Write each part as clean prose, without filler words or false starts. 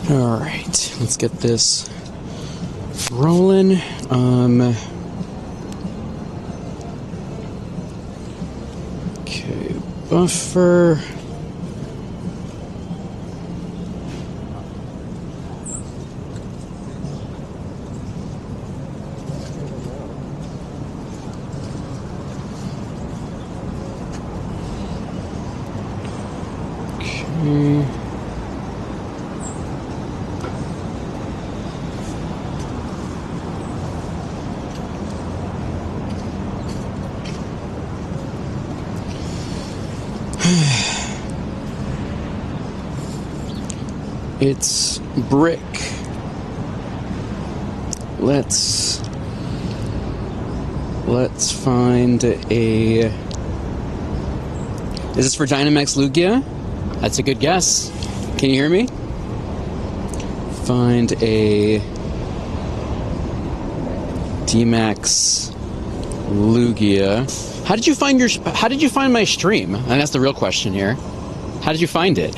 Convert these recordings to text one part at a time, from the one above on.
All right, let's get this rolling. Okay, buffer. Okay. It's brick. Let's find a... Is this for Dynamax Lugia? That's a good guess. Can you hear me? Find a Dynamax Lugia. How did you find my stream? And that's the real question here. How did you find it?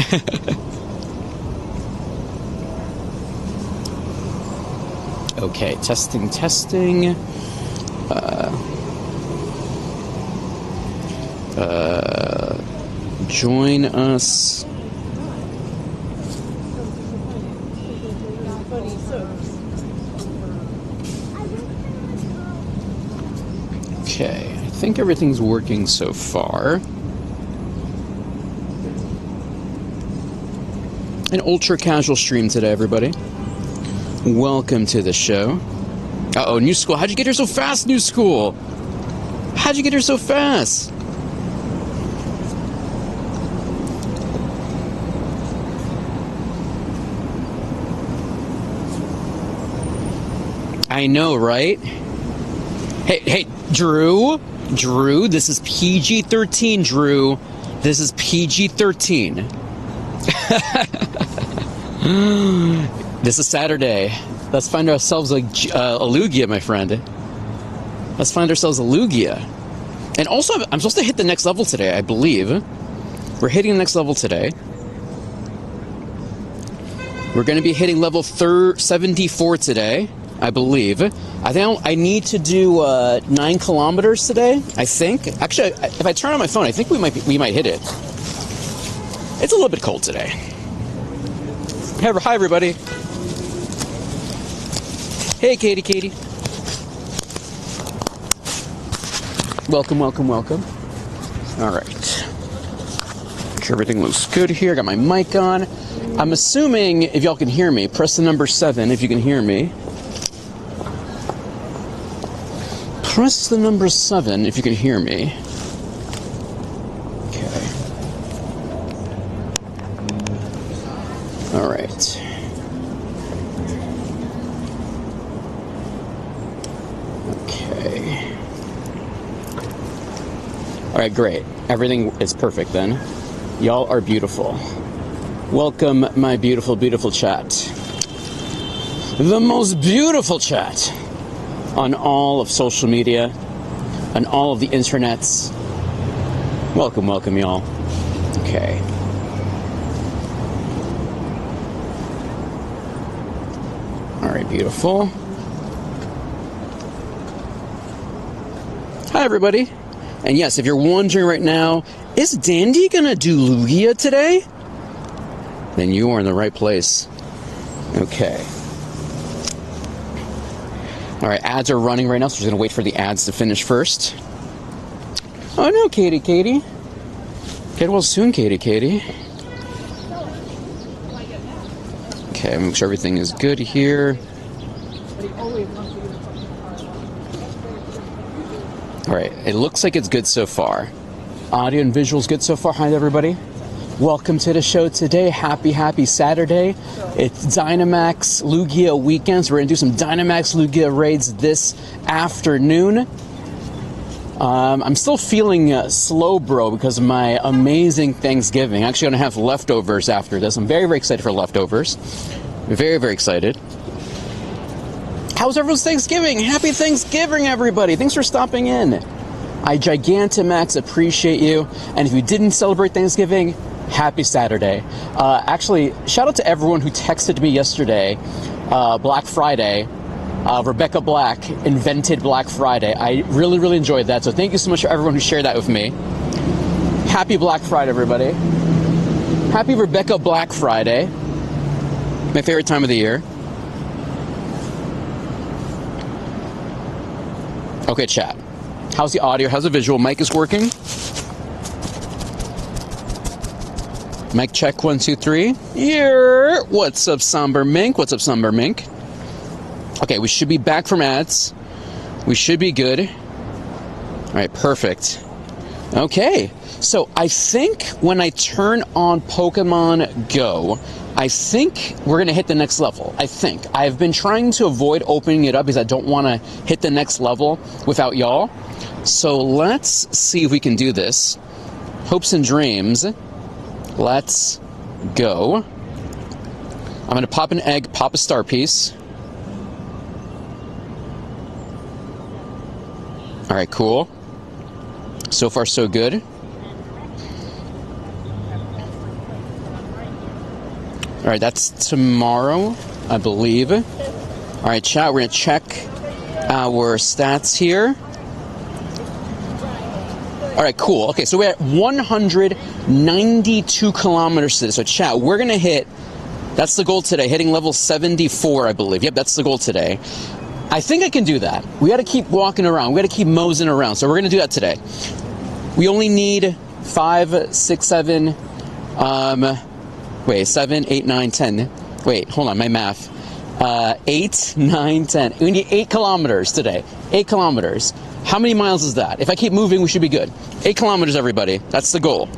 Okay, testing. Join us. Okay, I think everything's working so far. An ultra casual stream today, everybody. Welcome to the show. Uh-oh, new school. How'd you get here so fast, new school? How'd you get here so fast? I know, right? Hey, Drew, this is PG-13, Drew. This is PG-13. This is Saturday. Let's find ourselves a Lugia, my friend. Let's find ourselves a Lugia. And also, I'm supposed to hit the next level today, I believe. We're hitting the next level today. We're going to be hitting level 74 today, I believe. I think I need to do 9 kilometers today, I think. Actually, if I turn on my phone, I think we might hit it. It's a little bit cold today. Hi, everybody. Hey, Katie. Welcome. All right. Make sure everything looks good here. Got my mic on. I'm assuming, if y'all can hear me, press the number 7 if you can hear me. Press the number 7 if you can hear me. Okay. All right. Okay. All right, great. Everything is perfect then. Y'all are beautiful. Welcome, my beautiful, beautiful chat. The most beautiful chat on all of social media, on all of the internets. Welcome, y'all. Okay. All right, beautiful. Hi, everybody. And yes, if you're wondering right now, is Dandy gonna do Lugia today? Then you are in the right place. Okay. All right, ads are running right now, so we're just gonna wait for the ads to finish first. Oh no, Katie. Get well soon, Katie. Okay, make sure everything is good here. All right, it looks like it's good so far. Audio and visuals good so far. Hi, everybody. Welcome to the show today. Happy Saturday. It's Dynamax Lugia weekend, so we're going to do some Dynamax Lugia raids this afternoon. I'm still feeling slow, bro, because of my amazing Thanksgiving. I'm actually going to have leftovers after this. I'm very excited for leftovers. Very excited. How's everyone's Thanksgiving? Happy Thanksgiving, everybody. Thanks for stopping in. I Gigantamax appreciate you. And if you didn't celebrate Thanksgiving, Happy Saturday. Actually, shout out to everyone who texted me yesterday, Black Friday. Rebecca Black invented Black Friday. I really, really enjoyed that. So thank you so much for everyone who shared that with me. Happy Black Friday, everybody. Happy Rebecca Black Friday. My favorite time of the year. Okay, chat. How's the audio? How's the visual? Mic is working? Mic check 1, 2, 3. Yeah. What's up, Somber Mink? What's up, Somber Mink? Okay, we should be back from ads. We should be good. All right, perfect. Okay, so I think when I turn on Pokemon Go, I think we're gonna hit the next level. I think. I've been trying to avoid opening it up because I don't wanna hit the next level without y'all. So let's see if we can do this. Hopes and dreams. Let's go. I'm gonna pop an egg, pop a star piece. All right, cool. So far, so good. All right, that's tomorrow, I believe. All right, chat, we're gonna check our stats here. All right, cool. Okay, so we're at 192 kilometers today. So chat, we're gonna hit, that's the goal today, hitting level 74, I believe. Yep, that's the goal today. I think I can do that. We gotta keep walking around. We gotta keep moseying around. So we're gonna do that today. We only need 5, 6, 7, 7, 8, 9, 10. Wait, hold on, my math. 8, 9, 10. We need 8 kilometers today. 8 kilometers. How many miles is that? If I keep moving, we should be good. 8 kilometers, everybody. That's the goal.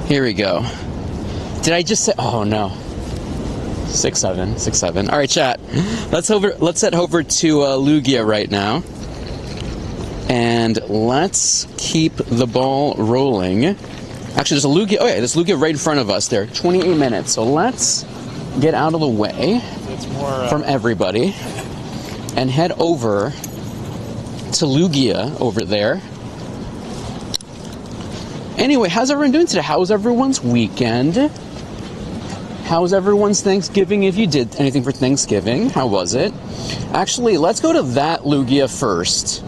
Here we go. Did I just say, oh no. 6, 7, 6, 7. All right, chat. Let's head over to Lugia right now. And let's keep the ball rolling. Actually, there's a Lugia. Oh yeah, there's Lugia right in front of us there. 28 minutes. So let's get out of the way from everybody and head over to Lugia over there. Anyway, how's everyone doing today? How's everyone's weekend? How's everyone's Thanksgiving if you did anything for Thanksgiving? How was it? Actually, let's go to that Lugia first.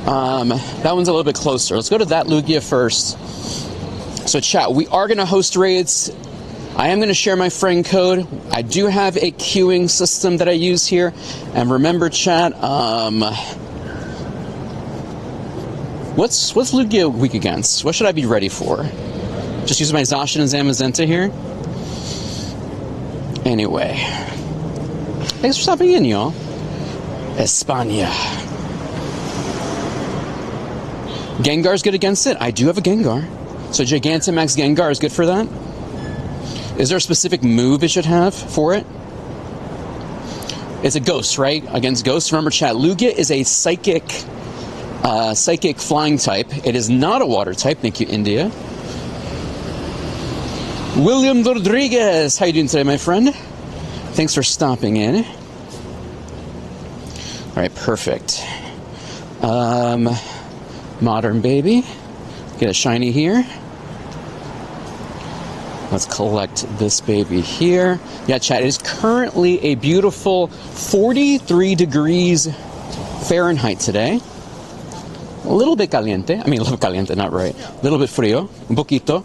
That one's a little bit closer. Let's go to that Lugia first. So chat, we are going to host raids. I am going to share my friend code. I do have a queuing system that I use here. And remember, chat, what's Lugia weak against? What should I be ready for? Just use my Zacian and Zamazenta here? Anyway. Thanks for stopping in, y'all. España. Gengar's good against it. I do have a Gengar. So Gigantamax Gengar is good for that. Is there a specific move it should have for it? It's a ghost, right? Against ghosts. Remember, chat, Lugia is a psychic flying type. It is not a water type. Thank you, India. William Rodriguez. How you doing today, my friend? Thanks for stopping in. All right, perfect. Modern baby. Get a shiny here. Let's collect this baby here. Yeah, chat, it is currently a beautiful 43 degrees Fahrenheit today. A little bit caliente. I mean, a little caliente, not right. A little bit frío. Un poquito.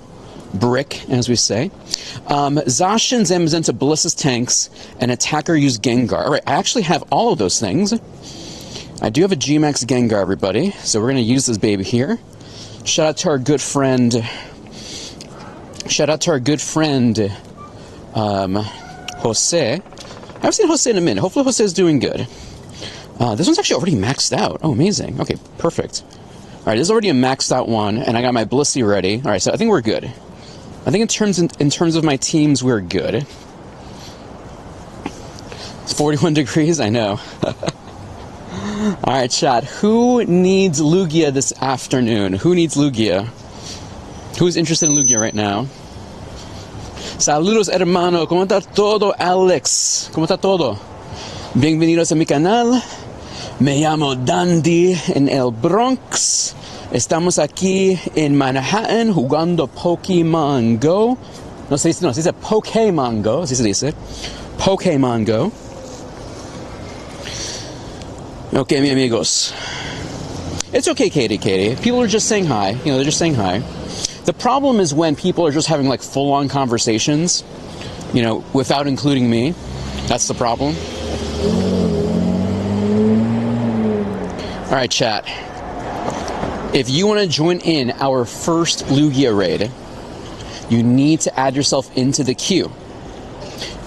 Brick, as we say. Zacian, Zamazenta, Ballista's tanks, and attacker use Gengar. All right, I actually have all of those things. I do have a G-Max Gengar, everybody. So we're going to use this baby here. Shout out to our good friend... Jose. I haven't seen Jose in a minute. Hopefully Jose is doing good. This one's actually already maxed out. Oh, amazing. Okay, perfect. All right, this is already a maxed out one, and I got my Blissey ready. All right, so I think we're good. I think in terms of my teams, we're good. It's 41 degrees, I know. All right, chat. Who needs Lugia this afternoon? Who needs Lugia? Who's interested in Lugia right now? Saludos, hermano. ¿Cómo está todo, Alex? ¿Cómo está todo? Bienvenidos a mi canal. Me llamo Dandy en el Bronx. Estamos aquí en Manhattan jugando Pokémon Go. No se dice Pokémon Go, así se dice. Pokémon Go. Okay, mi amigos. It's okay, Katie. People are just saying hi. You know, they're just saying hi. The problem is when people are just having like full-on conversations, you know, without including me. That's the problem. All right, chat. If you want to join in our first Lugia raid, you need to add yourself into the queue.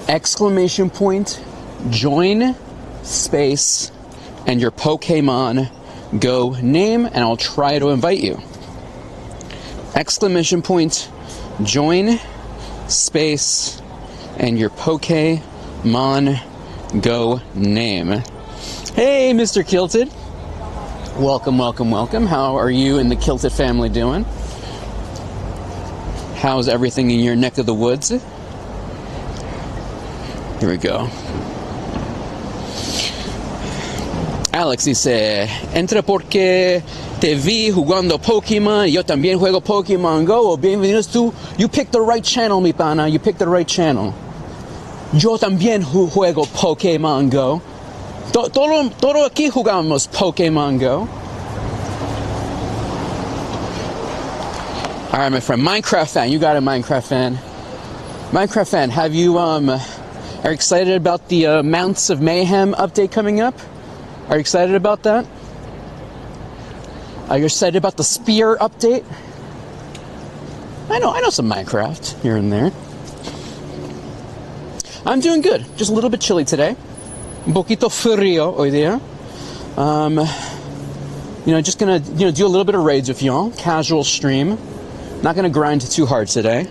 Exclamation point, join, space, and your Pokémon Go name, and I'll try to invite you. Exclamation point, join, space, and your Pokémon Go name. Hey, Mr. Kilted. Welcome. How are you and the Kilted family doing? How's everything in your neck of the woods? Here we go. Alex dice, entra porque te vi jugando Pokémon, yo también juego Pokémon Go. Bienvenidos tú. You picked the right channel, mi pana. You picked the right channel. Yo también juego Pokémon Go. Todo aquí jugamos Pokémon Go. All right, my friend. Minecraft fan. You got it, Minecraft fan. Minecraft fan, have you, are you excited about the Mounts of Mayhem update coming up? Are you excited about that? Are you excited about the Spear update? I know some Minecraft here and there. I'm doing good. Just a little bit chilly today. Un poquito frío hoy día. You know, just gonna do a little bit of raids with y'all. Casual stream. Not gonna grind too hard today.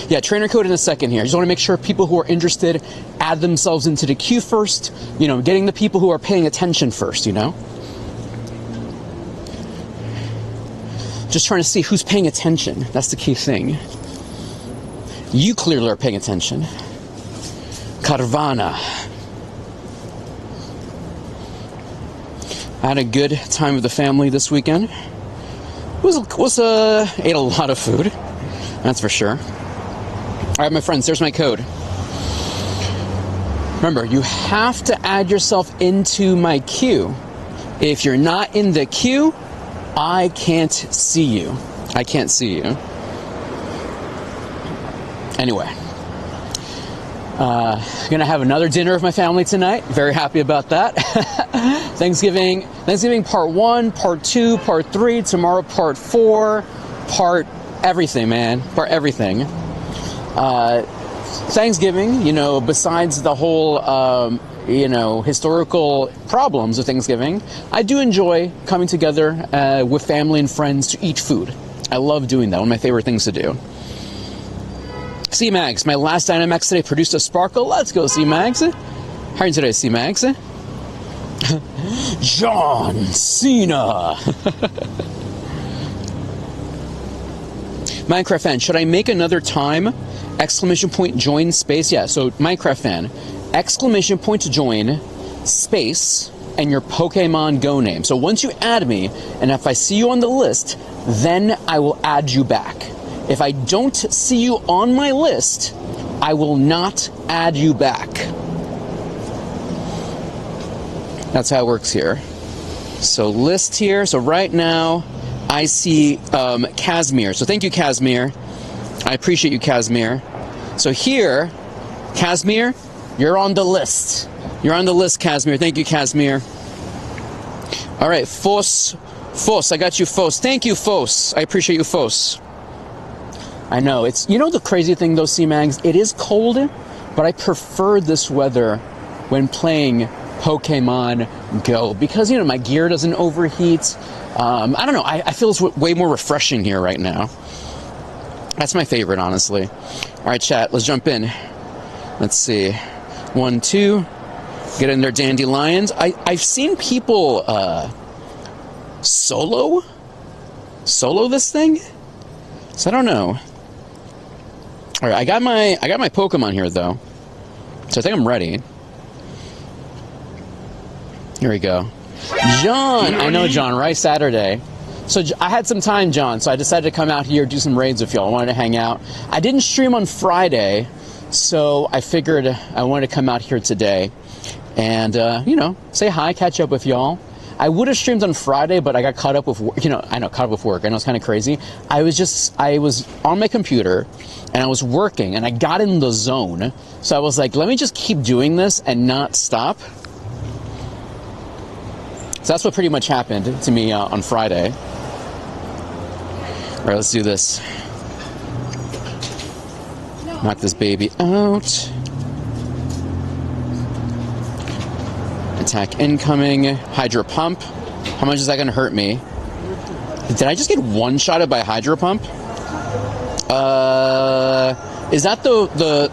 Yeah, trainer code in a second here. Just want to make sure people who are interested add themselves into the queue first. You know, getting the people who are paying attention first, you know? Just trying to see who's paying attention. That's the key thing. You clearly are paying attention. Carvana. I had a good time with the family this weekend. Ate a lot of food. That's for sure. All right, my friends, there's my code. Remember, you have to add yourself into my queue. If you're not in the queue, I can't see you. I can't see you. Anyway, gonna have another dinner with my family tonight. Very happy about that. Thanksgiving part 1, part 2, part 3, tomorrow part 4, part everything, man. Part everything. Thanksgiving, you know, besides the whole, you know, historical problems of Thanksgiving, I do enjoy coming together with family and friends to eat food. I love doing that. One of my favorite things to do. C-Mags, my last Dynamax today produced a sparkle. Let's go, C-Mags. How are you today, C-Mags? John Cena. Minecraft fan, should I make another time? Exclamation point join space. Yeah, so Minecraft fan, exclamation point to join space and your Pokemon Go name. So once you add me, and if I see you on the list, then I will add you back. If I don't see you on my list, I will not add you back. That's how it works here. So list here. So right now, I see Casimir. So thank you, Casimir. I appreciate you, Casimir. So here, Casimir, you're on the list. You're on the list, Casimir. Thank you, Casimir. All right, Fos, I got you, Fos. Thank you, Fos. I appreciate you, Fos. I know, it's, you know the crazy thing though, C-Mags, it is cold, but I prefer this weather when playing Pokemon Go because, you know, my gear doesn't overheat. I don't know, I feel it's way more refreshing here right now. That's my favorite, honestly. All right, chat, let's jump in. Let's see. 1, 2. Get in there, dandelions. I've seen people solo this thing. So I don't know. All right, I got my Pokemon here though, so I think I'm ready. Here we go. John! I know, John, right? Saturday. So I had some time, John, so I decided to come out here, do some raids with y'all. I wanted to hang out. I didn't stream on Friday, so I figured I wanted to come out here today and, you know, say hi, catch up with y'all. I would have streamed on Friday, but I got caught up with, caught up with work. I know it's kind of crazy. I was on my computer and I was working and I got in the zone. So I was like, let me just keep doing this and not stop. So that's what pretty much happened to me on Friday. All right, let's do this. Knock this baby out. Attack incoming. Hydro pump. How much is that going to hurt me? Did I just get one-shotted by Hydro pump? Is that the...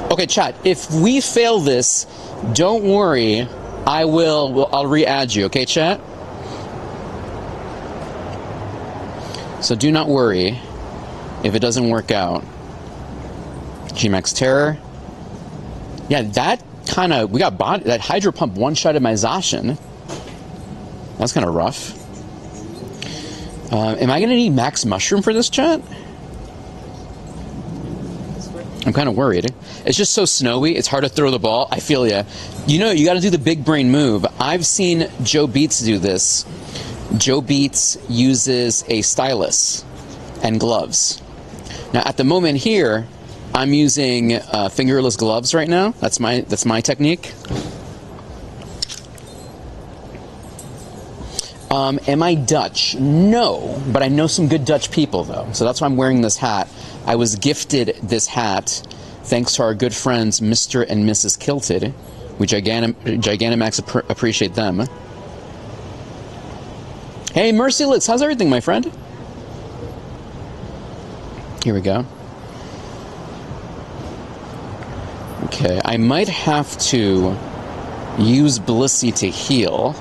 Okay, chat. If we fail this, don't worry. I'll re-add you. Okay, chat? So do not worry if it doesn't work out. G-Max Terror. Yeah, that kind of... We got body... That Hydro Pump one-shotted my Zacian. That's kind of rough. Am I going to need Max Mushroom for this, chat? I'm kind of worried. It's just so snowy. It's hard to throw the ball. I feel ya. You know, you got to do the big brain move. I've seen Joe Beats do this. Joe Beats uses a stylus and gloves. Now, at the moment here, I'm using fingerless gloves right now. That's my technique. Am I Dutch? No, but I know some good Dutch people though. So that's why I'm wearing this hat. I was gifted this hat thanks to our good friends Mr. and Mrs. Kilted. We Gigantamax appreciate them. Hey, Mercylix, how's everything, my friend? Here we go. Okay, I might have to use Blissey to heal.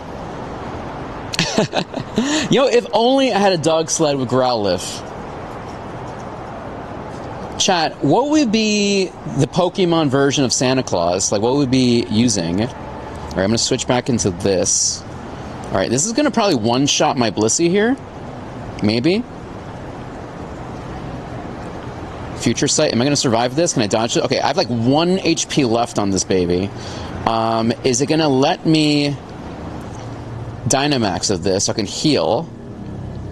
Yo, if only I had a dog sled with Growlithe. Chat, what would be the Pokemon version of Santa Claus? Like, what would we be using? Alright, I'm going to switch back into this. Alright, this is going to probably one-shot my Blissey here. Maybe. Future Sight. Am I going to survive this? Can I dodge it? Okay, I have like 1 HP left on this baby. Is it going to let me Dynamax of this so I can heal?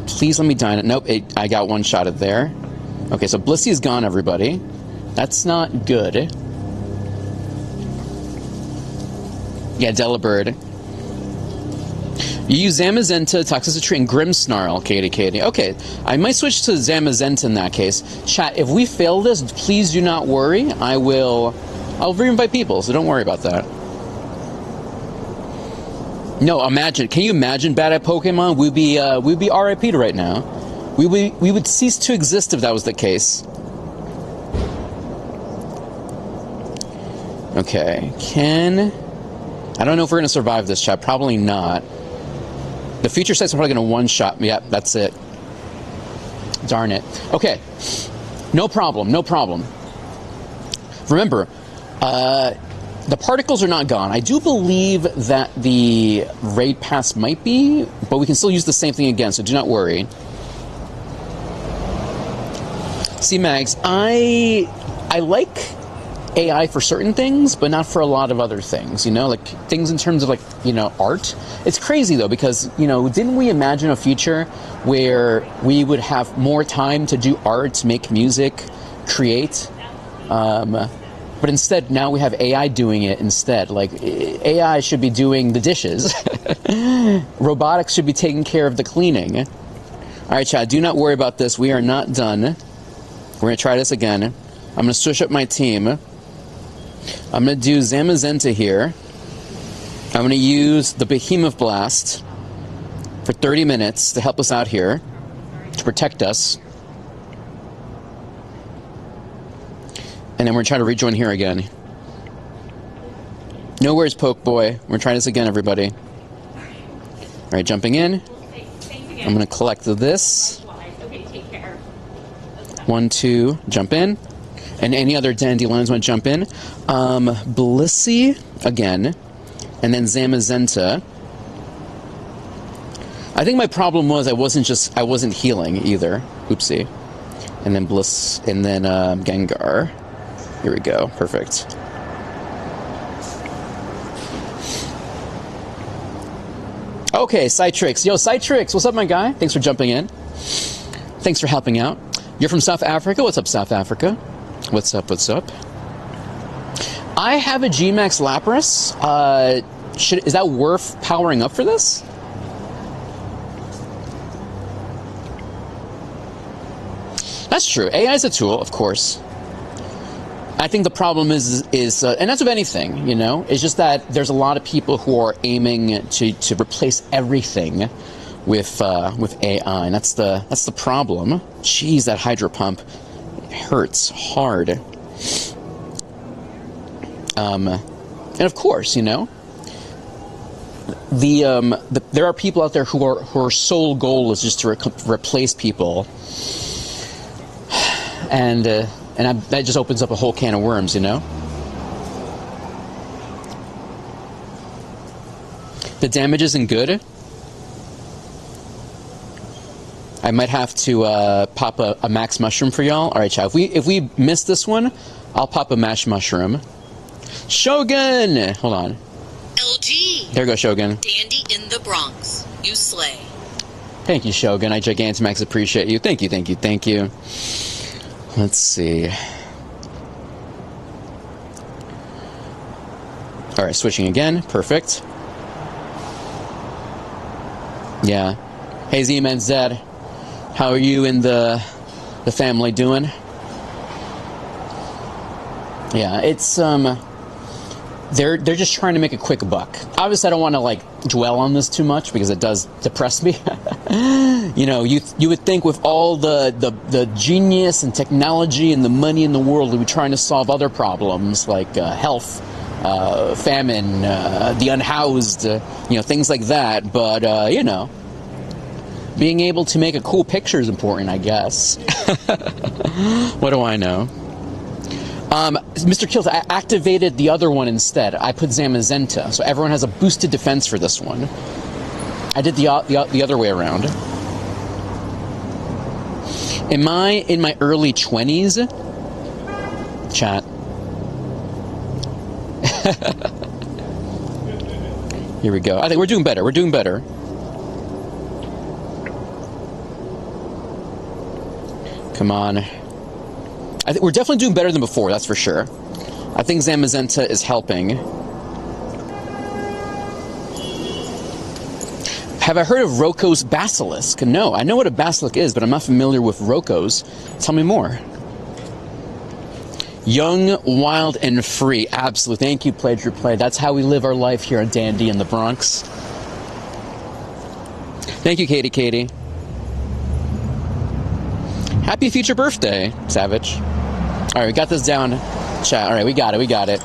Please let me Nope, I got one-shotted there. Okay, so Blissey is gone, everybody. That's not good. Yeah, Delibird. You use Zamazenta, Toxicity, and Grimmsnarl, Katie. Okay, I might switch to Zamazenta in that case. Chat, if we fail this, please do not worry. I'll re-invite people, so don't worry about that. No, imagine. Can you imagine bad at Pokemon? We'd be RIP'd right now. We would cease to exist if that was the case. Okay, I don't know if we're going to survive this, chat. Probably not. The Future Sight's probably going to one-shot me. Yep, that's it. Darn it. Okay. No problem. Remember, the particles are not gone. I do believe that the raid pass might be, but we can still use the same thing again, so do not worry. See, Mags, I like AI for certain things, but not for a lot of other things, you know, like things in terms of like, you know, art. It's crazy though, because, you know, didn't we imagine a future where we would have more time to do art, make music, create? But instead, now we have AI doing it instead. Like, AI should be doing the dishes. Robotics should be taking care of the cleaning. All right, chat, do not worry about this. We are not done. We're going to try this again. I'm going to switch up my team. I'm going to do Zamazenta here. I'm going to use the Behemoth Blast for 30 minutes to help us out here, to protect us. And then we're going to try to rejoin here again. No worries, Poke Boy. We're going to try this again, everybody. All right, jumping in. I'm going to collect this. 1, 2, jump in. And any other dandelions want to jump in. Blissey again. And then Zamazenta. I think my problem was I wasn't healing either. Oopsie. And then Bliss, and then Gengar. Here we go. Perfect. Okay, Citrix. Yo, Citrix, what's up, my guy? Thanks for jumping in. Thanks for helping out. You're from South Africa? What's up, South Africa? What's up, what's up? I have a G-Max Lapras. Is that worth powering up for this? That's true. AI is a tool, of course. I think the problem is and that's with anything, you know, it's just that there's a lot of people who are aiming to replace everything with AI, and that's the problem. Jeez, that Hydro Pump hurts hard. And of course, you know, there are people out there whose sole goal is just to replace people, and that just opens up a whole can of worms, you know? The damage isn't good. I might have to pop a max mushroom for y'all. All right, chat. If we miss this one, I'll pop a mash mushroom. Shogun! Hold on. LG. There you go, Shogun. Dandy in the Bronx. You slay. Thank you, Shogun. I Gigantamax appreciate you. Thank you, thank you, thank you. Let's see. All right, switching again. Perfect. Yeah. Hey, Z-Man Zed. How are you and the family doing? Yeah, it's they're just trying to make a quick buck. Obviously, I don't want to like dwell on this too much because it does depress me. You know, you would think with all the genius and technology and the money in the world, we'd be trying to solve other problems like health, famine, the unhoused, you know, things like that. But you know, being able to make a cool picture is important, I guess. What do I know? Mr. Kills, I activated the other one instead. I put Zamazenta, so everyone has a boosted defense for this one. I did the other way around. Am I in my early 20s? Chat. Here we go. I think we're doing better. We're doing better. Come on. I think we're definitely doing better than before, that's for sure. I think Zamazenta is helping. Have I heard of Roko's Basilisk? No, I know what a basilisk is, but I'm not familiar with Roko's. Tell me more. Young, wild, and free. Absolutely. Thank you, Played Your Play. That's how we live our life here in Dandy in the Bronx. Thank you, Katie. Happy future birthday, Savage. All right, we got this down, chat. All right, we got it.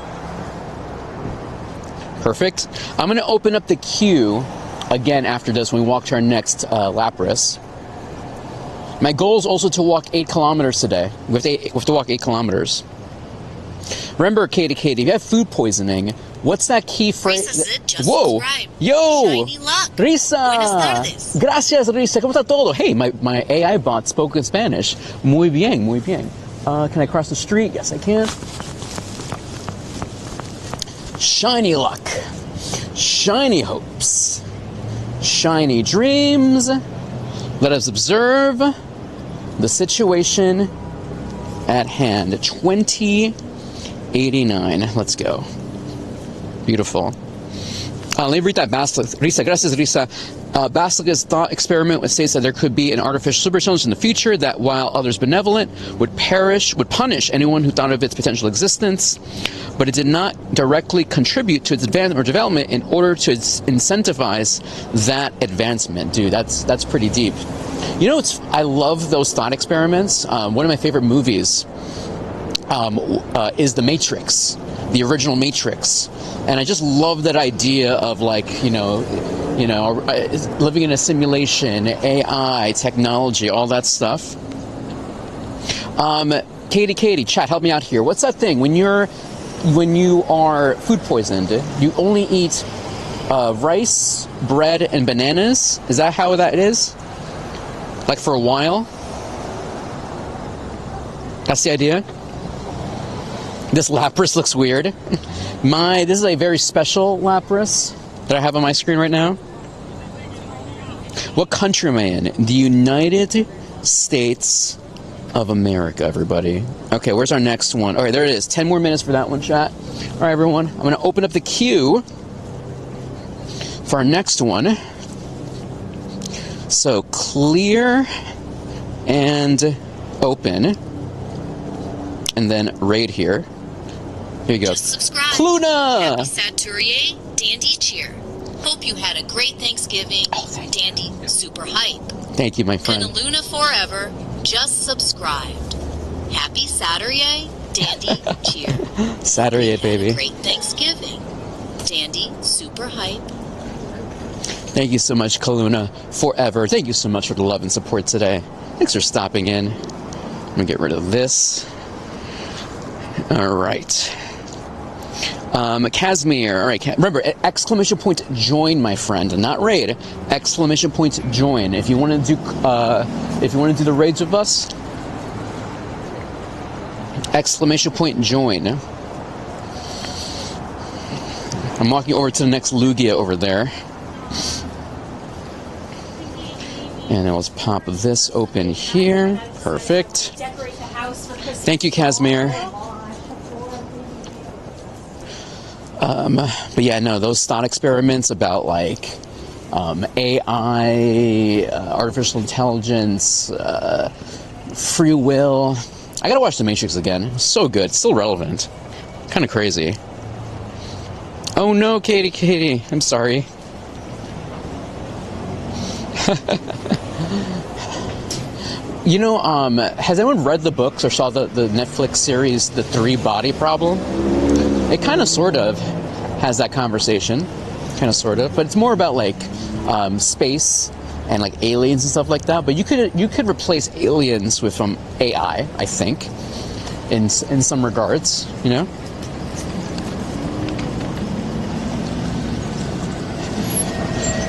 Perfect. I'm going to open up the queue again after this when we walk to our next Lapras. My goal is also to walk 8 kilometers today. We have to walk 8 kilometers. Remember, Katie, if you have food poisoning, what's that key phrase? Whoa! Yo! Shiny luck. Risa! Buenas tardes. Gracias, Risa. ¿Cómo está todo? Hey, my AI bot spoke in Spanish. Muy bien, muy bien. Can I cross the street? Yes, I can. Shiny luck. Shiny hopes. Shiny dreams. Let us observe the situation at hand. 2089. Let's go. Beautiful. Let me read that Basilisk. Risa, gracias, Risa. Basilisk's thought experiment states that there could be an artificial super intelligence in the future that, while others benevolent, would punish anyone who thought of its potential existence, but it did not directly contribute to its advancement or development in order to incentivize that advancement. Dude, that's pretty deep. You know, I love those thought experiments. One of my favorite movies is The Matrix, the original Matrix. And I just love that idea of, like, you know, living in a simulation, AI, technology, all that stuff. Katie, chat, help me out here. What's that thing when you are food poisoned? You only eat rice, bread, and bananas. Is that how that is? Like for a while? That's the idea? This Lapras looks weird. This is a very special Lapras that I have on my screen right now. What country am I in? The United States of America, everybody. Okay, where's our next one? All right, there it is. 10 more minutes for that one, chat. All right, everyone. I'm going to open up the queue for our next one. So, clear and open. And then raid here. Here you go. Just subscribe. Luna! Happy Saturier, Dandy Cheer. Hope you had a great Thanksgiving. Dandy Super Hype. Thank you, my friend. Gonna Luna forever. Just subscribed. Happy Saturday, Dandy Cheer. Saturday, baby. Great Thanksgiving. Dandy Super Hype. Thank you so much, Kaluna, forever. Thank you so much for the love and support today. Thanks for stopping in. I'm gonna get rid of this. All right. Casimir. All right. Remember, exclamation point join, my friend, not raid. Exclamation point join. If you want to do, the raids with us, exclamation point join. I'm walking over to the next Lugia over there. And let's pop this open here. Perfect. Thank you, Casimir. But yeah, no, those thought experiments about like AI, artificial intelligence, free will. I gotta watch The Matrix again. It's so good. It's still relevant. Kind of crazy. Oh no, Katie. I'm sorry. You know, has anyone read the books or saw the Netflix series, The Three Body Problem? It kind of sort of has that conversation, kind of sort of, but it's more about like space and like aliens and stuff like that. But you could replace aliens with AI, I think, in some regards, you know.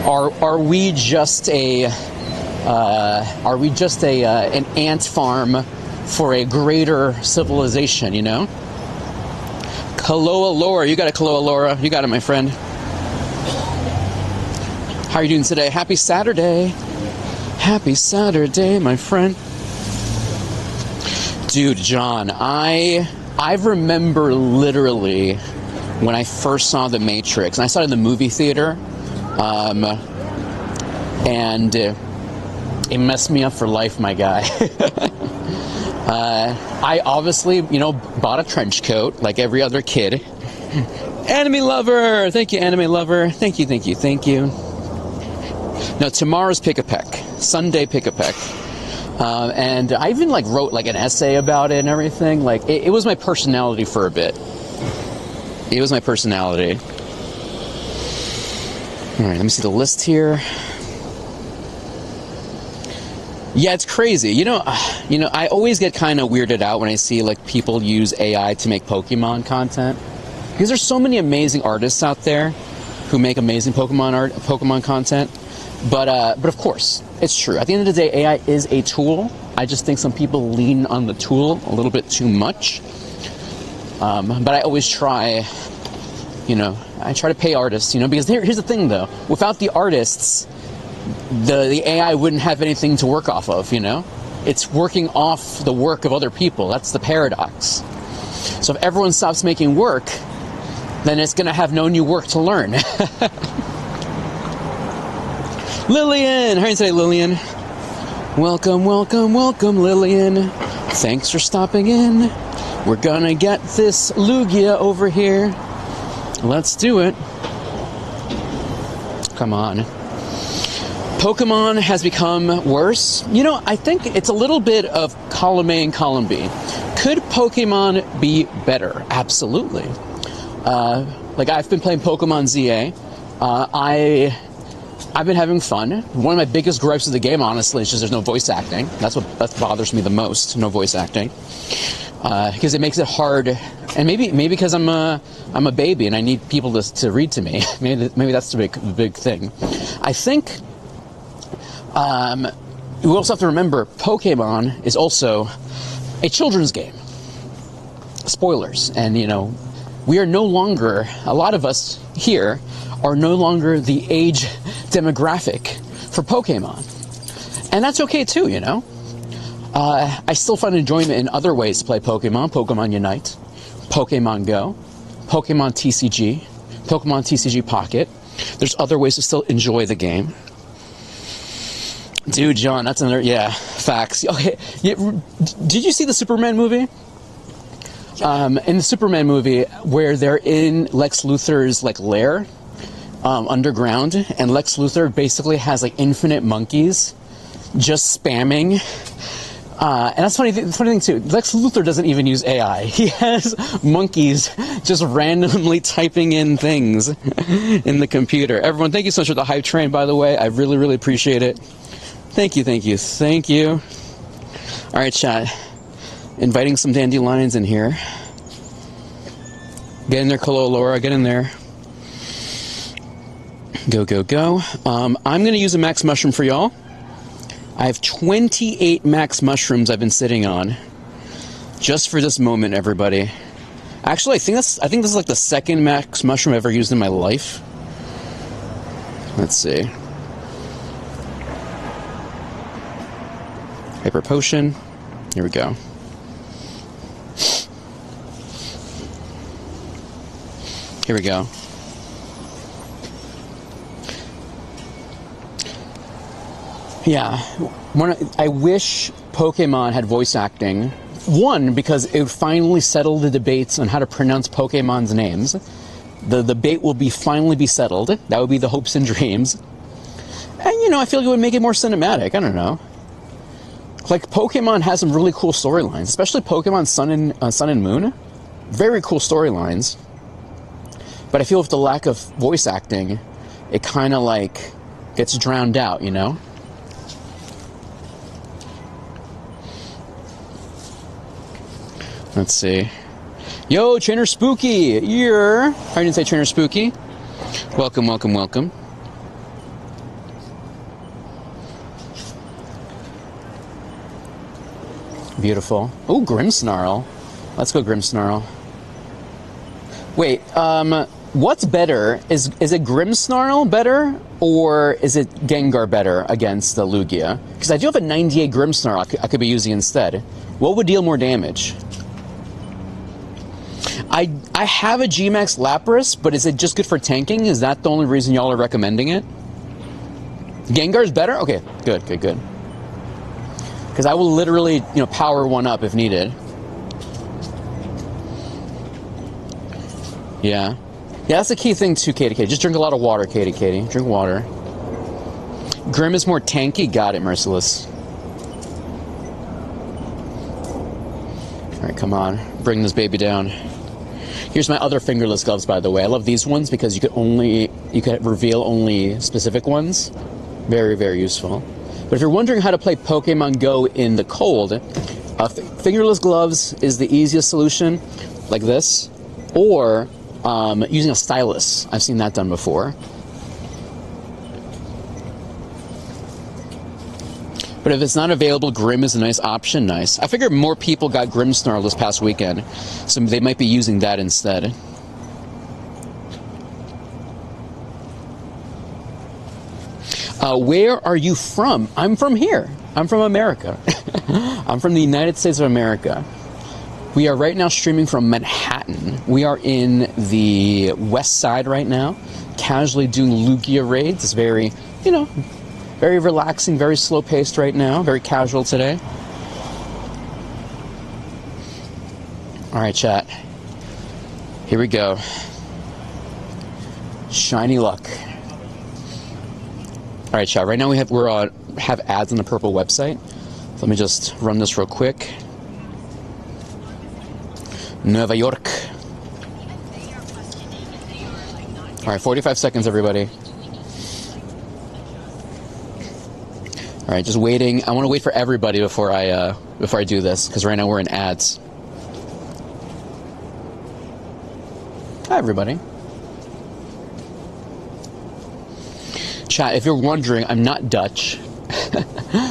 Are we just an ant farm for a greater civilization, you know? Kaloa Laura, you got it, Kaloa Laura. You got it, my friend. How are you doing today? Happy Saturday. Happy Saturday, my friend. Dude, John, I remember literally when I first saw The Matrix, and I saw it in the movie theater, and it messed me up for life, my guy. I obviously, bought a trench coat like every other kid. Anime lover! Thank you, anime lover. Thank you. No, tomorrow's Pick-a-Peck. Sunday Pick-a-Peck. And I even wrote an essay about it and everything. It was my personality for a bit. It was my personality. Alright, let me see the list here. Yeah, it's crazy. I always get kind of weirded out when I see people use AI to make Pokemon content, because there's so many amazing artists out there who make amazing Pokemon content. But of course, it's true. At the end of the day, AI is a tool. I just think some people lean on the tool a little bit too much. But I always try, I try to pay artists, because here's the thing though. Without the artists, the AI wouldn't have anything to work off of, It's working off the work of other people. That's the paradox. So if everyone stops making work, then it's going to have no new work to learn. Lillian! How are you today, Lillian? Welcome, Lillian. Thanks for stopping in. We're gonna get this Lugia over here. Let's do it. Come on. Pokemon has become worse. I think it's a little bit of column A and column B. Could Pokemon be better? Absolutely. I've been playing Pokemon ZA. I've been having fun. One of my biggest gripes of the game, honestly, is just there's no voice acting. That bothers me the most, no voice acting. because it makes it hard. And maybe because I'm a baby and I need people to read to me. maybe that's the big thing. I think we also have to remember Pokemon is also a children's game. Spoilers. And, you know, we are no longer, a lot of us here are no longer the age demographic for Pokemon. And that's okay too, you know. I still find enjoyment in other ways to play Pokemon. Pokémon Unite, Pokemon Go, Pokemon TCG, Pokemon TCG Pocket. There's other ways to still enjoy the game. Dude, John, that's another, yeah, facts. Okay, yeah, did you see the Superman movie? In the Superman movie, where they're in Lex Luthor's like lair, underground, and Lex Luthor basically has like infinite monkeys just spamming. And that's funny thing too. Lex Luthor doesn't even use AI. He has monkeys just randomly typing in things in the computer. Everyone, thank you so much for the hype train, by the way. I really, really appreciate it. Thank you, thank you, thank you. All right, chat. Inviting some dandelions in here. Get in there, Kalo Laura. Get in there. Go, go, go. I'm going to use a max mushroom for y'all. I have 28 max mushrooms I've been sitting on. Just for this moment, everybody. Actually, I think this is like the second max mushroom I've ever used in my life. Let's see. Hyper potion. Here we go. Here we go. Yeah, I wish Pokemon had voice acting. One, because it would finally settle the debates on how to pronounce Pokemon's names. The debate will finally be settled. That would be the hopes and dreams. And, you know, I feel like it would make it more cinematic. I don't know. Like, Pokemon has some really cool storylines, especially Pokemon Sun and Moon. Very cool storylines. But I feel with the lack of voice acting, it kind of, like, gets drowned out, you know? Let's see. Yo, Trainer Spooky! Here! I didn't say Trainer Spooky. Welcome, welcome, welcome. Beautiful. Ooh, Grimmsnarl. Let's go Grimmsnarl. Wait, what's better? Is it Grimmsnarl better, or is it Gengar better against the Lugia? Because I do have a 98 Grimmsnarl I could be using instead. What would deal more damage? I have a Gmax Lapras, but is it just good for tanking? Is that the only reason y'all are recommending it? Gengar's better? Okay, good, good, good. Because I will literally, you know, power one up if needed. Yeah. Yeah, that's the key thing too, Katie. Just drink a lot of water, Katie. Drink water. Grim is more tanky. Got it, Merciless. Alright, come on. Bring this baby down. Here's my other fingerless gloves, by the way. I love these ones because you could reveal only specific ones. Very, very useful. But if you're wondering how to play Pokemon Go in the cold, fingerless gloves is the easiest solution, like this, or using a stylus. I've seen that done before. But if it's not available, Grim is a nice option. Nice. I figured more people got Grimmsnarl this past weekend, so they might be using that instead. Where are you from? I'm from here. I'm from America. I'm from the United States of America. We are right now streaming from Manhattan. We are in the west side right now, casually doing Lugia raids. It's very, you know, very relaxing, very slow paced right now, very casual today. All right, chat. Here we go. Shiny luck. All right, chat. Right now we have ads on the purple website. So let me just run this real quick. Nueva York. All right, 45 seconds, everybody. All right, just waiting. I want to wait for everybody before I do this, because right now we're in ads. Hi, everybody. Chat, if you're wondering, I'm not Dutch.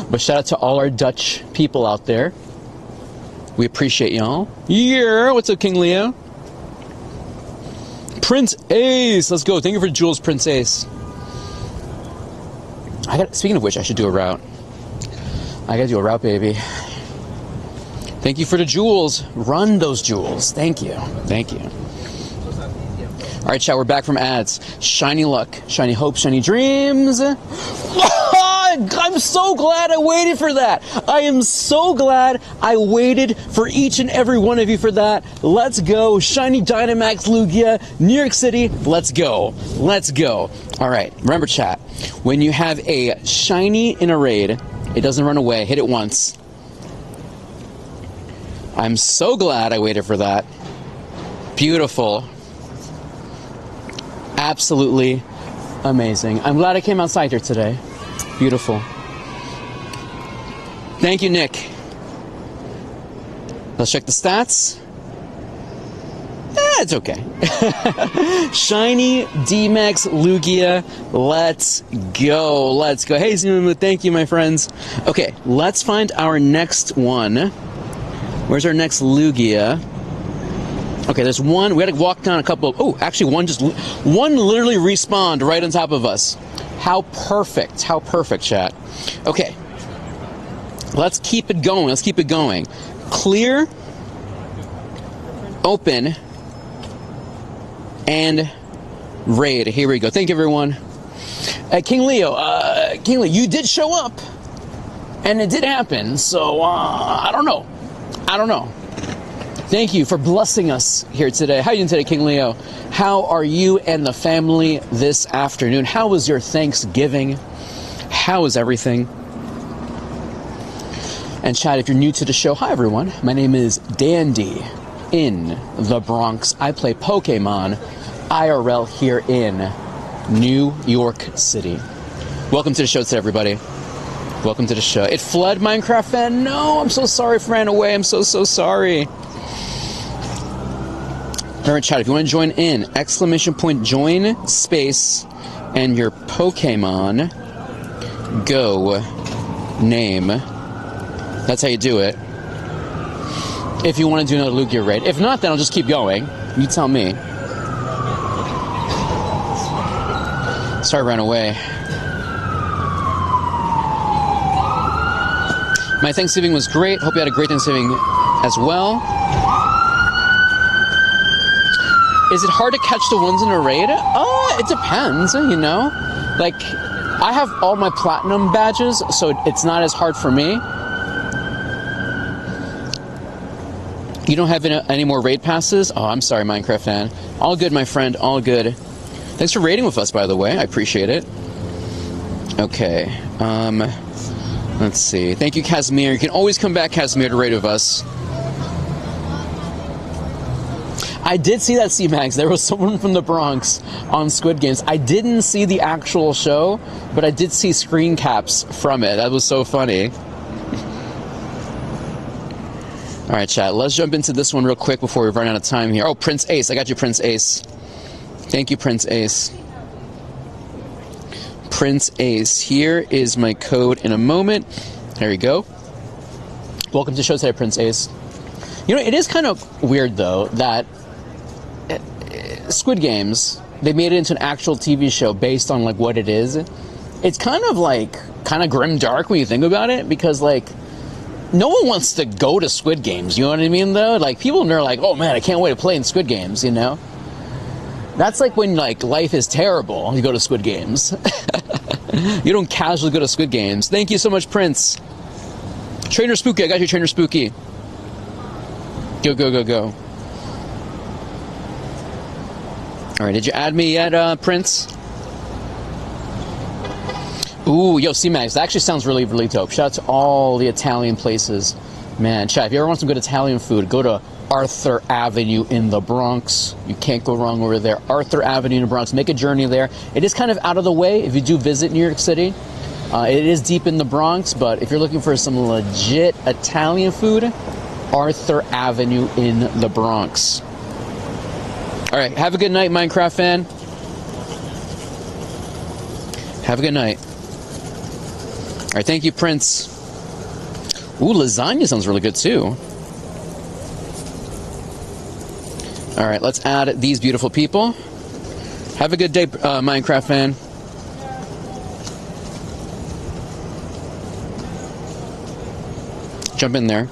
But shout out to all our Dutch people out there. We appreciate y'all. Yeah, what's up, King Leo? Prince Ace, let's go. Thank you for Jules, Prince Ace. Speaking of which, I should do a route. I gotta do a route, baby. Thank you for the jewels. Run those jewels. Thank you. Thank you. All right, chat, we're back from ads. Shiny luck, shiny hope, shiny dreams. I'm so glad I waited for that. I am so glad I waited for each and every one of you for that. Let's go. Shiny Dynamax Lugia, New York City. Let's go. Let's go. All right, remember, chat, when you have a shiny in a raid, it doesn't run away. Hit it once. I'm so glad I waited for that. Beautiful. Absolutely amazing. I'm glad I came outside here today. Beautiful. Thank you, Nick. Let's check the stats. It's okay. Shiny D-Max Lugia. Let's go. Let's go. Hey, Zimu, thank you, my friends. Okay, let's find our next one. Where's our next Lugia? Okay, there's one. We had to walk down a couple of... Oh, actually, one literally respawned right on top of us. How perfect. How perfect, chat. Okay. Let's keep it going. Let's keep it going. Clear. Open. And raid. Here we go. Thank you, everyone. King Leo, you did show up. And it did happen. So, I don't know. I don't know. Thank you for blessing us here today. How are you doing today, King Leo? How are you and the family this afternoon? How was your Thanksgiving? How is everything? And chat, if you're new to the show, hi everyone. My name is Dandy in the Bronx. I play Pokemon IRL here in New York City. Welcome to the show today, everybody. Welcome to the show. It flooded, Minecraft fan? No, I'm so sorry if it ran away. I'm so sorry. Remember, chat, if you want to join in, ! join space and your Pokemon Go name. That's how you do it. If you want to do another Lugia raid. If not, then I'll just keep going. You tell me. Sorry, I ran away. My Thanksgiving was great. Hope you had a great Thanksgiving as well. Is it hard to catch the ones in a raid? It depends, you know? Like, I have all my platinum badges, so it's not as hard for me. You don't have any more raid passes? Oh, I'm sorry, Minecraft fan. All good, my friend, all good. Thanks for raiding with us, by the way. I appreciate it. Okay, let's see. Thank you, Casimir. You can always come back, Casimir, to raid with us. I did see that, C-Max. There was someone from the Bronx on Squid Games. I didn't see the actual show, but I did see screen caps from it. That was so funny. All right, chat. Let's jump into this one real quick before we run out of time here. Oh, Prince Ace. I got you, Prince Ace. Thank you, Prince Ace. Prince Ace. Here is my code in a moment. There you go. Welcome to the show today, Prince Ace. You know, it is kind of weird, though, that Squid Games, they made it into an actual TV show based on, like, what it is. It's kind of grim dark when you think about it, because, like, no one wants to go to Squid Games, you know what I mean, though? Like, people are like, oh, man, I can't wait to play in Squid Games, you know? That's like when, like, life is terrible, you go to Squid Games. You don't casually go to Squid Games. Thank you so much, Prince. Trainer Spooky, I got you, Trainer Spooky. Go, go, go, go. All right, did you add me yet, Prince? Ooh, yo, C-Max, that actually sounds really, really dope. Shout out to all the Italian places. Man, chat, if you ever want some good Italian food, go to Arthur Avenue in the Bronx. You can't go wrong over there. Arthur Avenue in the Bronx. Make a journey there. It is kind of out of the way if you do visit New York City. It is deep in the Bronx, but if you're looking for some legit Italian food, Arthur Avenue in the Bronx. All right, have a good night, Minecraft fan. Have a good night. All right, thank you, Prince. Ooh, lasagna sounds really good, too. All right, let's add these beautiful people. Have a good day, Minecraft fan. Jump in there.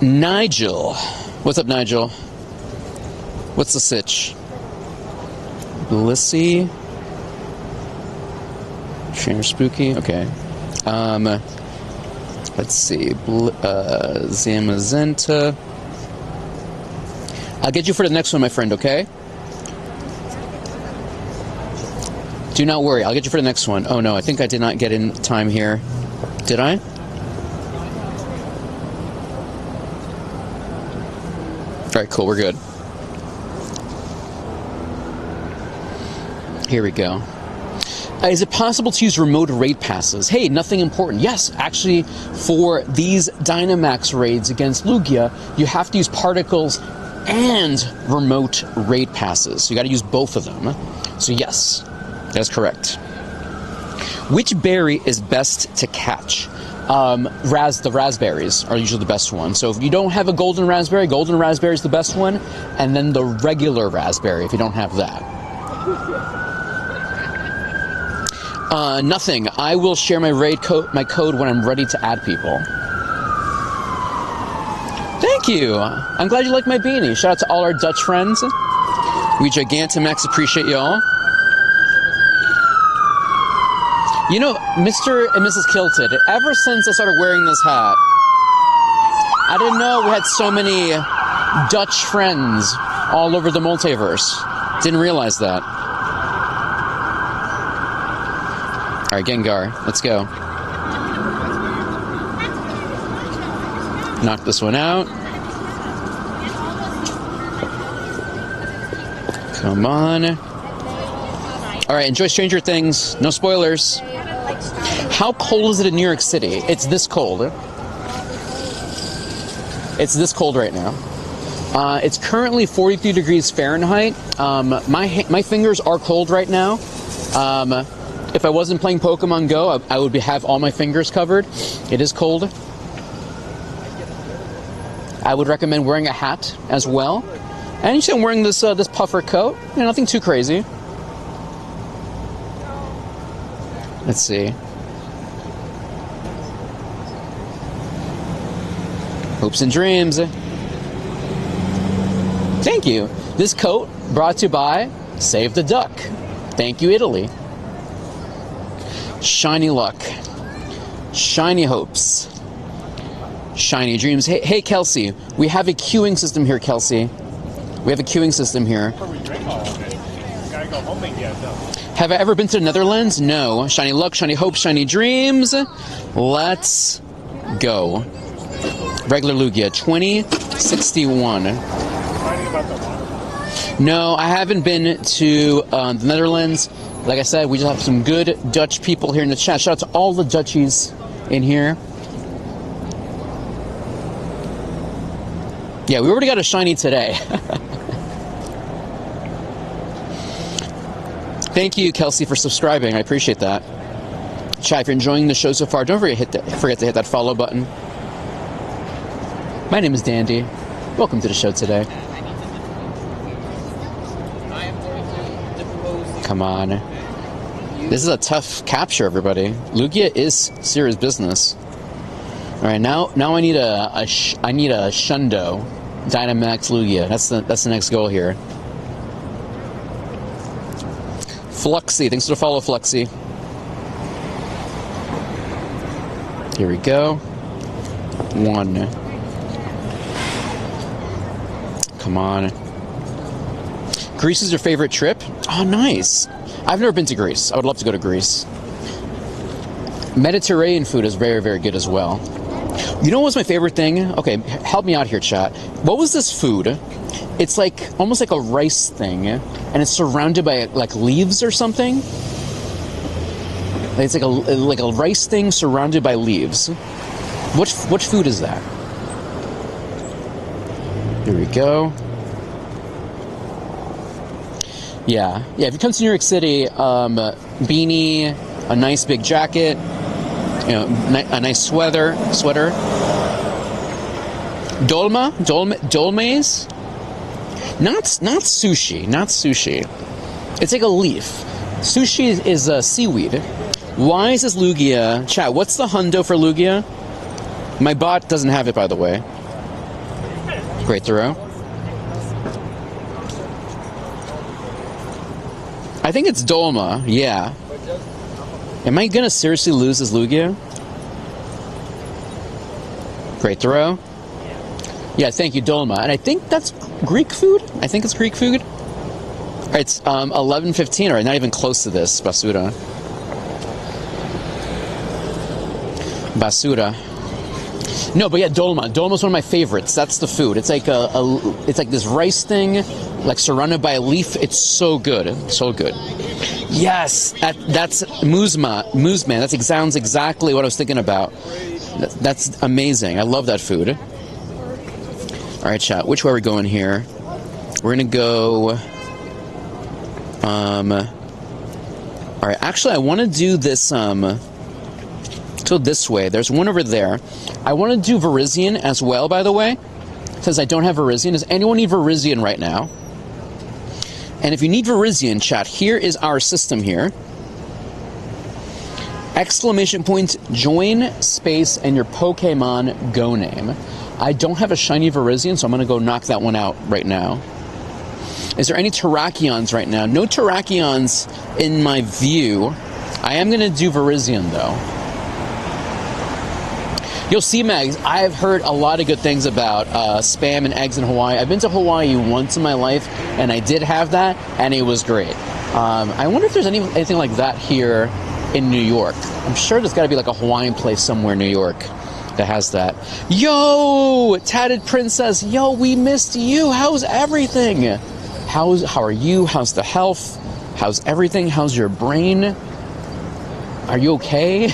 Nigel. What's up, Nigel? What's the sitch? Blissy. Trainer Spooky. Okay. Let's see. Zamazenta. I'll get you for the next one, my friend, okay? Do not worry. I'll get you for the next one. Oh, no. I think I did not get in time here. Did I? All right, cool. We're good. Here we go. Is it possible to use remote raid passes? Hey, nothing important. Yes, actually, for these Dynamax raids against Lugia, you have to use particles and remote raid passes. So you got to use both of them. So yes, that's correct. Which berry is best to catch? The raspberries are usually the best one. So if you don't have a golden raspberry is the best one, and then the regular raspberry if you don't have that. Nothing. I will share my my code when I'm ready to add people. Thank you. I'm glad you like my beanie. Shout out to all our Dutch friends. We Gigantamax appreciate y'all. You know, Mr. and Mrs. Kilted, ever since I started wearing this hat, I didn't know we had so many Dutch friends all over the multiverse. Didn't realize that. All right, Gengar, let's go. Knock this one out. Come on. All right, enjoy Stranger Things. No spoilers. How cold is it in New York City? It's this cold. It's this cold right now. It's currently 43 degrees Fahrenheit. My fingers are cold right now. If I wasn't playing Pokemon Go, I would have all my fingers covered. It is cold. I would recommend wearing a hat as well. And you see I'm wearing this this puffer coat. You know, nothing too crazy. Let's see. Hopes and dreams. Thank you. This coat brought to you by Save the Duck. Thank you, Italy. Shiny luck. Shiny hopes. Shiny dreams. Hey, Kelsey. We have a queuing system here, Kelsey. We have a queuing system here. Have I ever been to the Netherlands? No. Shiny luck, shiny hopes, shiny dreams. Let's go. Regular Lugia, 2061. No, I haven't been to the Netherlands. Like I said, we just have some good Dutch people here in the chat. Shout out to all the Dutchies in here. Yeah, we already got a shiny today. Thank you, Kelsey, for subscribing. I appreciate that. Chat, if you're enjoying the show so far, don't forget to hit that follow button. My name is Dandy. Welcome to the show today. Come on. This is a tough capture, everybody. Lugia is serious business. All right, now I need a Shundo, Dynamax Lugia. That's the next goal here. Fluxy, thanks for the follow, Fluxy. Here we go. 1. Come on. Greece is your favorite trip? Oh, nice. I've never been to Greece. I would love to go to Greece. Mediterranean food is very, very good as well. You know what was my favorite thing? Okay, help me out here, chat. What was this food? It's like almost like a rice thing, and it's surrounded by like leaves or something. It's like a rice thing surrounded by leaves. Which food is that? Here we go. Yeah. Yeah, if you come to New York City, beanie, a nice big jacket, you know, a nice sweater. Dolmes? Not sushi. It's like a leaf. Sushi is seaweed. Why is this Lugia? Chat, what's the hundo for Lugia? My bot doesn't have it, by the way. Great throw. I think it's Dolma, yeah. Am I gonna seriously lose this Lugia? Great throw. Yeah, thank you, Dolma. And I think that's Greek food? I think it's Greek food. All right, it's 11:15, or not even close to this, Basura. No, but yeah, dolma. Dolma's one of my favorites. That's the food. It's like it's like this rice thing, like surrounded by a leaf. It's so good, so good. Yes, that's Moosman. That sounds exactly what I was thinking about. That's amazing. I love that food. All right, chat. Which way are we going here? We're gonna go. All right. Actually, I want to do this. So this way. There's one over there. I want to do Verizion as well, by the way, because I don't have Verizion. Does anyone need Verizion right now? And if you need Verizion, chat, here is our system here. Exclamation point, join, space, and your Pokemon Go name. I don't have a shiny Verizion, so I'm going to go knock that one out right now. Is there any Terrakions right now? No Terrakions in my view. I am going to do Verizion, though. Yo, C-Mags, I've heard a lot of good things about Spam and eggs in Hawaii. I've been to Hawaii once in my life, and I did have that, and it was great. I wonder if there's anything like that here in New York. I'm sure there's got to be like a Hawaiian place somewhere in New York that has that. Yo, Tatted Princess, yo, we missed you. How's everything? How are you? How's the health? How's everything? How's your brain? Are you okay?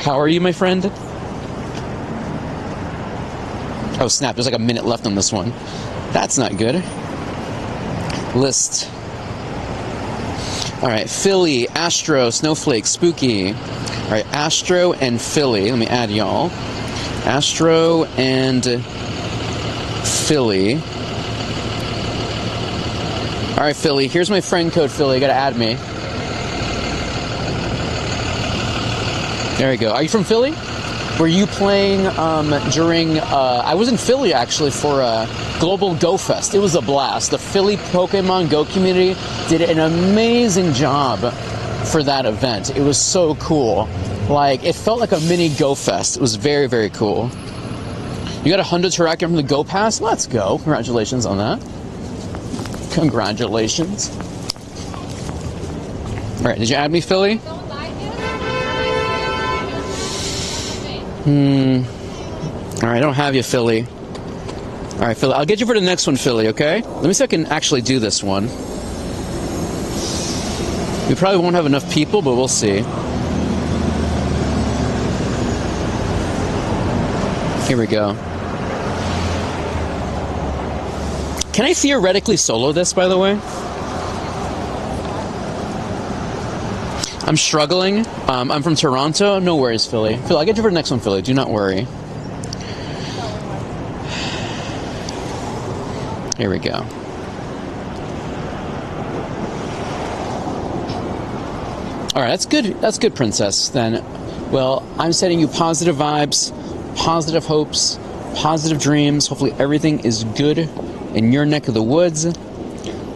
How are you, my friend? Oh, snap. There's like a minute left on this one. That's not good. List. All right. Philly, Astro, Snowflake, Spooky. All right. Astro and Philly. Let me add y'all. Astro and Philly. All right, Philly. Here's my friend code, Philly. You got to add me. There you go. Are you from Philly? Were you playing during... I was in Philly, actually, for Global Go Fest. It was a blast. The Philly Pokemon Go community did an amazing job for that event. It was so cool. Like, it felt like a mini Go Fest. It was very, very cool. You got a Hundo Terrakion from the Go Pass? Let's go. Congratulations on that. Congratulations. All right, did you add me, Philly? Alright, I don't have you, Philly. Alright, Philly. I'll get you for the next one, Philly, okay? Let me see if I can actually do this one. We probably won't have enough people, but we'll see. Here we go. Can I theoretically solo this, by the way? I'm struggling. I'm from Toronto. No worries, Philly. Phil, I'll get you for the next one, Philly. Do not worry. Here we go. All right, that's good. That's good, Princess. Then, well, I'm sending you positive vibes, positive hopes, positive dreams. Hopefully everything is good in your neck of the woods.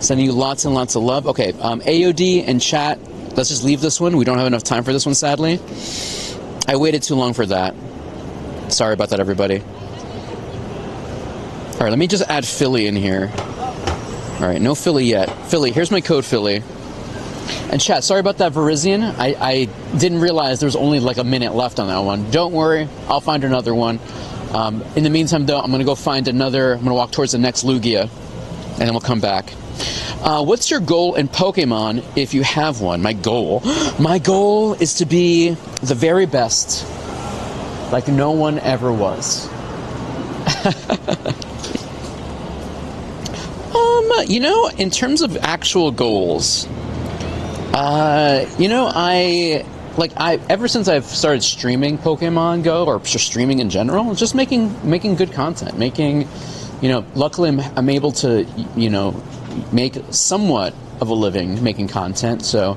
Sending you lots and lots of love. Okay, AOD and chat. Let's just leave this one. We don't have enough time for this one, sadly. I waited too long for that. Sorry about that, everybody. All right, let me just add Philly in here. All right, no Philly yet. Philly, here's my code, Philly. And chat, sorry about that Verizion. I didn't realize there was only like a minute left on that one. Don't worry, I'll find another one. In the meantime, though, I'm going to go find another. I'm going to walk towards the next Lugia, and then we'll come back. What's your goal in Pokemon if you have one? My goal is to be the very best, like no one ever was. You know, in terms of actual goals, you know, ever since I've started streaming Pokemon Go, or just streaming in general, just making good content, you know, luckily I'm able to, you know, make somewhat of a living making content. So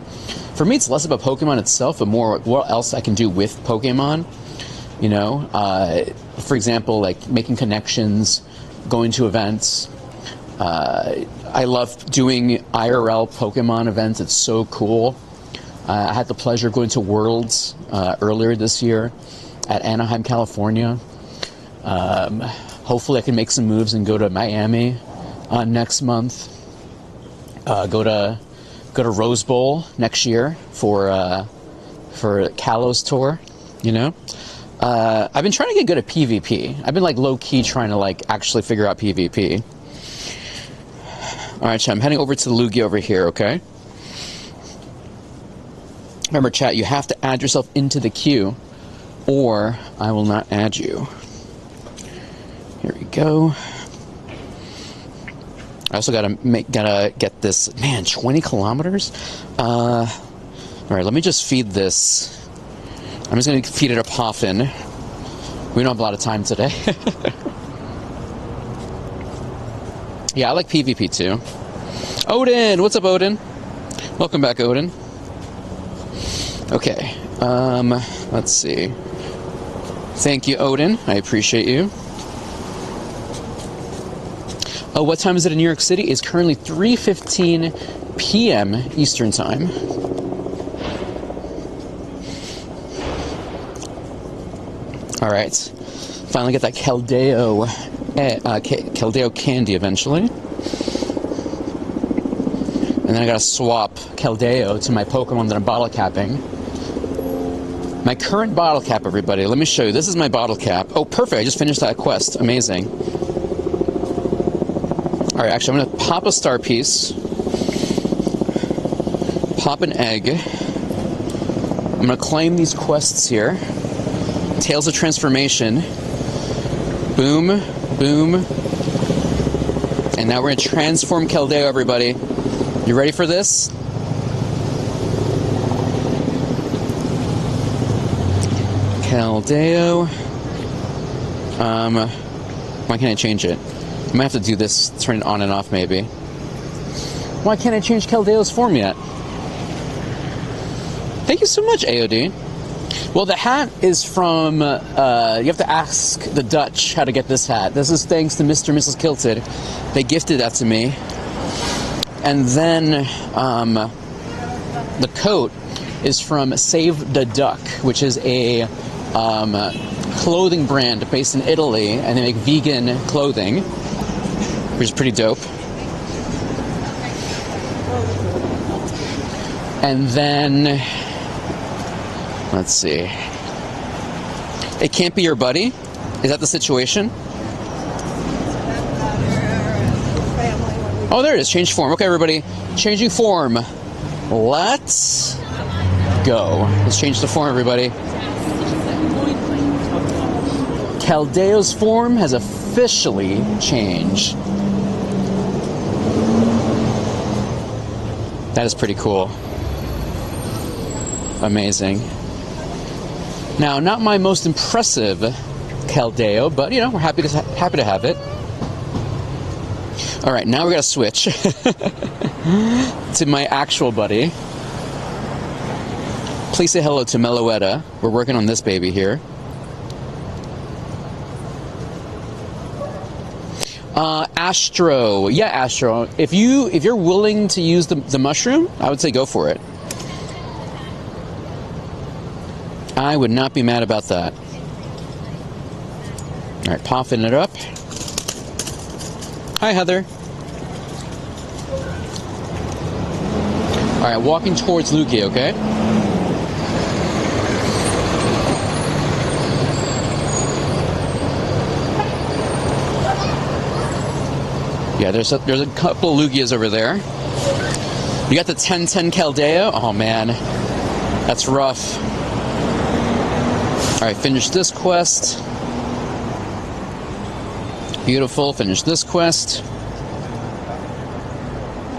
for me, it's less about Pokemon itself, but more what else I can do with Pokemon. You know, for example, like making connections, going to events. I love doing IRL Pokemon events. It's so cool. I had the pleasure of going to Worlds earlier this year at Anaheim, California. Hopefully I can make some moves and go to Miami next month. Go to Rose Bowl next year for Kalos tour, you know. I've been trying to get good at PvP. I've been like low-key trying to like actually figure out PvP. Alright, chat, I'm heading over to the Lugia over here, okay? Remember, chat, you have to add yourself into the queue, or I will not add you. Here we go. I also gotta get this, man, 20 kilometers? Alright, let me just feed this. I'm just gonna feed it a Poffin. We don't have a lot of time today. Yeah, I like PvP too. Odin! What's up, Odin? Welcome back, Odin. Okay, let's see. Thank you, Odin. I appreciate you. Oh, what time is it in New York City? It's currently 3:15 p.m. Eastern Time. All right. Finally get that Keldeo candy eventually. And then I gotta swap Keldeo to my Pokemon that I'm bottle capping. My current bottle cap, everybody. Let me show you. This is my bottle cap. Oh, perfect. I just finished that quest. Amazing. All right, actually, I'm going to pop a star piece. Pop an egg. I'm going to claim these quests here. Tales of Transformation. Boom. Boom. And now we're going to transform Keldeo, everybody. You ready for this? Keldeo. Why can't I change it? I might have to do this, turn it on and off maybe. Why can't I change Keldeo's form yet? Thank you so much, AOD. Well, the hat is from, you have to ask the Dutch how to get this hat. This is thanks to Mr. and Mrs. Kilted. They gifted that to me. And then the coat is from Save the Duck, which is a clothing brand based in Italy, and they make vegan clothing, which is pretty dope. And then, let's see. It can't be your buddy? Is that the situation? Oh, there it is. Change form. Okay, everybody. Changing form. Let's go. Let's change the form, everybody. Keldeo's form has officially changed. That is pretty cool. Amazing. Now, not my most impressive Keldeo, but you know, we're happy to have it. All right, now we gotta switch to my actual buddy. Please say hello to Meloetta. We're working on this baby here. Astro. Yeah, Astro. If you're willing to use the mushroom, I would say go for it. I would not be mad about that. All right, popping it up. Hi, Heather. All right, walking towards Lugia, okay? Yeah, there's a couple of Lugias over there. You got the 10-10 Keldeo. Oh, man. That's rough. All right, finish this quest. Beautiful. Finish this quest.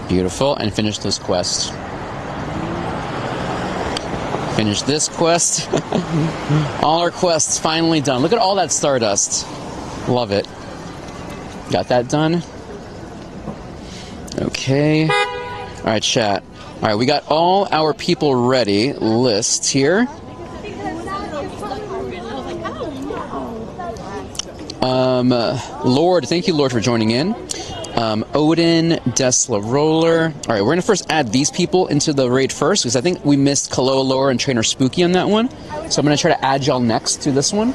Beautiful. And finish this quest. Finish this quest. All our quests finally done. Look at all that Stardust. Love it. Got that done. Okay. Alright, chat. Alright, we got all our people ready. List here. Lord, thank you, Lord, for joining in. Odin, Desla Roller. Alright, we're going to first add these people into the raid first, because I think we missed Kaloa Lore and Trainer Spooky on that one. So I'm going to try to add y'all next to this one.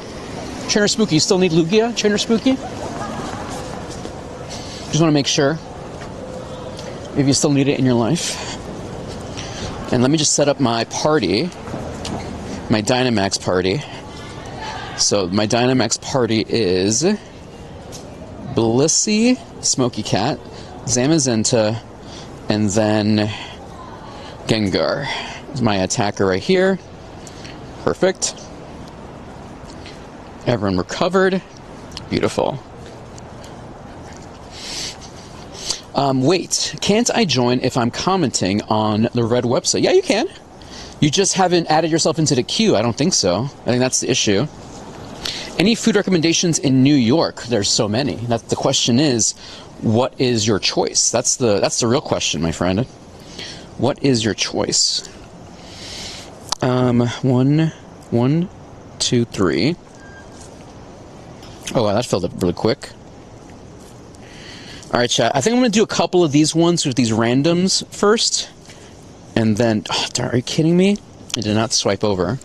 Trainer Spooky, you still need Lugia? Trainer Spooky? Just want to make sure if you still need it in your life. And let me just set up my party, my Dynamax party. So my Dynamax party is Blissey, Smoky Cat, Zamazenta, and then Gengar is my attacker right here. Perfect. Everyone recovered. Beautiful. Wait, can't I join if I'm commenting on the red website? Yeah, you can. You just haven't added yourself into the queue. I don't think so. I think that's the issue. Any food recommendations in New York? There's so many. That's the question is, what is your choice? That's the real question, my friend. What is your choice? 1, 2, 3. Oh, wow, that filled up really quick. All right, chat. I think I'm going to do a couple of these ones with these randoms first. And then... Oh, are you kidding me? I did not swipe over.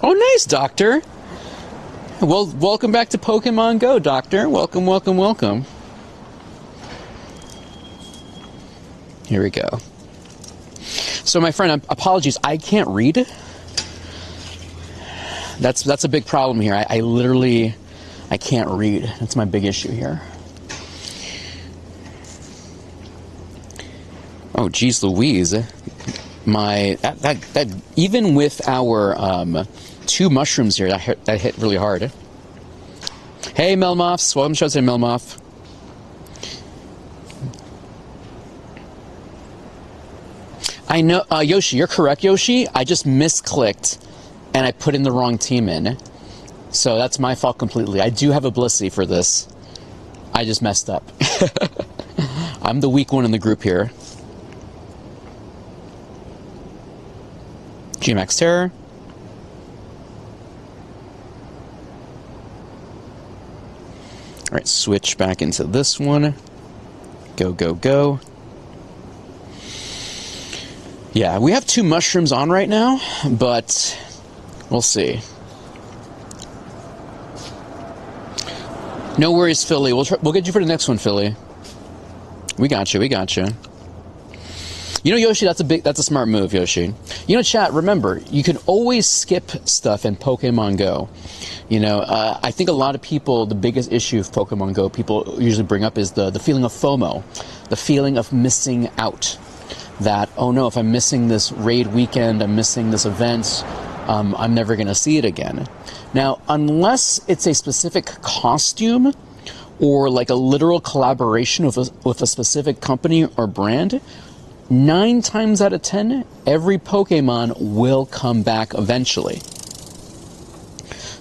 Oh, nice, Doctor. Well, welcome back to Pokemon Go, Doctor. Welcome, welcome, welcome. Here we go. So, my friend, apologies. I can't read. That's a big problem here. I literally, I can't read. That's my big issue here. Oh, geez Louise. That even with our 2 mushrooms here, that hit really hard. Hey, Melmoths. Welcome to the show today, Melmoth. I know, Yoshi, you're correct, Yoshi. I just misclicked. And I put in the wrong team in. So that's my fault completely. I do have a Blissey for this. I just messed up. I'm the weak one in the group here. GMAX Terror. Alright, switch back into this one. Go, go, go. Yeah, we have 2 mushrooms on right now, but... we'll see. No worries, Philly. We'll get you for the next one, Philly. We got you. We got you. You know, Yoshi, that's a smart move, Yoshi. You know, chat, remember, you can always skip stuff in Pokemon Go. You know, I think a lot of people, the biggest issue of Pokemon Go people usually bring up is the feeling of FOMO, the feeling of missing out. That, oh no, if I'm missing this raid weekend, I'm missing this event, I'm never going to see it again. Now, unless it's a specific costume or like a literal collaboration with a specific company or brand, 9 times out of 10, every Pokemon will come back eventually.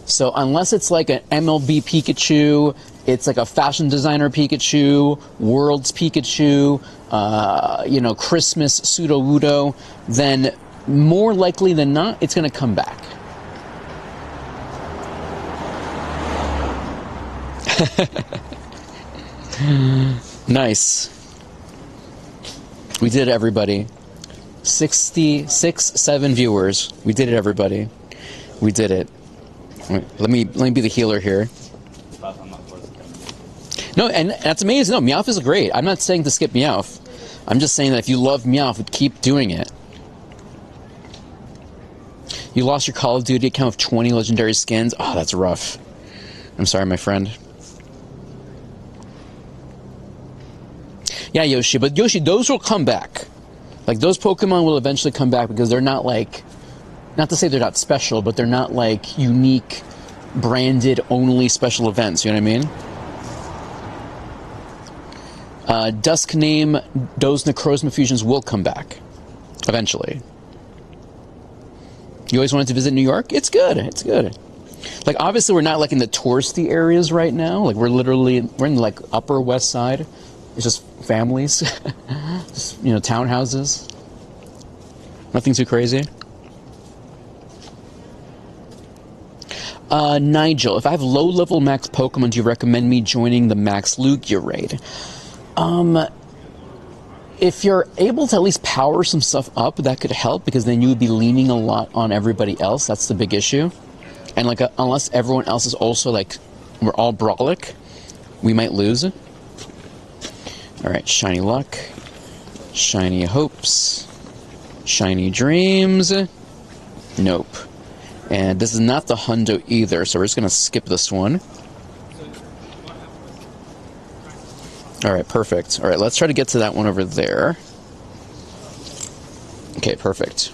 So unless it's like an MLB Pikachu, it's like a fashion designer Pikachu, Worlds Pikachu, you know, Christmas Sudowoodo, then more likely than not, it's going to come back. Nice. We did it, everybody. 7 viewers. We did it, everybody. We did it. Let me be the healer here. No, and that's amazing. No, Meowth is great. I'm not saying to skip Meowth. I'm just saying that if you love Meowth, keep doing it. You lost your Call of Duty account with 20 legendary skins. Oh, that's rough. I'm sorry, my friend. Yeah, Yoshi, but Yoshi, those will come back. Like, those Pokemon will eventually come back because they're not like, not to say they're not special, but they're not like unique, branded only special events, you know what I mean? Dusk name, those Necrozma fusions will come back eventually. You always wanted to visit New York? It's good. It's good. Like, obviously, we're not like in the touristy areas right now. Like, we're in like Upper West Side. It's just families, just, you know, townhouses. Nothing too crazy. Nigel, if I have low-level max Pokemon, do you recommend me joining the Max Lugia raid? If you're able to at least power some stuff up, that could help, because then you would be leaning a lot on everybody else. That's the big issue. And like, unless everyone else is also like, we're all Brawlic, we might lose. Alright, Shiny Luck, Shiny Hopes, Shiny Dreams. Nope. And this is not the Hundo either, so we're just going to skip this one. Alright, perfect. Alright, let's try to get to that one over there. Okay, perfect.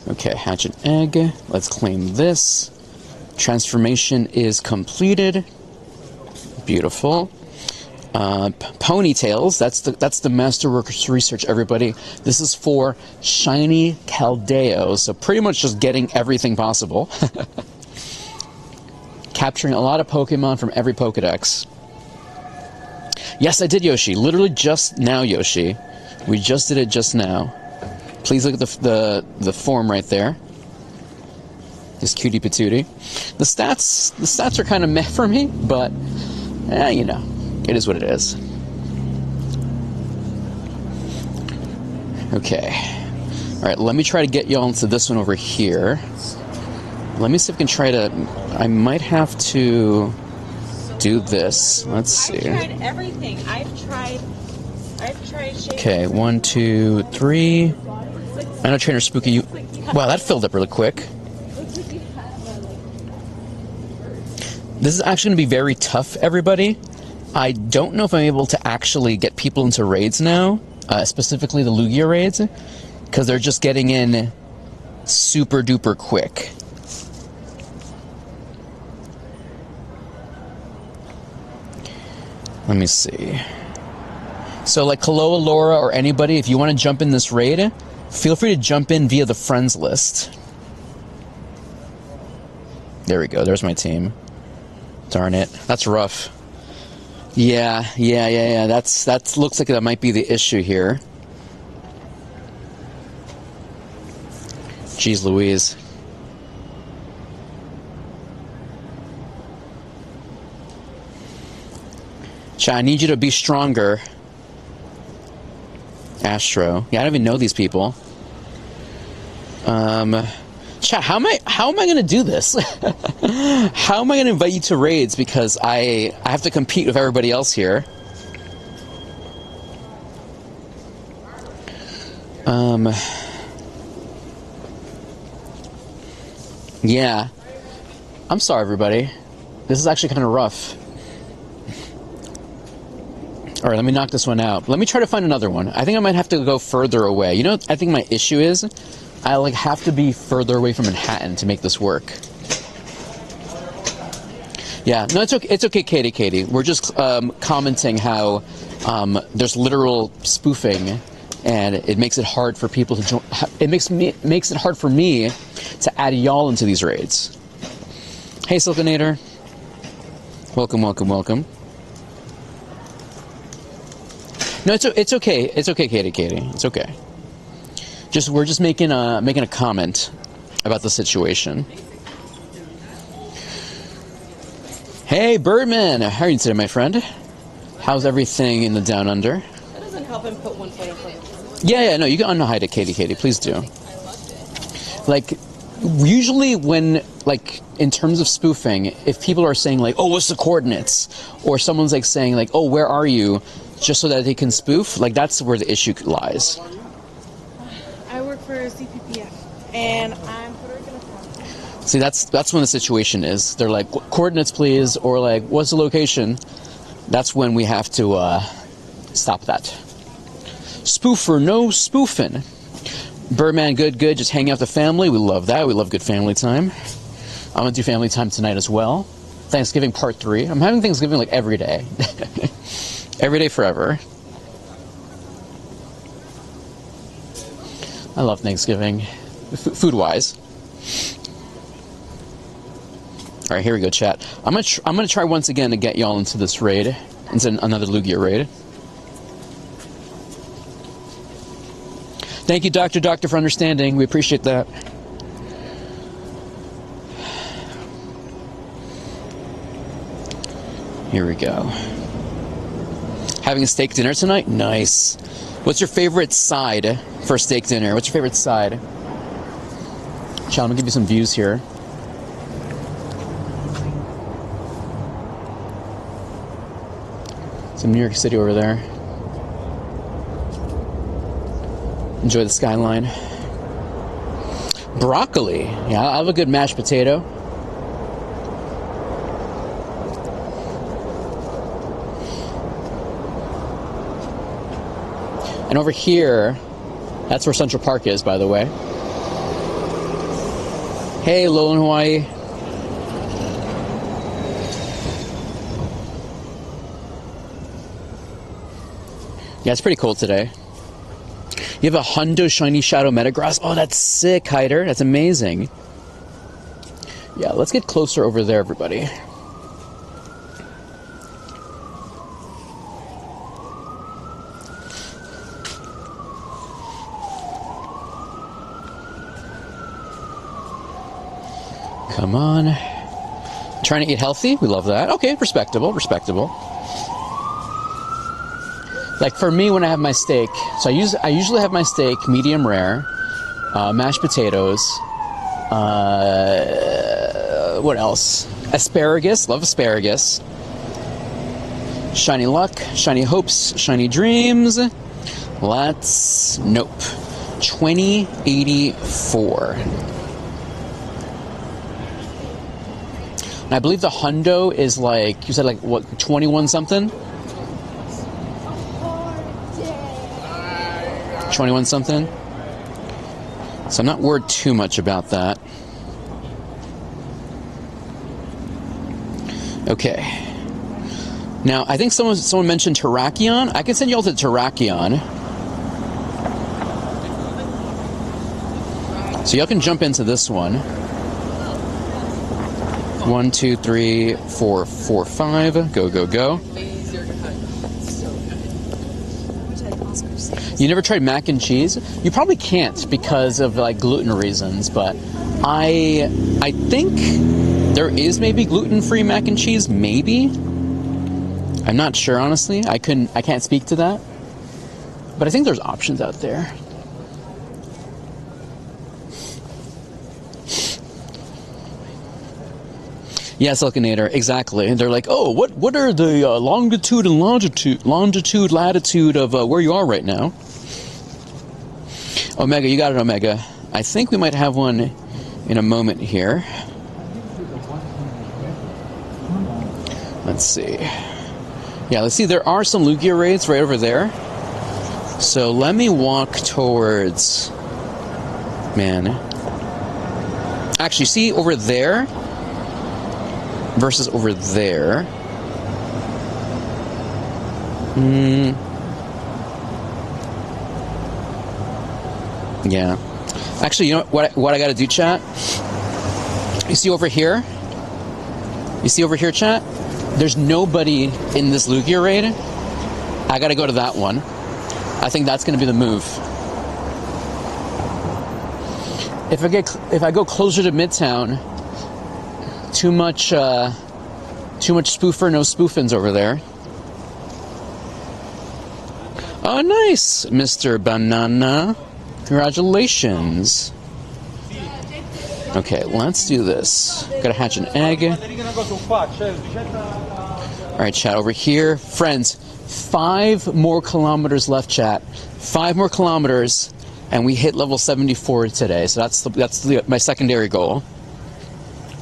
Okay, hatch an egg. Let's claim this. Transformation is completed. Beautiful. Ponytails, that's the Masterworks research, everybody. This is for Shiny Caldeo, so pretty much just getting everything possible. Capturing a lot of Pokemon from every Pokedex. Yes, I did, Yoshi. Literally just now, Yoshi. We just did it just now. Please look at the form right there. This cutie patootie. The stats are kind of meh for me, but you know, it is what it is. Okay. All right, let me try to get y'all into this one over here. Let me see if I can try to... I might have to do this. Let's see. I've tried everything. I've tried okay, 1, 2, 3. I know Trainer Spooky. Wow, that filled up really quick. This is actually going to be very tough, everybody. I don't know if I'm able to actually get people into raids now, specifically the Lugia raids, because they're just getting in super duper quick. Let me see. So like Kaloa, Laura, or anybody, if you want to jump in this raid, feel free to jump in via the friends list. There we go. There's my team. Darn it. That's rough. Yeah. That looks like that might be the issue here. Jeez Louise. Chat, I need you to be stronger. Astro. Yeah, I don't even know these people. Chat, how am I gonna do this? How am I gonna invite you to raids, because I have to compete with everybody else here? Yeah. I'm sorry, everybody. This is actually kind of rough. Alright, let me knock this one out. Let me try to find another one. I think I might have to go further away. You know what I think my issue is? I like have to be further away from Manhattan to make this work. Yeah, no, it's okay, Katie. We're just commenting how there's literal spoofing, and it makes it hard for people to join. It makes it hard for me to add y'all into these raids. Hey, Silkinator. Welcome. No, it's okay. It's okay, Katie. It's okay. We're just making a comment about the situation. Hey, Birdman, how are you today, my friend? How's everything in the Down Under? That doesn't help him put one foot in front of Yeah, no, you can unhide it, Katie. Please do. Like, usually when, like, in terms of spoofing, if people are saying, like, oh, what's the coordinates? Or someone's, like, saying, like, oh, where are you? Just so that they can spoof, like, that's where the issue lies. I work for CPPF, and I'm Puerto Rican. See, that's when the situation is. They're like, coordinates, please, or like, what's the location? That's when we have to stop that. Spoofer, no spoofing. Birdman, good. Just hanging out with the family. We love that. We love good family time. I'm going to do family time tonight as well. Thanksgiving part 3. I'm having Thanksgiving like every day. Every day forever. I love Thanksgiving. Food-wise. All right, here we go, chat. I'm gonna try once again to get y'all into this raid, into another Lugia raid. Thank you, Doctor, for understanding. We appreciate that. Here we go. Having a steak dinner tonight? Nice. What's your favorite side for steak dinner? What's your favorite side? Chat, I'm gonna give you some views here. Some New York City over there. Enjoy the skyline. Broccoli. Yeah, I have a good mashed potato. And over here, that's where Central Park is, by the way. Hey, Lowland, Hawaii. Yeah, it's pretty cold today. You have a Hundo Shiny Shadow Metagross. Oh, that's sick, Hyder. That's amazing. Yeah, let's get closer over there, everybody. Come on. Trying to eat healthy? We love that. Okay, respectable. Like for me, when I have my steak, so I usually have my steak medium rare, mashed potatoes, what else? Asparagus, love asparagus. Shiny luck, shiny hopes, shiny dreams. Nope. 2084. And I believe the hundo is like, you said like, what, 21 something? 21 something. So I'm not worried too much about that. Okay. Now, I think someone mentioned Terrakion. I can send you all to Terrakion. So y'all can jump into this one. 1, 2, 3, 4, 4, 5. Go. You never tried mac and cheese? You probably can't because of like gluten reasons, but I think there is maybe gluten-free mac and cheese, maybe. I'm not sure, honestly. I can't speak to that. But I think there's options out there. Yeah, Silkinator, exactly. They're like, oh, what are the longitude and latitude of where you are right now? Omega, you got it, Omega. I think we might have one in a moment here. Let's see. Yeah, let's see. There are some Lugia raids right over there. So let me walk towards... Man. Actually, see over there versus over there. Yeah. Actually, you know what I gotta do, chat? You see over here? You see over here, chat? There's nobody in this Lugia raid. I gotta go to that one. I think that's gonna be the move. If I go closer to Midtown, too much spoofer, no spoofins over there. Oh, nice, Mr. Banana. Congratulations. Okay, let's do this. Gotta hatch an egg. Alright, chat, over here. Friends, 5 more kilometers left, chat. 5 more kilometers, and we hit level 74 today. So that's my secondary goal.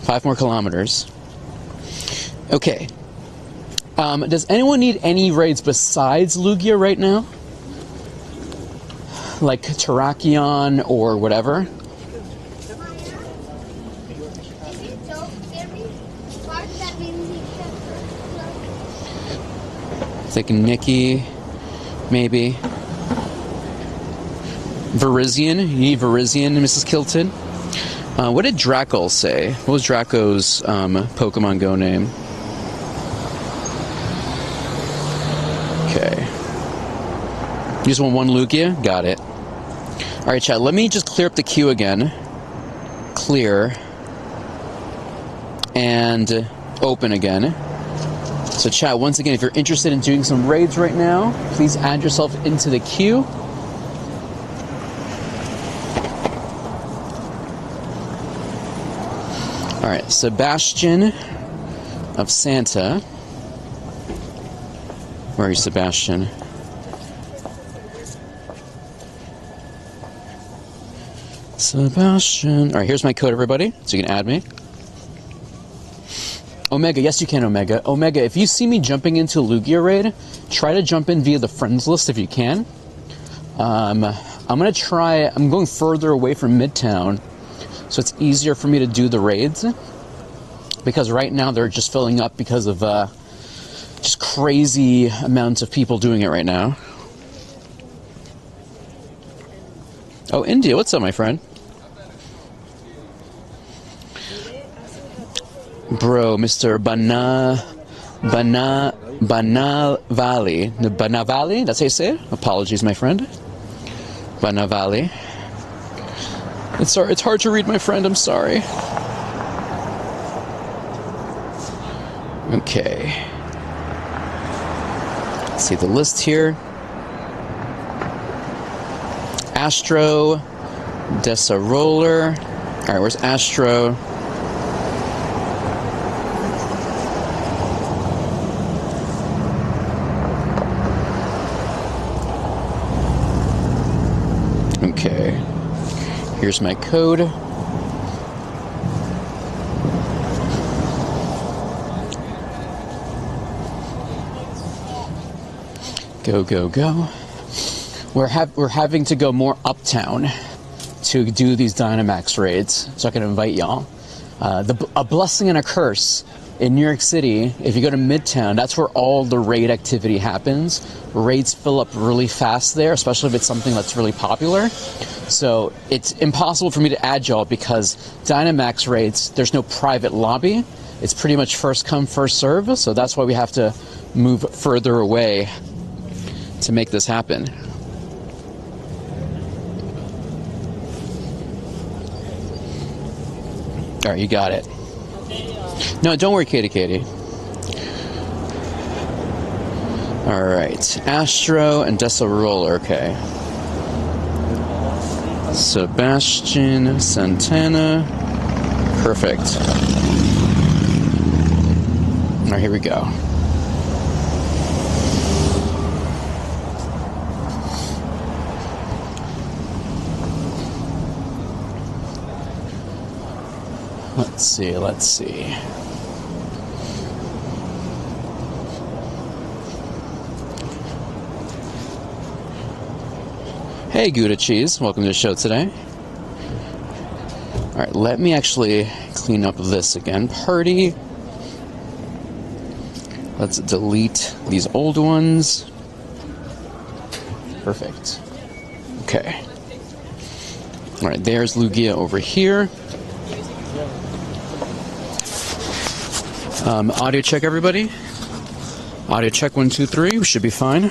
5 more kilometers. Okay. Does anyone need any raids besides Lugia right now? like Terrakion or whatever. Like Nikki, maybe. Verizion. You need Verizion, Mrs. Kilton. What did Draco say? What was Draco's Pokemon Go name? Okay. You just want one Lugia? Got it. Alright, chat. Let me just clear up the queue again. Clear. And open again. So chat, once again, if you're interested in doing some raids right now, please add yourself into the queue. Alright, Sebastian of Santa. Where are you, Sebastian? Sebastian. Alright, here's my code, everybody, so you can add me. Omega, yes you can, Omega. Omega, if you see me jumping into Lugia raid, try to jump in via the friends list if you can. I'm going further away from Midtown, so it's easier for me to do the raids. Because right now they're just filling up because of just crazy amounts of people doing it right now. Oh, India, what's up, my friend? Bro, Mr. Banavali. Banavali? That's how you say it? Apologies, my friend. Banavali. It's hard to read, my friend. I'm sorry. Okay. Let's see the list here. Astro. Desaroller. Alright, where's Astro? Okay, here's my code. Go, go, go. We're having to go more uptown to do these Dynamax raids, so I can invite y'all. A blessing and a curse. In New York City, if you go to Midtown, that's where all the raid activity happens. Raids fill up really fast there, especially if it's something that's really popular. So it's impossible for me to add y'all because Dynamax raids, there's no private lobby. It's pretty much first come, first serve. So that's why we have to move further away to make this happen. All right, you got it. No, don't worry, Katie. Alright, Astro and Desaroller, okay. Sebastian, Santana. Perfect. Alright, here we go. Let's see. Hey, Gouda Cheese, welcome to the show today. Alright, let me actually clean up this again. Party. Let's delete these old ones. Perfect. Okay. Alright, there's Lugia over here. Audio check, everybody. Audio check 1, 2, 3. We should be fine.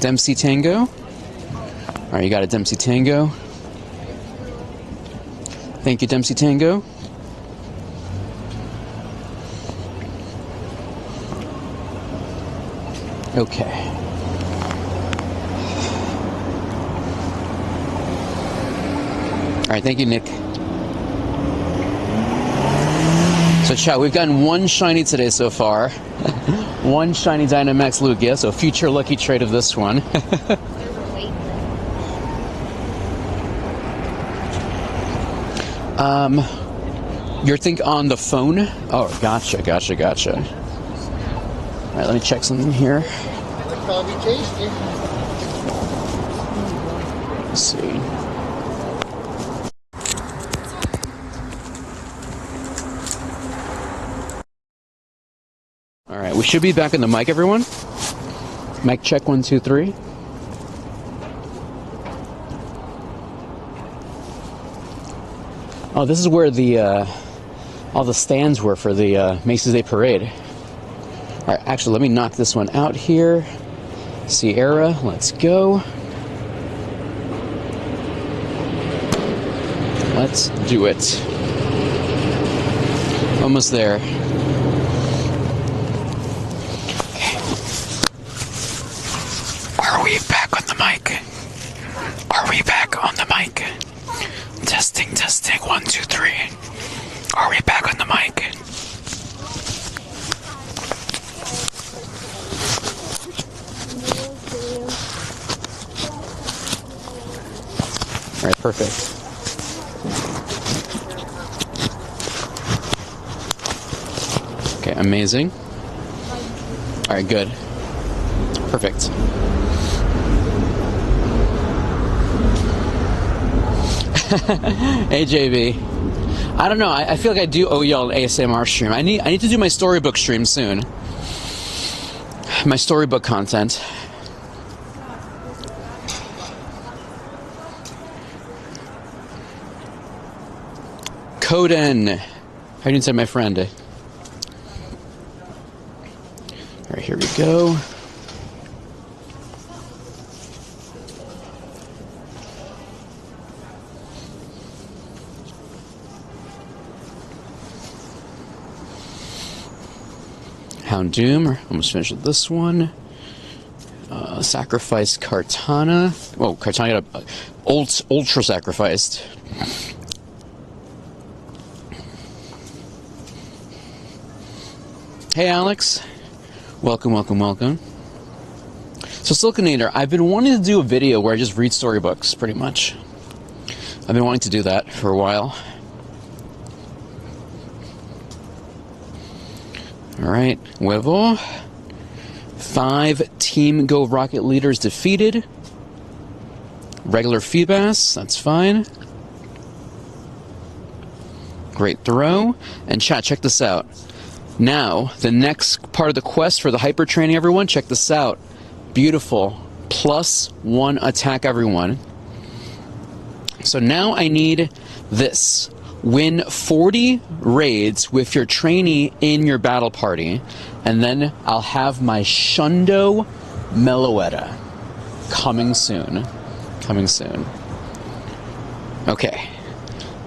Dempsey Tango. Alright, you got a Dempsey Tango. Thank you, Dempsey Tango. Okay. Alright, thank you, Nick. So chat, we've gotten one shiny today so far. One shiny Dynamax Lugia, so future lucky trade of this one. You're on the phone? Oh, gotcha. Alright, let me check something here. Probably tasty. Let's see. All right, we should be back on the mic, everyone. Mic check 1, 2, 3. Oh, this is where the all the stands were for the Macy's Day Parade. All right, actually, let me knock this one out here. Sierra, let's go. Let's do it. Almost there. Okay. Are we back on the mic? Are we back on the mic? Testing, testing, 1, 2, 3. Are we back on the mic? All right, perfect. Okay, amazing. All right, good. Perfect. Hey, JB. I don't know. I feel like I do owe y'all an ASMR stream. I need to do my storybook stream soon. My storybook content. Coden. How do you say my friend? All right, here we go. Hound Doom, almost finished with this one. Sacrifice Kartana. Whoa, Kartana got ultra sacrificed. Hey Alex, welcome, welcome, welcome. So Silkinator, I've been wanting to do a video where I just read storybooks, pretty much. I've been wanting to do that for a while. Alright, Huevo. 5 Team Go Rocket leaders defeated. Regular Feebas, that's fine. Great throw. And chat, check this out. Now, the next part of the quest for the hyper training, everyone, check this out. Beautiful. +1 attack, everyone. So now I need this. Win 40 raids with your trainee in your battle party, and then I'll have my Shundo Meloetta coming soon. Coming soon. Okay,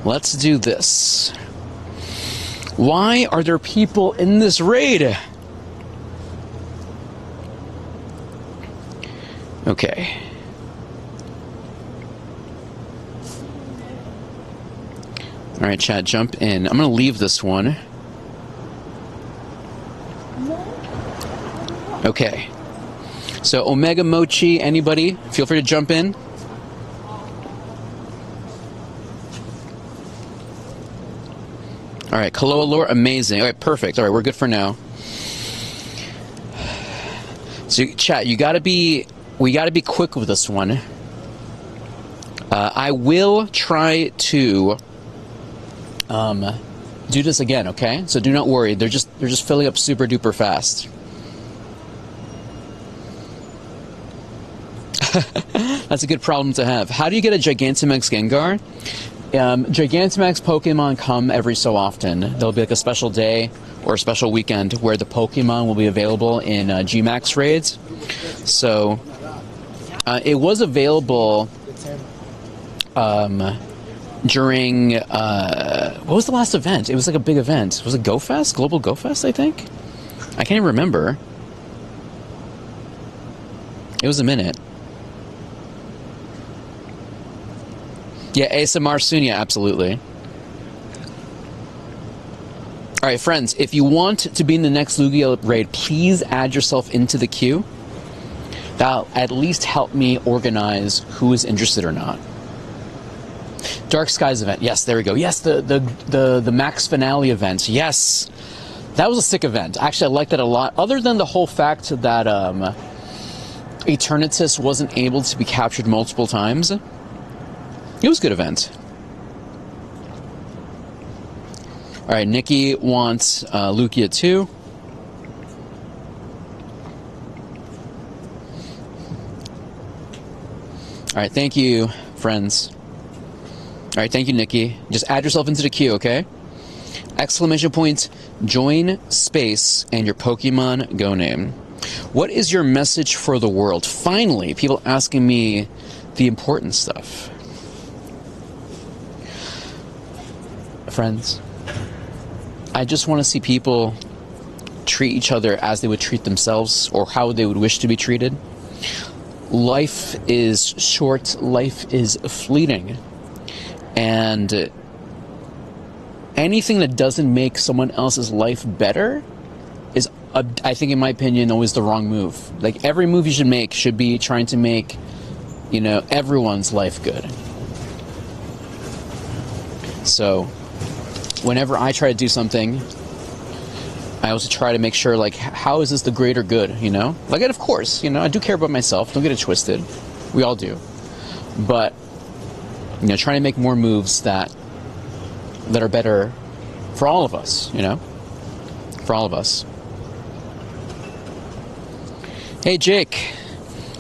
let's do this. Why are there people in this raid? Okay. All right, chat, jump in. I'm going to leave this one. Okay. So, Omega Mochi, anybody? Feel free to jump in. All right, Kaloa Lore, amazing. All right, perfect. All right, we're good for now. So, chat, we got to be quick with this one. I will try to do this again, okay? So do not worry. They're just filling up super duper fast. That's a good problem to have. How do you get a Gigantamax Gengar? Gigantamax Pokemon come every so often. There'll be like a special day or a special weekend where the Pokemon will be available in Gmax raids. So it was available during what was the last event? It was like a big event. Was it GoFest? Global GoFest, I think? I can't even remember. It was a minute. Yeah, ASMR soon, yeah, absolutely. Alright, friends, if you want to be in the next Lugia raid, please add yourself into the queue. That'll at least help me organize who is interested or not. Dark Skies event, yes, there we go. Yes, the Max Finale event, yes. That was a sick event. Actually, I liked that a lot. Other than the whole fact that Eternatus wasn't able to be captured multiple times. It was a good event. Alright, Nikki wants Lugia 2. Alright, thank you, friends. Alright, thank you, Nikki. Just add yourself into the queue, okay? Exclamation point, join, space, and your Pokemon Go name. What is your message for the world? Finally, people asking me the important stuff. Friends, I just want to see people treat each other as they would treat themselves or how they would wish to be treated. Life is short, life is fleeting, and anything that doesn't make someone else's life better is, I think in my opinion, always the wrong move. Like, every move you should make should be trying to make, you know, everyone's life good. So, whenever I try to do something, I also try to make sure, like, how is this the greater good, you know? Like, and of course, you know, I do care about myself, don't get it twisted. We all do. But, you know, trying to make more moves that are better for all of us, you know? For all of us. Hey, Jake.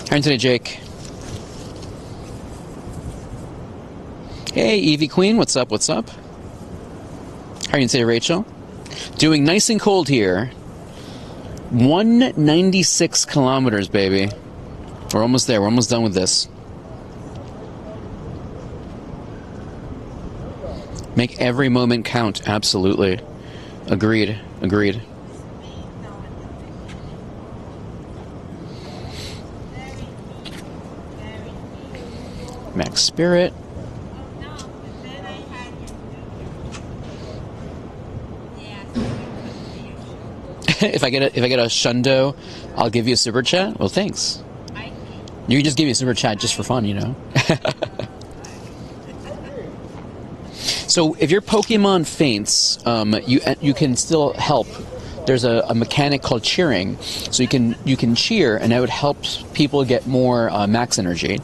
How are you today, Jake? Hey, Evie Queen, what's up, what's up? How are you today, Rachel? Doing nice and cold here. 196 kilometers, baby. We're almost there. We're almost done with this. Make every moment count. Absolutely. Agreed. Agreed. Max Spirit. if I get a shundo, I'll give you a super chat. Well, thanks. You can just give me a super chat just for fun, you know. So if your Pokemon faints, you can still help. There's a mechanic called cheering, so you can cheer, and that would help people get more max energy,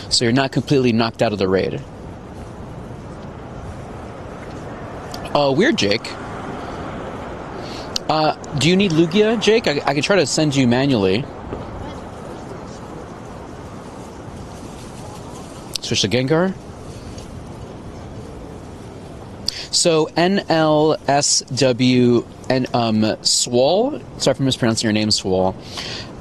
so you're not completely knocked out of the raid. Weird, Jake. Do you need Lugia, Jake? I can try to send you manually. Switch to Gengar. So NLSW and Swall. Sorry for mispronouncing your name, Swall.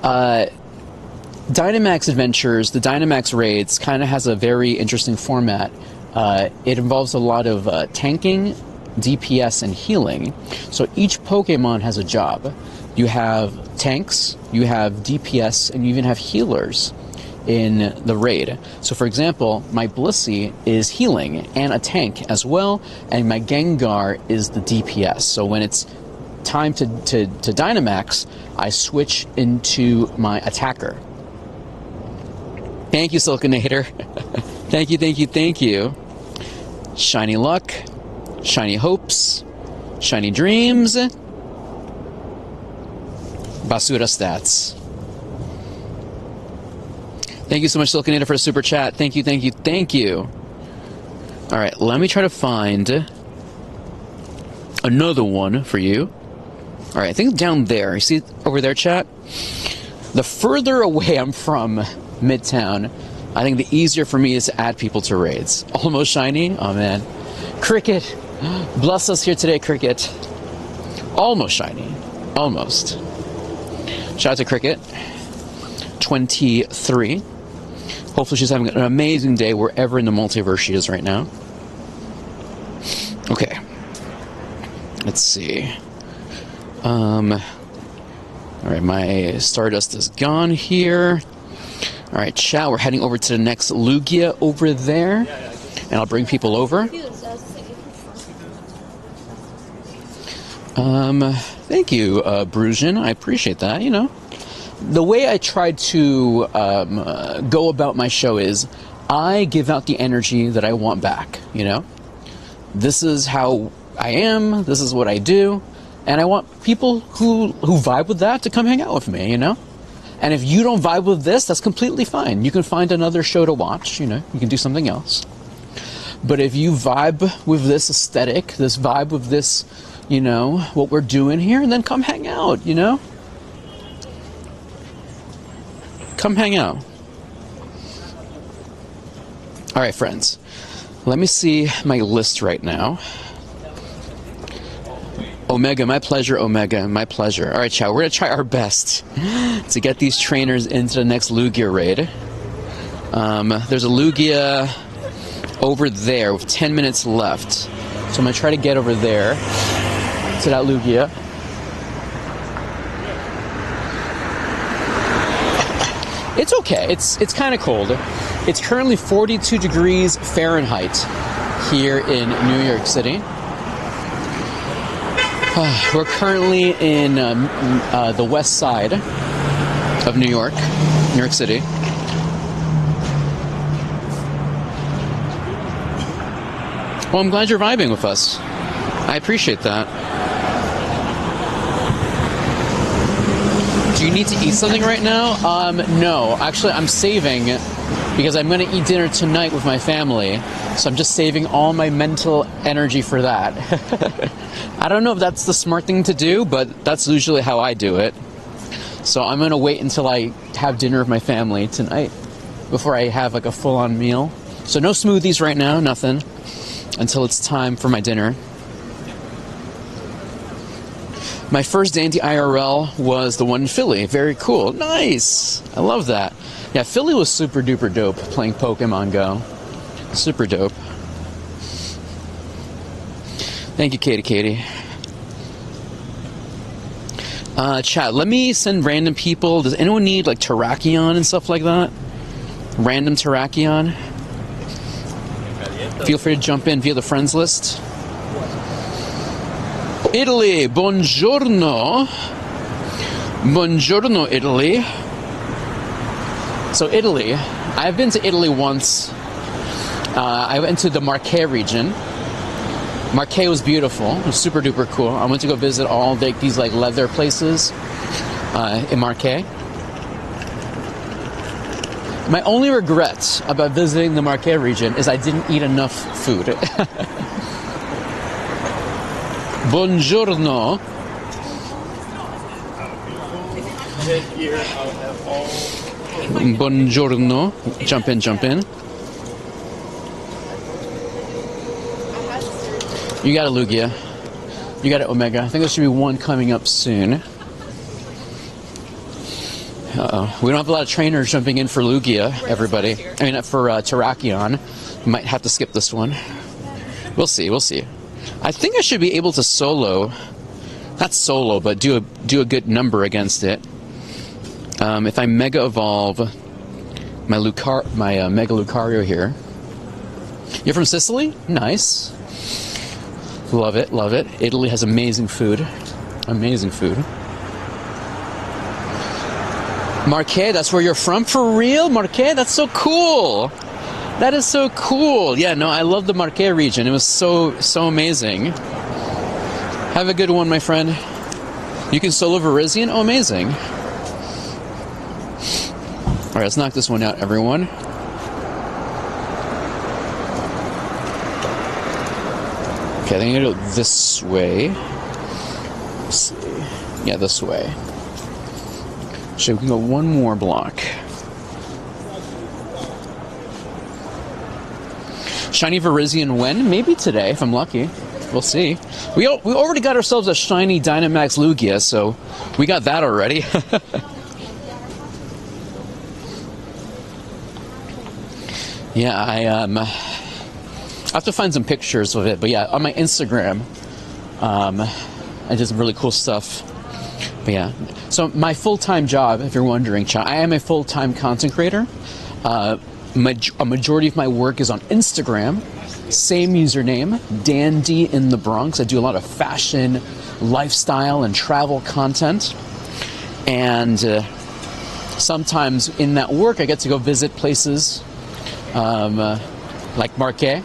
Dynamax Adventures, the Dynamax raids, kind of has a very interesting format. It involves a lot of tanking, DPS, and healing. So each Pokemon has a job. You have tanks, you have DPS, and you even have healers in the raid. So for example, my Blissey is healing and a tank as well, and my Gengar is the DPS. So when it's time to Dynamax, I switch into my attacker. Thank you, Silkinator. Thank you, thank you, thank you. Shiny luck, shiny hopes, shiny dreams, Basura stats. Thank you so much, Silkinator, for a super chat. Thank you, thank you, thank you. All right, let me try to find another one for you. All right, I think down there. You see over there, chat? The further away I'm from Midtown, I think the easier for me is to add people to raids. Almost shiny? Oh, man. Cricket. Bless us here today, Cricket. Almost shiny. Almost. Shout out to Cricket. 23. Hopefully she's having an amazing day wherever in the multiverse she is right now. Okay. Let's see. Alright, my Stardust is gone here. Alright, chat, we're heading over to the next Lugia over there. And I'll bring people over. Thank you, Brusian. I appreciate that, you know. The way I try to go about my show is I give out the energy that I want back, you know? This is how I am, this is what I do, and I want people who vibe with that to come hang out with me, you know? And if you don't vibe with this, that's completely fine. You can find another show to watch, you know, you can do something else. But if you vibe with this aesthetic, this vibe with this, you know, what we're doing here, then come hang out, you know? Come hang out. All right, friends. Let me see my list right now. Omega, my pleasure, Omega, my pleasure. All right, chat, we're going to try our best to get these trainers into the next Lugia raid. There's a Lugia over there with 10 minutes left. So I'm going to try to get over there to that Lugia. It's okay. It's kind of cold. It's currently 42 degrees Fahrenheit here in New York City. We're currently in the west side of New York City. Well, I'm glad you're vibing with us. I appreciate that. Do you need to eat something right now? No. Actually, I'm saving because I'm going to eat dinner tonight with my family. So I'm just saving all my mental energy for that. I don't know if that's the smart thing to do, but that's usually how I do it. So I'm going to wait until I have dinner with my family tonight before I have like a full-on meal. So no smoothies right now, nothing, until it's time for my dinner. My first Dandy IRL was the one in Philly. Very cool. Nice. I love that. Yeah, Philly was super duper dope playing Pokemon Go. Super dope. Thank you, Katie. Chat, let me send random people. Does anyone need like Terrakion and stuff like that? Random Terrakion? Feel free to jump in via the friends list. Italy, buongiorno. Buongiorno, Italy. So Italy, I've been to Italy once. I went to the Marche region. Marche was beautiful. It was super duper cool. I went to go visit all these like leather places in Marche. My only regret about visiting the Marche region is I didn't eat enough food. Buongiorno. Buongiorno. Jump in. You got a Lugia. You got an Omega. I think there should be one coming up soon. Uh-oh. We don't have a lot of trainers jumping in for Lugia, everybody. I mean, for Terrakion. You might have to skip this one. We'll see. I think I should be able to solo. Not solo, but do a good number against it. If I Mega Evolve my Mega Lucario here. You're from Sicily? Nice. Love it. Italy has amazing food. Marche, that's where you're from? For real? Marche? That's so cool. That is so cool. Yeah, no, I love the Marche region. It was so amazing. Have a good one, my friend. You can solo Virizion? Oh, amazing. Alright, let's knock this one out, everyone. Okay, I think I'm going to go this way. Let's see. Yeah, this way. So we can go one more block. Shiny Virizion when? Maybe today, if I'm lucky. We'll see. We already got ourselves a shiny Dynamax Lugia, so we got that already. Yeah, I have to find some pictures of it, but yeah, on my Instagram, I did some really cool stuff. But yeah, so my full-time job, if you're wondering, I am a full-time content creator. A majority of my work is on Instagram. Same username, Dandy in the Bronx. I do a lot of fashion, lifestyle, and travel content. And sometimes in that work, I get to go visit places like Marche.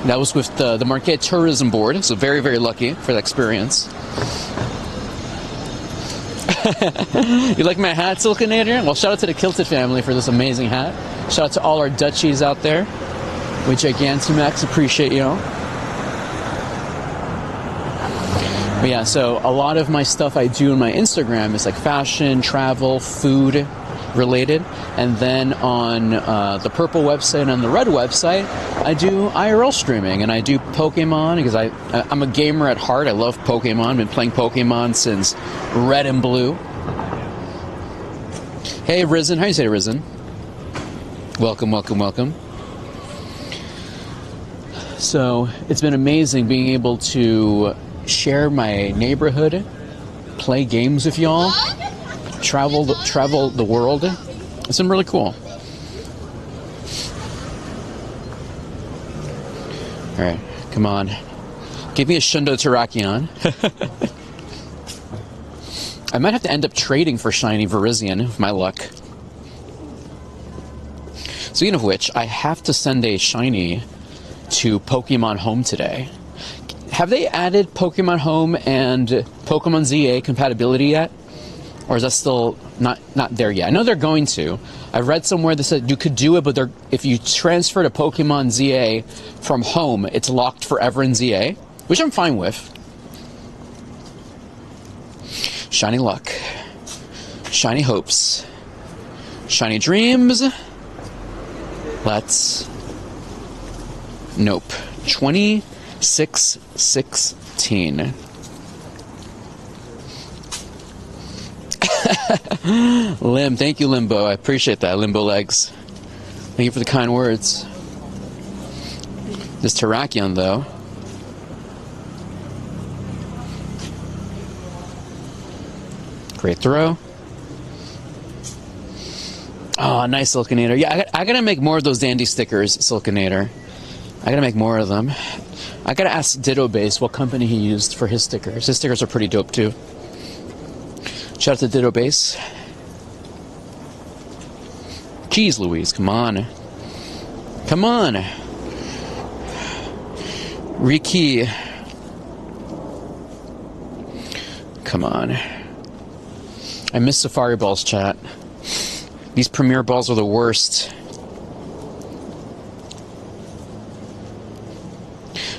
That was with the Marche Tourism Board, so very, very lucky for that experience. You like my hat, Silkinator? Well, shout out to the Kilted family for this amazing hat. Shout out to all our Dutchies out there. With Gigantamax, appreciate y'all. But yeah, so a lot of my stuff I do on my Instagram is like fashion, travel, food related. And then on the purple website and the red website, I do IRL streaming and I do Pokemon because I'm a gamer at heart. I love Pokemon. I've been playing Pokemon since red and blue. Hey, Risen. How do you say Risen? Welcome, welcome, welcome. So it's been amazing being able to share my neighborhood, play games with y'all, travel the world. It's been really cool. All right, come on, give me a Shundo Terrakion. I might have to end up trading for Shiny Virizion with my luck. Speaking of which, I have to send a Shiny to Pokemon Home today. Have they added Pokemon Home and Pokemon ZA compatibility yet? Or is that still not there yet? I know they're going to. I read somewhere that said you could do it, but if you transfer to Pokemon ZA from Home, it's locked forever in ZA, which I'm fine with. Shiny luck. Shiny hopes. Shiny dreams. Let's... Nope. 2616. Lim, thank you, Limbo. I appreciate that, Limbo Legs. Thank you for the kind words. This Terrakion, though. Great throw. Oh, nice, Silkinator. Yeah, I gotta make more of those dandy stickers, Silkinator. I gotta make more of them. I gotta ask Ditto Base what company he used for his stickers. His stickers are pretty dope too. Shout out to Ditto Base. Jeez Louise, come on. Come on. Riki. Come on. I miss Safari Balls, chat. These Premier Balls are the worst.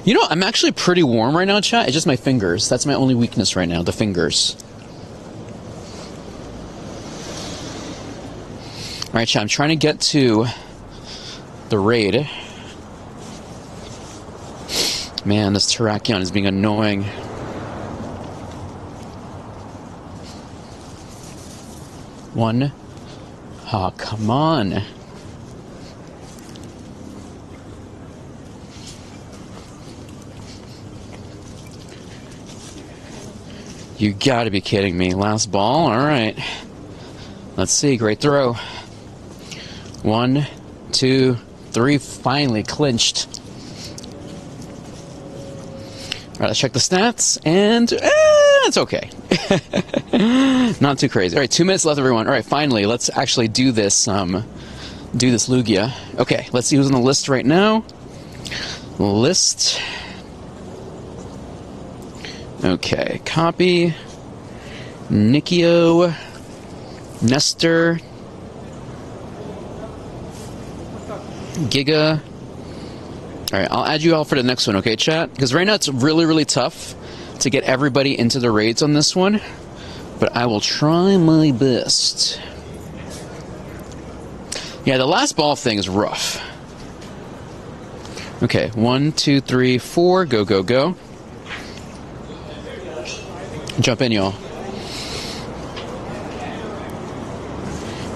You know, I'm actually pretty warm right now, chat. It's just my fingers. That's my only weakness right now, the fingers. Alright, chat, I'm trying to get to the raid. Man, this Terrakion is being annoying. One. Oh, come on. You gotta be kidding me. Last ball? Alright. Let's see. Great throw. 1, 2, 3. Finally clinched. Alright, let's check the stats. And it's okay. Not too crazy. Alright, 2 minutes left, everyone. Alright, finally, let's actually do this Lugia. Okay, let's see who's on the list right now. List. Okay, copy, Nikio, Nestor, Giga. Alright, I'll add you all for the next one, okay, chat? Because right now it's really, really tough to get everybody into the raids on this one, but I will try my best. Yeah, the last ball thing is rough. Okay, 1, 2, 3, 4, go, go, go. Jump in, y'all.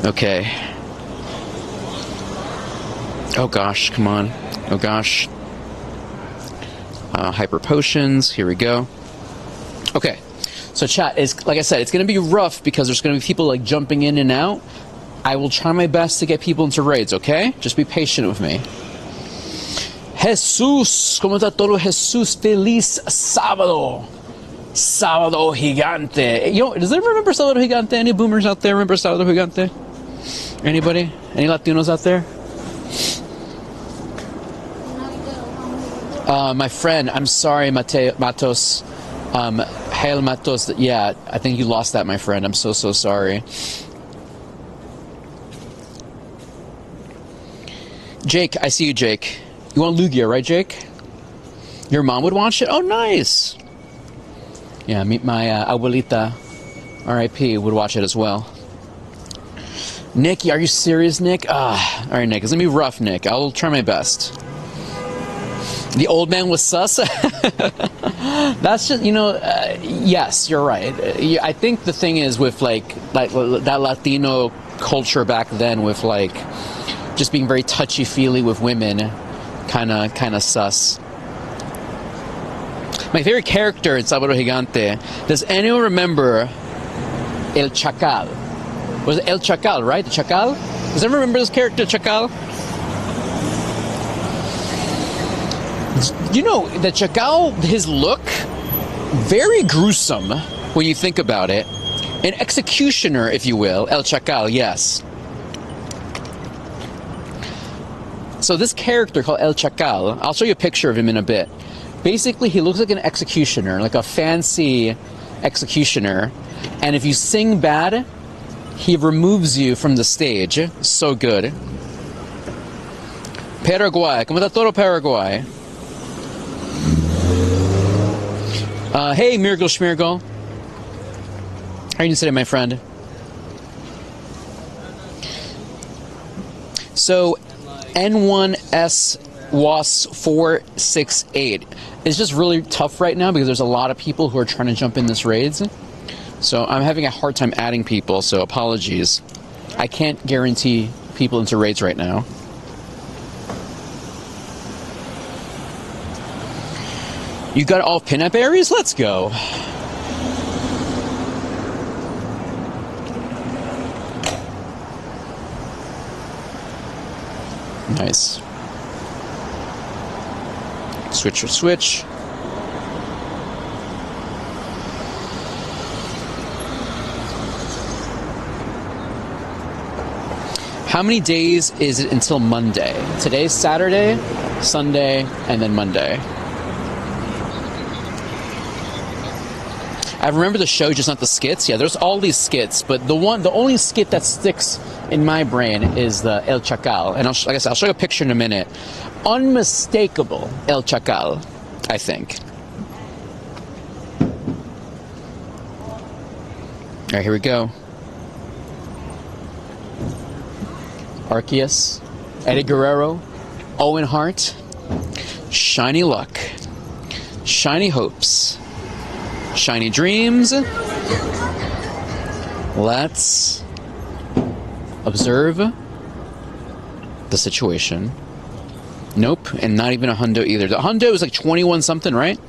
Okay. Oh gosh, come on. Oh gosh. Hyper potions. Here we go. Okay. So chat is, like I said, it's going to be rough because there's going to be people like jumping in and out. I will try my best to get people into raids, okay? Just be patient with me. Jesus, ¿cómo está todo Jesús? Feliz sábado. Sábado Gigante. You know, does anyone remember Sábado Gigante? Any boomers out there remember Sábado Gigante? Anybody? Any Latinos out there? My friend, I'm sorry, Matos. Hail Matos. Yeah, I think you lost that, my friend. I'm so sorry. Jake, I see you, Jake. You want Lugia, right, Jake? Your mom would watch it? Oh, nice. Yeah, meet my abuelita, R.I.P., would watch it as well. Nick, are you serious, Nick? All right, Nick, it's gonna be rough, Nick. I'll try my best. The old man was sus? That's just, yes, you're right. I think the thing is with, like that Latino culture back then with, like, just being very touchy-feely with women, kind of sus. My favorite character in Sábado Gigante. Does anyone remember El Chacal? Was it El Chacal, right? The Chacal? Does anyone remember this character, Chacal? You know, the Chacal, his look, very gruesome when you think about it. An executioner, if you will. El Chacal, yes. So this character called El Chacal, I'll show you a picture of him in a bit. Basically, he looks like an executioner, like a fancy executioner. And if you sing bad, he removes you from the stage. So good. Paraguay. ¿Cómo está todo Paraguay? Hey, Mirgle Schmirgle. How are you today, my friend? So, N1S WAS 468. It's just really tough right now because there's a lot of people who are trying to jump in this raids. So I'm having a hard time adding people, so apologies. I can't guarantee people into raids right now. You got all pinup areas? Let's go. Nice. Switch or switch. How many days is it until Monday? Today's Saturday, Sunday, and then Monday. I remember the show, just not the skits. Yeah, there's all these skits, but the only skit that sticks in my brain is the El Chacal. And like I said, I'll show you a picture in a minute. Unmistakable El Chacal, I think. All right, here we go. Arceus, Eddie Guerrero, Owen Hart, Shiny Luck, Shiny Hopes, Shiny Dreams. Let's observe the situation. Nope, and not even a hundo either. The hundo is like 21 something, right?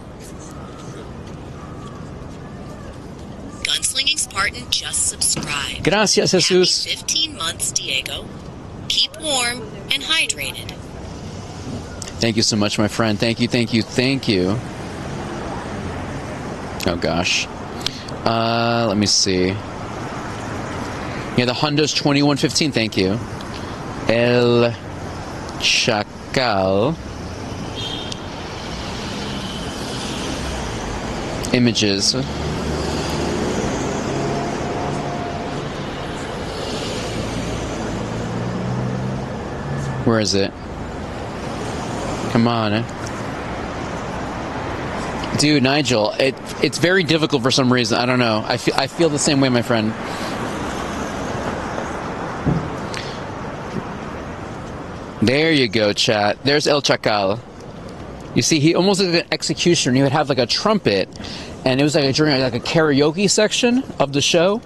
Gunslinging Spartan just subscribed. Gracias, Jesus. Happy 15 months, Diego. Keep warm and hydrated. Thank you so much, my friend. Thank you, thank you, thank you. Oh, gosh. Let me see. Yeah, the Honda's 2115, thank you. El Chacal. Images. Where is it? Come on. Dude, Nigel, it's very difficult for some reason. I don't know. I feel the same way, my friend. There you go, chat. There's El Chacal. You see, he almost like an executioner. He would have like a trumpet, and it was like during like a karaoke section of the show.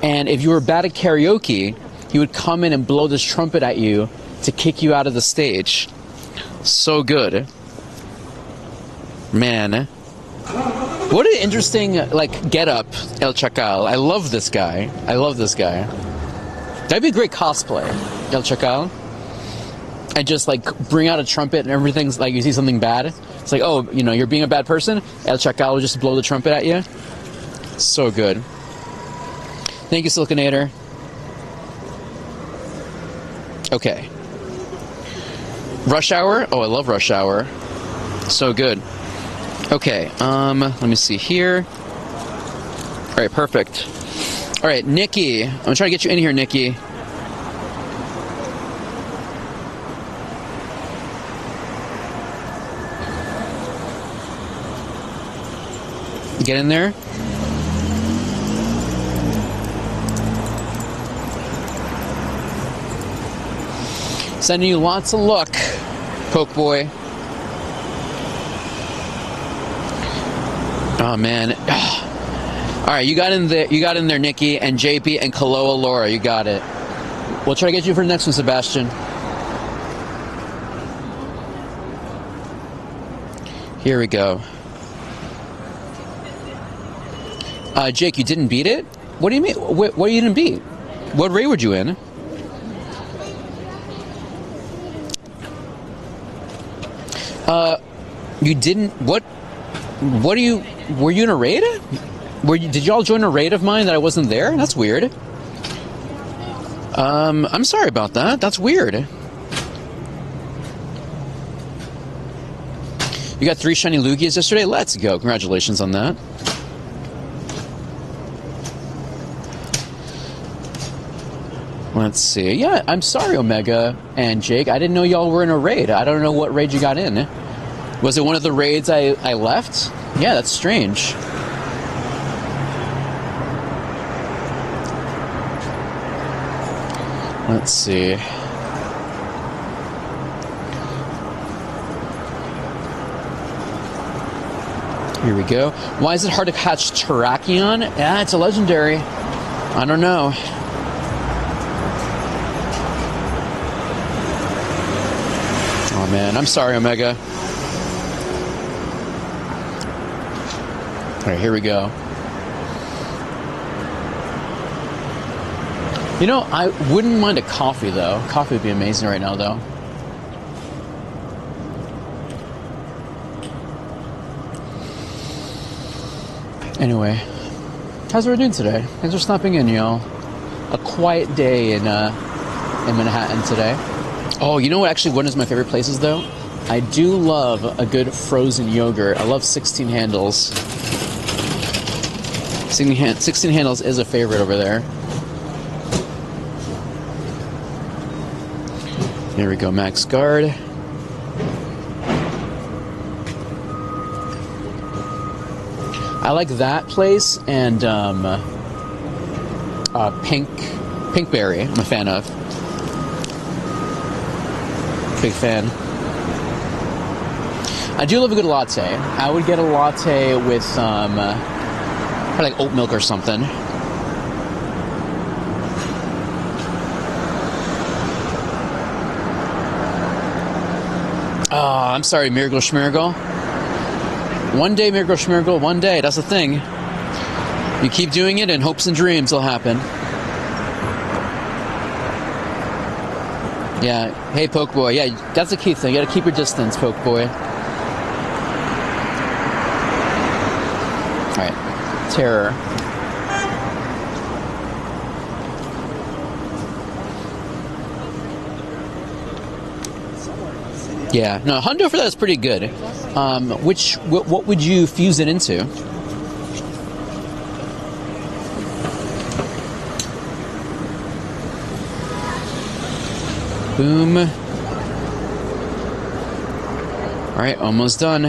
And if you were bad at karaoke, he would come in and blow this trumpet at you to kick you out of the stage. So good. Man. What an interesting, like, get-up, El Chacal. I love this guy. I love this guy. That'd be a great cosplay, El Chacal. And just, like, bring out a trumpet and everything's, like, you see something bad. It's like, oh, you know, you're being a bad person. El Chacal will just blow the trumpet at you. So good. Thank you, Silkinator. Okay. Rush Hour? Oh, I love Rush Hour. So good. Okay, let me see here. right, perfect. All right, Nikki. I'm gonna try to get you in here, Nikki. Get in there. Sending you lots of luck, Poke Boy. Oh man. All right, you got in there. You got in there, Nikki and JP and Kaloa Laura. You got it. We'll try to get you for the next one, Sebastian. Here we go. Jake, you didn't beat it? What do you mean? What you didn't beat? What raid were you in? You didn't. What are you? Were you in a raid? Did y'all join a raid of mine that I wasn't there? That's weird. I'm sorry about that. That's weird. You got 3 shiny Lugias yesterday? Let's go. Congratulations on that. Let's see. Yeah, I'm sorry, Omega and Jake. I didn't know y'all were in a raid. I don't know what raid you got in. Was it one of the raids I left? Yeah, that's strange. Let's see. Here we go. Why is it hard to catch Terrakion? Yeah, it's a legendary. I don't know. Oh man, I'm sorry, Omega. All right, here we go. You know, I wouldn't mind a coffee, though. Coffee would be amazing right now, though. Anyway, how's everyone doing today? Thanks for stopping in, y'all. A quiet day in Manhattan today. Oh, you know what? Actually, one of my favorite places, though? I do love a good frozen yogurt. I love 16 Handles. 16 Handles is a favorite over there. Here we go, Max Guard. I like that place and Pinkberry. I'm a fan of. Big fan. I do love a good latte. I would get a latte with probably like oat milk or something. Oh, I'm sorry, Miracle Schmirgle. One day, Miracle Schmirgle, one day. That's the thing. You keep doing it and hopes and dreams will happen. Yeah. Hey, Poke Boy. Yeah, that's the key thing. You gotta keep your distance, Poke Boy. Alright. Terror. Yeah, no, Hundo for that is pretty good. What would you fuse it into? Boom. All right, almost done.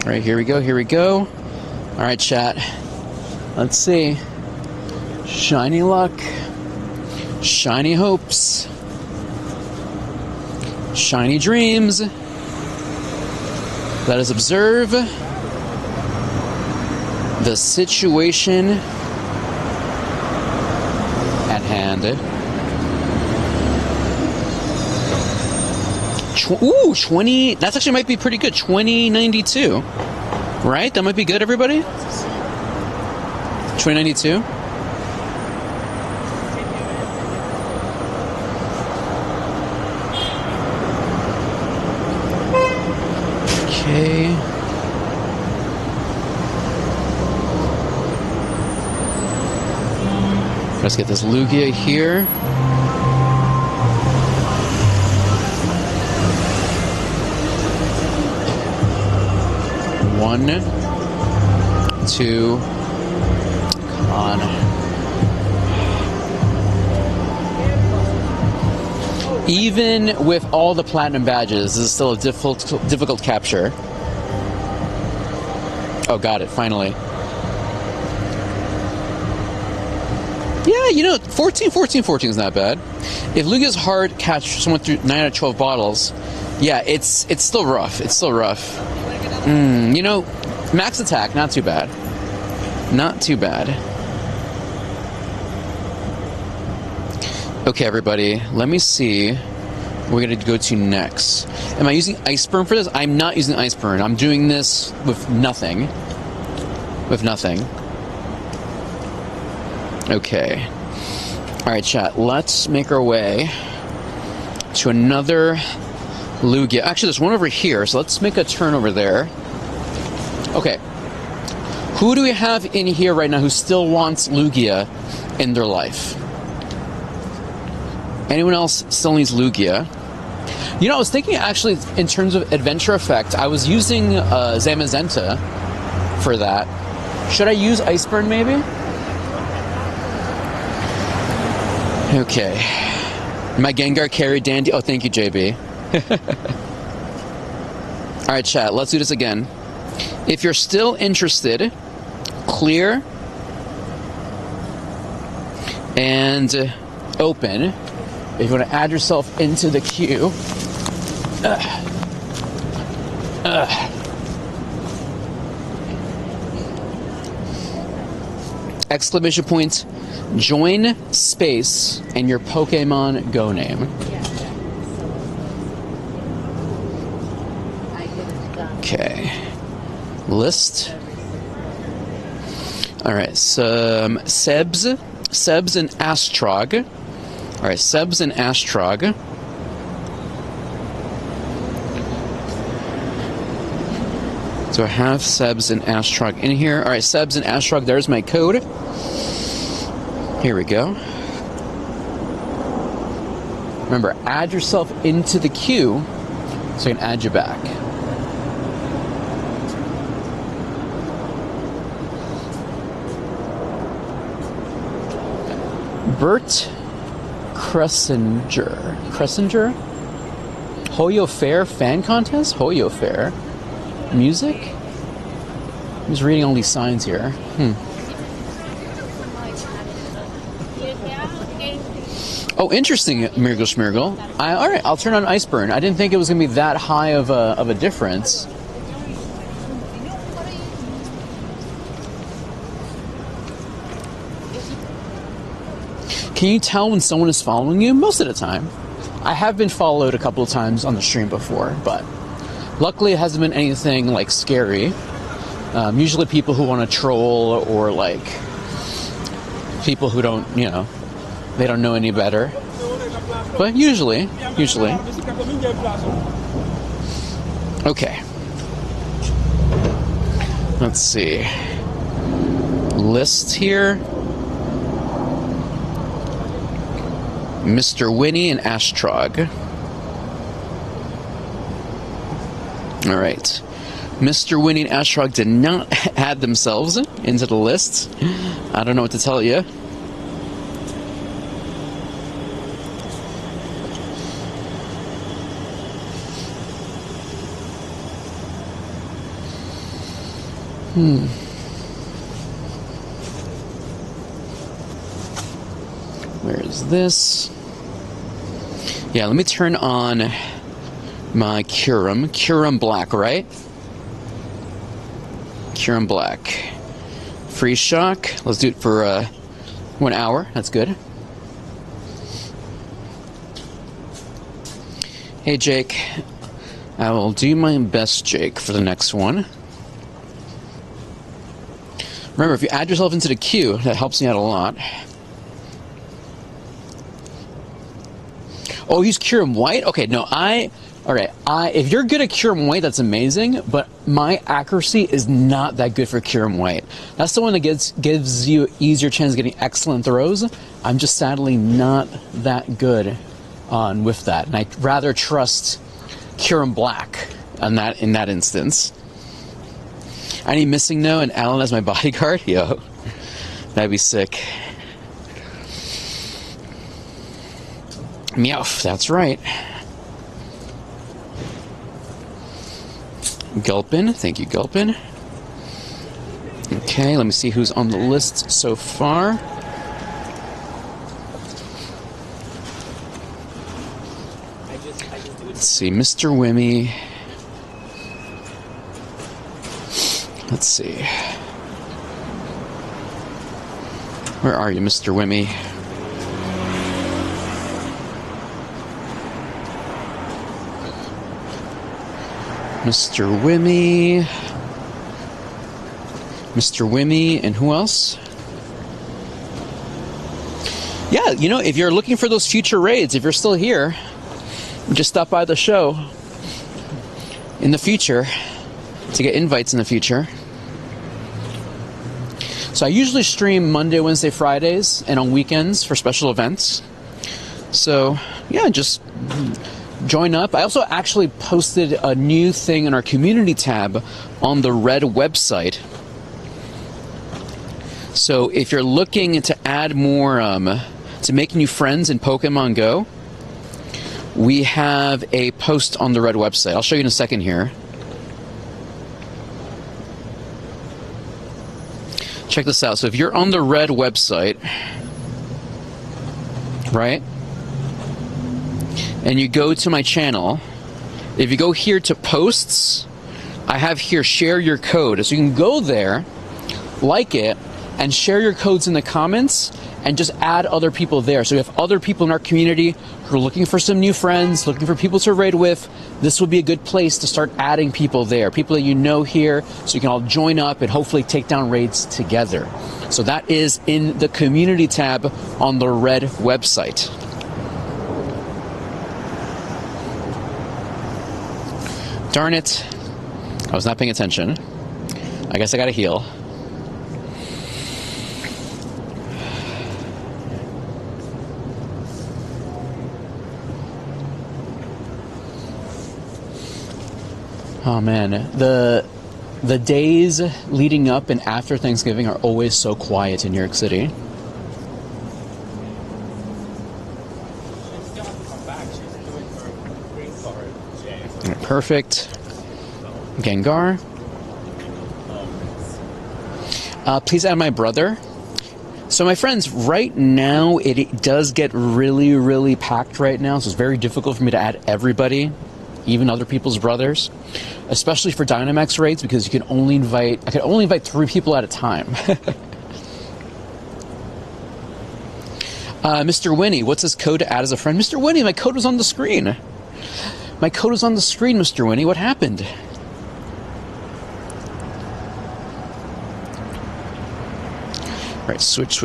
All right, here we go, here we go. All right, chat. Let's see. Shiny luck. Shiny hopes. Shiny dreams. Let us observe the situation at hand. Ooh, 20. That's actually might be pretty good. 2092. Right? That might be good, everybody? 2092. Okay. Let's get this Lugia here. 1, 2. Come on. Even with all the platinum badges, this is still a difficult capture. Oh, got it, finally. Yeah, you know, 14 is not bad. If Lugia's hard catch someone through 9 out of 12 bottles, yeah, it's still rough. It's still rough. You know, max attack, not too bad. Not too bad. Okay, everybody, let me see what we're going to go to next. Am I using Ice Burn for this? I'm not using Ice Burn. I'm doing this with nothing. With nothing. Okay. Alright, chat. Let's make our way to another Lugia. Actually, there's one over here, so let's make a turn over there. Okay. Who do we have in here right now who still wants Lugia in their life? Anyone else still needs Lugia? You know, I was thinking actually in terms of adventure effect, I was using Zamazenta for that. Should I use Iceburn maybe? Okay. My Gengar carried Dandy. Oh, thank you, JB. Alright, chat, let's do this again. If you're still interested, clear and open. If you want to add yourself into the queue, exclamation point, join space, and your Pokemon Go name. Okay. List. Alright, so Sebs and Astrog. Alright, Sebs and Astrog. So I have Sebs and Astrog in here. Alright, Sebs and Astrog, there's my code. Here we go. Remember, add yourself into the queue so I can add you back. Bert Cressinger. Hoyo Fair fan contest? Hoyo Fair. Music? I'm just reading all these signs here. Oh, interesting, Mirgle Schmirgle. Alright, I'll turn on Iceburn. I didn't think it was going to be that high of a difference. Can you tell when someone is following you? Most of the time. I have been followed a couple of times on the stream before, but luckily it hasn't been anything like scary. Usually people who want to troll or like people who don't, you know, they don't know any better. But usually. Okay. Let's see. List here. Mr. Winnie and Astrog. Alright. Mr. Winnie and Astrog did not add themselves into the list. I don't know what to tell you. Where is this? Yeah, let me turn on my Curum Black, right? Curum Black. Free shock. Let's do it for 1 hour. That's good. Hey, Jake. I will do my best, Jake, for the next one. Remember, if you add yourself into the queue, that helps me out a lot. Oh, use Curum White? Okay, no, if you're good at Curum White, that's amazing, but my accuracy is not that good for Curum White. That's the one that gives you easier chance of getting excellent throws. I'm just sadly not that good with that, and I'd rather trust Curum Black in that instance. I need Missing No and Alan as my bodyguard? Yo, that'd be sick. Meowth, that's right. Gulpin, thank you, Gulpin. Okay, let me see who's on the list so far. Let's see, Mr. Wimmy. Let's see. Where are you, Mr. Wimmy? Mr. Wimmy. Mr. Wimmy, and who else? Yeah, you know, if you're looking for those future raids, if you're still here, just stop by the show in the future to get invites in the future. So I usually stream Monday, Wednesday, Fridays, and on weekends for special events. So, yeah, just join up. I also actually posted a new thing in our community tab on the Red website. So if you're looking to add more, to make new friends in Pokemon Go, we have a post on the Red website. I'll show you in a second here. Check this out. So if you're on the Red website, right, and you go to my channel, if you go here to posts, I have here share your code. So you can go there, like it, and share your codes in the comments and just add other people there. So we have other people in our community who are looking for some new friends, looking for people to raid with. This would be a good place to start adding people there, people that you know here, so you can all join up and hopefully take down raids together. So that is in the community tab on the Red website. Darn it. I was not paying attention. I guess I gotta heal. Oh man, the days leading up and after Thanksgiving are always so quiet in New York City. Perfect. Gengar. Please add my brother. So my friends, right now it does get really, really packed right now, so it's very difficult for me to add everybody, even other people's brothers, especially for Dynamax raids, because you can only invite, I can only invite 3 people at a time. Mr. Winnie, what's his code to add as a friend? Mr. Winnie, my code was on the screen. My code was on the screen, Mr. Winnie. What happened? All right, switch.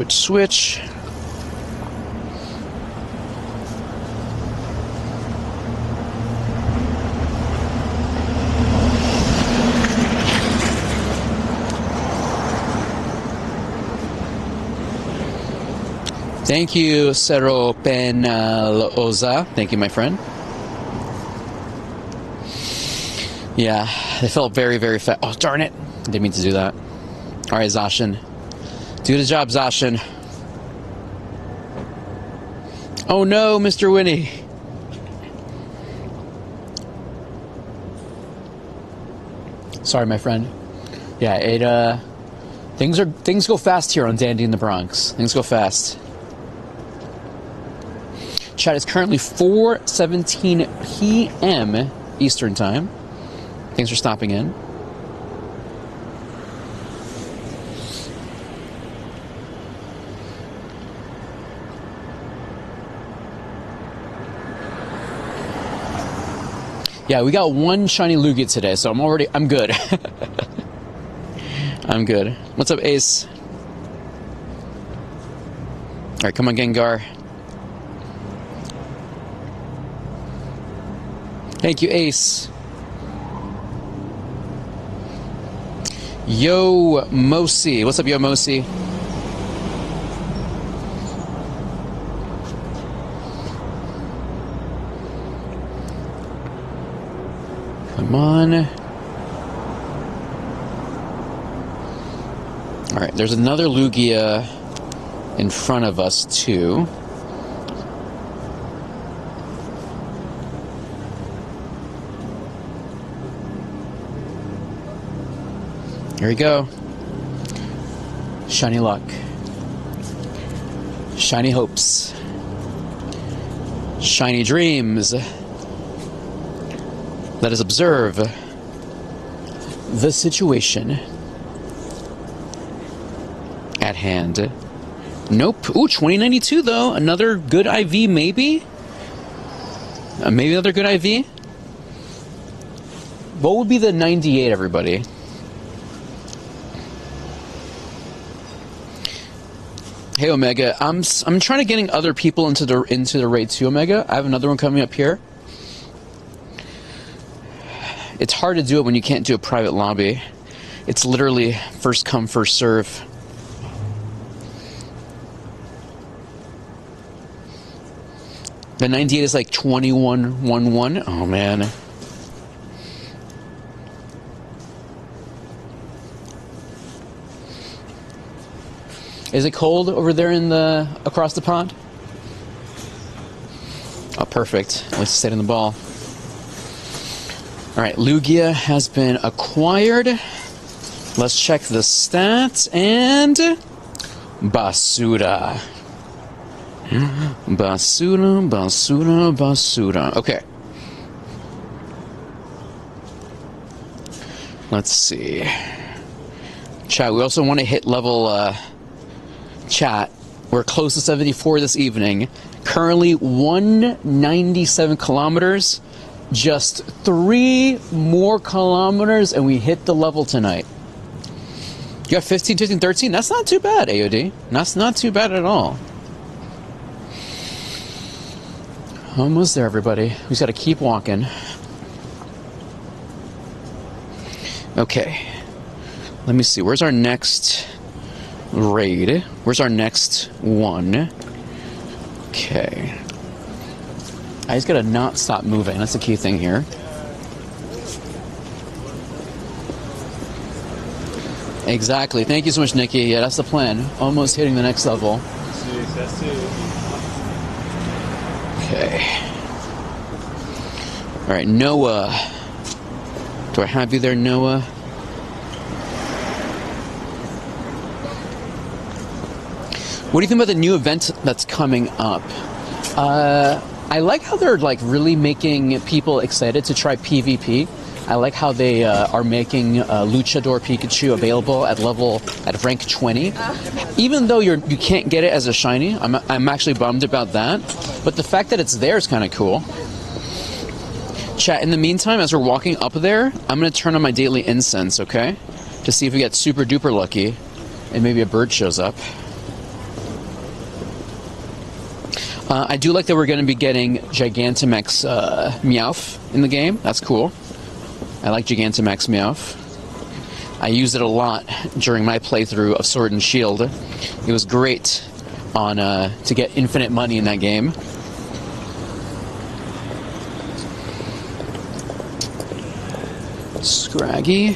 Thank you, Cerro Penaloza. Thank you, my friend. Yeah, they felt very, very fast. Oh, darn it. I didn't mean to do that. All right, Zacian. Do the job, Zacian. Oh, no, Mr. Winnie. Sorry, my friend. Yeah, things go fast here on Dandy in the Bronx. Things go fast. Chat is currently 4:17 p.m. Eastern Time. Thanks for stopping in. Yeah, we got 1 shiny Lugia today, so I'm good. I'm good. What's up, Ace? Alright, come on, Gengar. Thank you, Ace. Yo, Mosi. What's up, Yo, Mosi? Come on. Alright, there's another Lugia in front of us, too. Here we go. Shiny luck. Shiny hopes. Shiny dreams. Let us observe the situation at hand. Nope. Ooh, 2092 though. Another good IV, maybe? Maybe another good IV? What would be the 98, everybody? Hey Omega, I'm trying to getting other people into the raid too, Omega. I have another one coming up here. It's hard to do it when you can't do a private lobby. It's literally first come, first serve. The 98 is like 2111. Oh man. Is it cold over there in the across the pond? Oh, perfect. At least it stayed in the ball. All right, Lugia has been acquired. Let's check the stats and Basura. Basura, Basura, Basura. Okay. Let's see. Chat, we also want to hit level chat. We're close to 74 this evening. Currently 197 kilometers. Just 3 more kilometers and we hit the level tonight. You got 15, 15, 13? That's not too bad, AOD. That's not too bad at all. Almost there, everybody. We just got to keep walking. Okay. Let me see. Where's our next raid? Where's our next one? Okay. I just gotta not stop moving. That's the key thing here. Exactly. Thank you so much, Nikki. Yeah, that's the plan. Almost hitting the next level. Okay. All right, Noah. Do I have you there, Noah? What do you think about the new event that's coming up? I like how they're like really making people excited to try PvP. I like how they are making Luchador Pikachu available at rank 20. Even though you can't get it as a shiny, I'm actually bummed about that. But the fact that it's there is kind of cool. Chat, in the meantime, as we're walking up there, I'm going to turn on my daily incense, okay? To see if we get super duper lucky and maybe a bird shows up. I do like that we're going to be getting Gigantamax Meowth in the game. That's cool. I like Gigantamax Meowth. I used it a lot during my playthrough of Sword and Shield. It was great on to get infinite money in that game. Scraggy.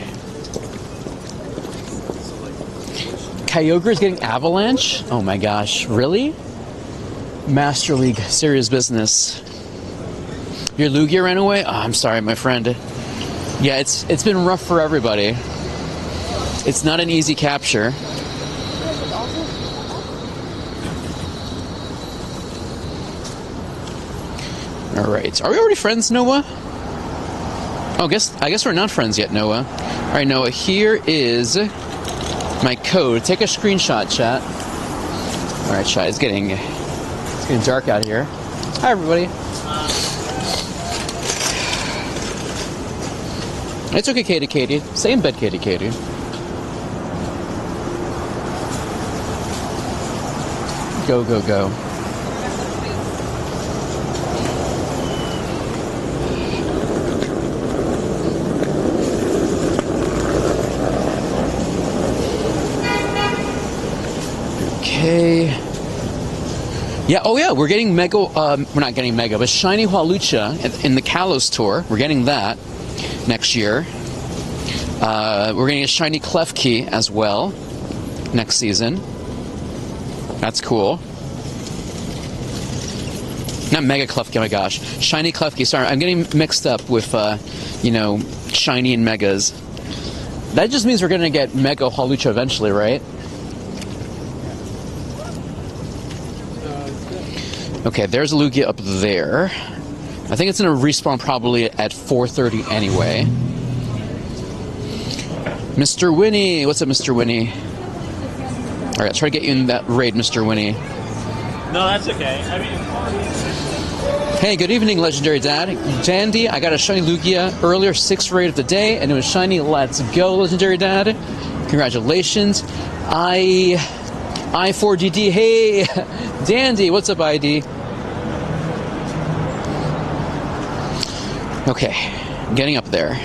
Kyogre's getting Avalanche? Oh my gosh, really? Master League, serious business. Your Lugia ran away? Oh, I'm sorry, my friend. Yeah, it's been rough for everybody. It's not an easy capture. All right, are we already friends, Noah? Oh, I guess we're not friends yet, Noah. All right, Noah. Here is my code. Take a screenshot, chat. All right, chat. It's getting dark out here. Hi, everybody. It's okay, Katie. Stay in bed, Katie. Go. Okay. Yeah, oh yeah, we're getting Mega, we're not getting Mega, but Shiny Hwalucha in the Kalos Tour. We're getting that next year. We're getting a Shiny Klefki as well. next season. That's cool. Not Mega Klefki, oh my gosh. Shiny Klefki, sorry, I'm getting mixed up with, you know, Shiny and Megas. That just means we're going to get Mega Hawlucha eventually, right? Okay, there's Lugia up there. I think it's going to respawn probably at 4:30 anyway. Mr. Winnie! What's up, Mr. Winnie? Alright, try to get you in that raid, Mr. Winnie. No, that's okay. I mean... Hey, good evening, Legendary Dad. Dandy, I got a shiny Lugia earlier, 6th raid of the day, and it was shiny. Let's go, Legendary Dad. Congratulations. I4DD, hey, Dandy, what's up, ID? Okay, getting up there.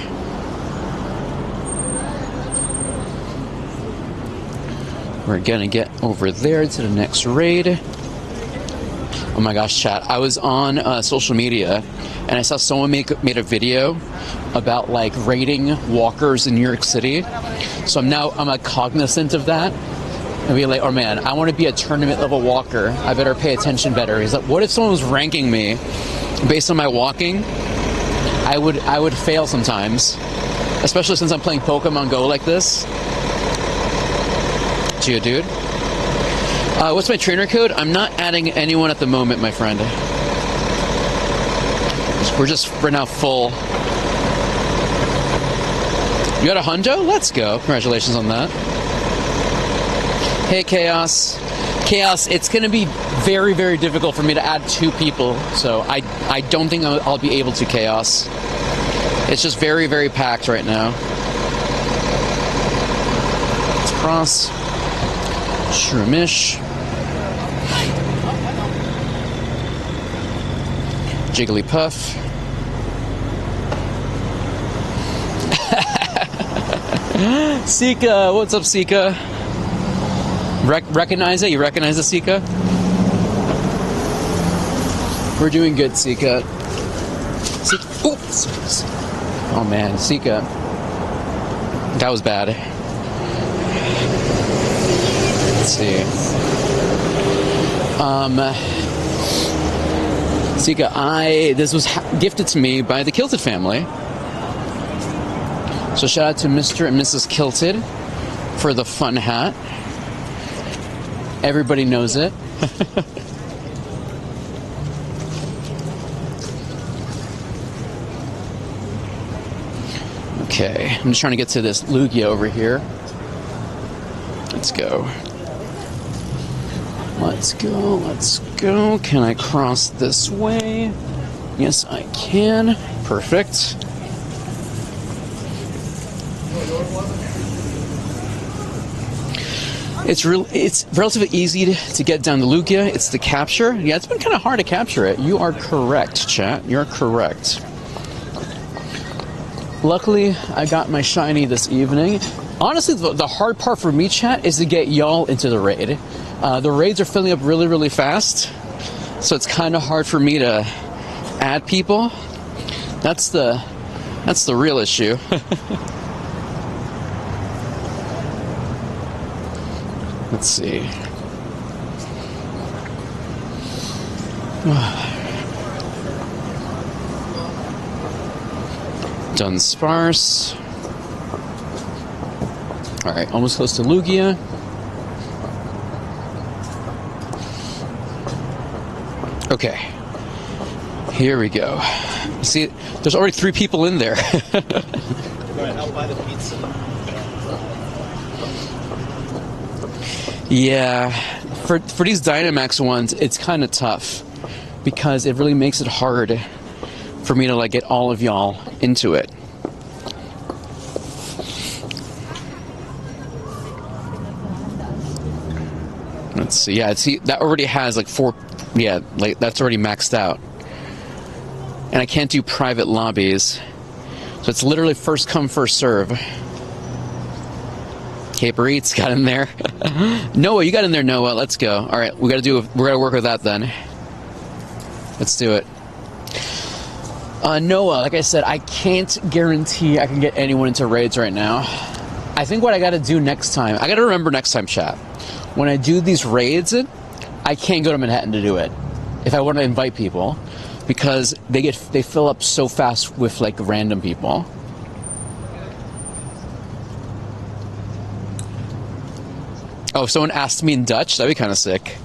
We're gonna get over there to the next raid. Oh my gosh, chat. I was on social media and I saw someone made a video about like rating walkers in New York City. So I'm like cognizant of that. And be like, oh man, I want to be a tournament level walker. I better pay attention better. He's like, what if someone was ranking me based on my walking? I would fail sometimes. Especially since I'm playing Pokemon Go like this. Geodude. What's my trainer code? I'm not adding anyone at the moment, my friend. We're now full. You got a hundo? Let's go. Congratulations on that. Hey, Chaos. Chaos, it's going to be very, very difficult for me to add 2 people. So I don't think I'll be able to, Chaos. It's just very, very packed right now. Let's cross. Shroomish. Jigglypuff. Sika, what's up, Sika? Recognize it? You recognize the Sika? We're doing good, Sika. Oops. Oh man, Sika. That was bad. Let's see. Sika, this was gifted to me by the Kilted family. So shout out to Mr. and Mrs. Kilted for the fun hat. Everybody knows it. Okay, I'm just trying to get to this Lugia over here. Let's go. Let's go, let's go. Can I cross this way? Yes, I can. Perfect. It's relatively easy to get down the Lugia. It's the capture. Yeah, it's been kind of hard to capture it. You are correct, chat. You're correct. Luckily, I got my shiny this evening. Honestly, the hard part for me, chat, is to get y'all into the raid. The raids are filling up really, really fast, so it's kind of hard for me to add people. That's the real issue. Let's see. Done sparse. Alright, almost close to Lugia. Okay. Here we go. See, there's already 3 people in there. I'll buy the pizza. Yeah, for these Dynamax ones, it's kind of tough because it really makes it hard for me to like get all of y'all into it. Let's see. Yeah, see that already has like 4. Yeah, like that's already maxed out, and I can't do private lobbies, so it's literally first come, first serve. Caper Eats got in there. Noah, you got in there, Noah. Let's go. All right, we're gonna work with that then. Let's do it. Noah, like I said, I can't guarantee I can get anyone into raids right now. I think what I gotta do next time, I gotta remember next time, chat. When I do these raids, I can't go to Manhattan to do it. If I want to invite people, because they fill up so fast with like random people. Oh, if someone asked me in Dutch, that'd be kind of sick.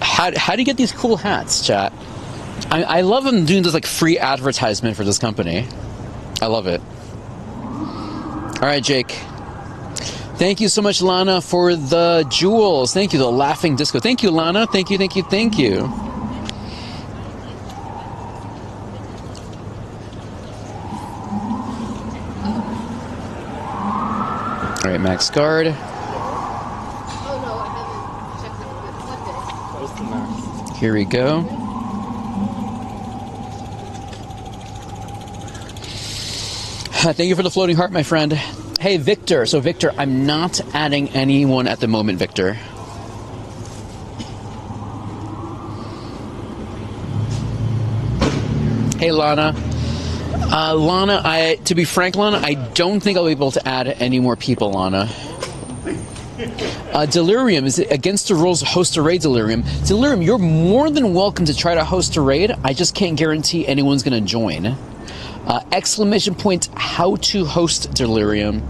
How do you get these cool hats, chat? I love them doing this like free advertisement for this company. I love it. All right, Jake. Thank you so much, Lana, for the jewels. Thank you, the laughing disco. Thank you, Lana. Thank you, thank you, thank you. All right, Max Guard. Oh no, I haven't checked it. What day? Where's the max? Here we go. Thank you for the floating heart, my friend. Hey, Victor. So, Victor, I'm not adding anyone at the moment, Victor. Hey, Lana. Lana, to be frank, Lana, I don't think I'll be able to add any more people, Lana. Delirium, is it against the rules to host a raid, Delirium? Delirium, you're more than welcome to try to host a raid. I just can't guarantee anyone's going to join. Exclamation point, how to host, Delirium.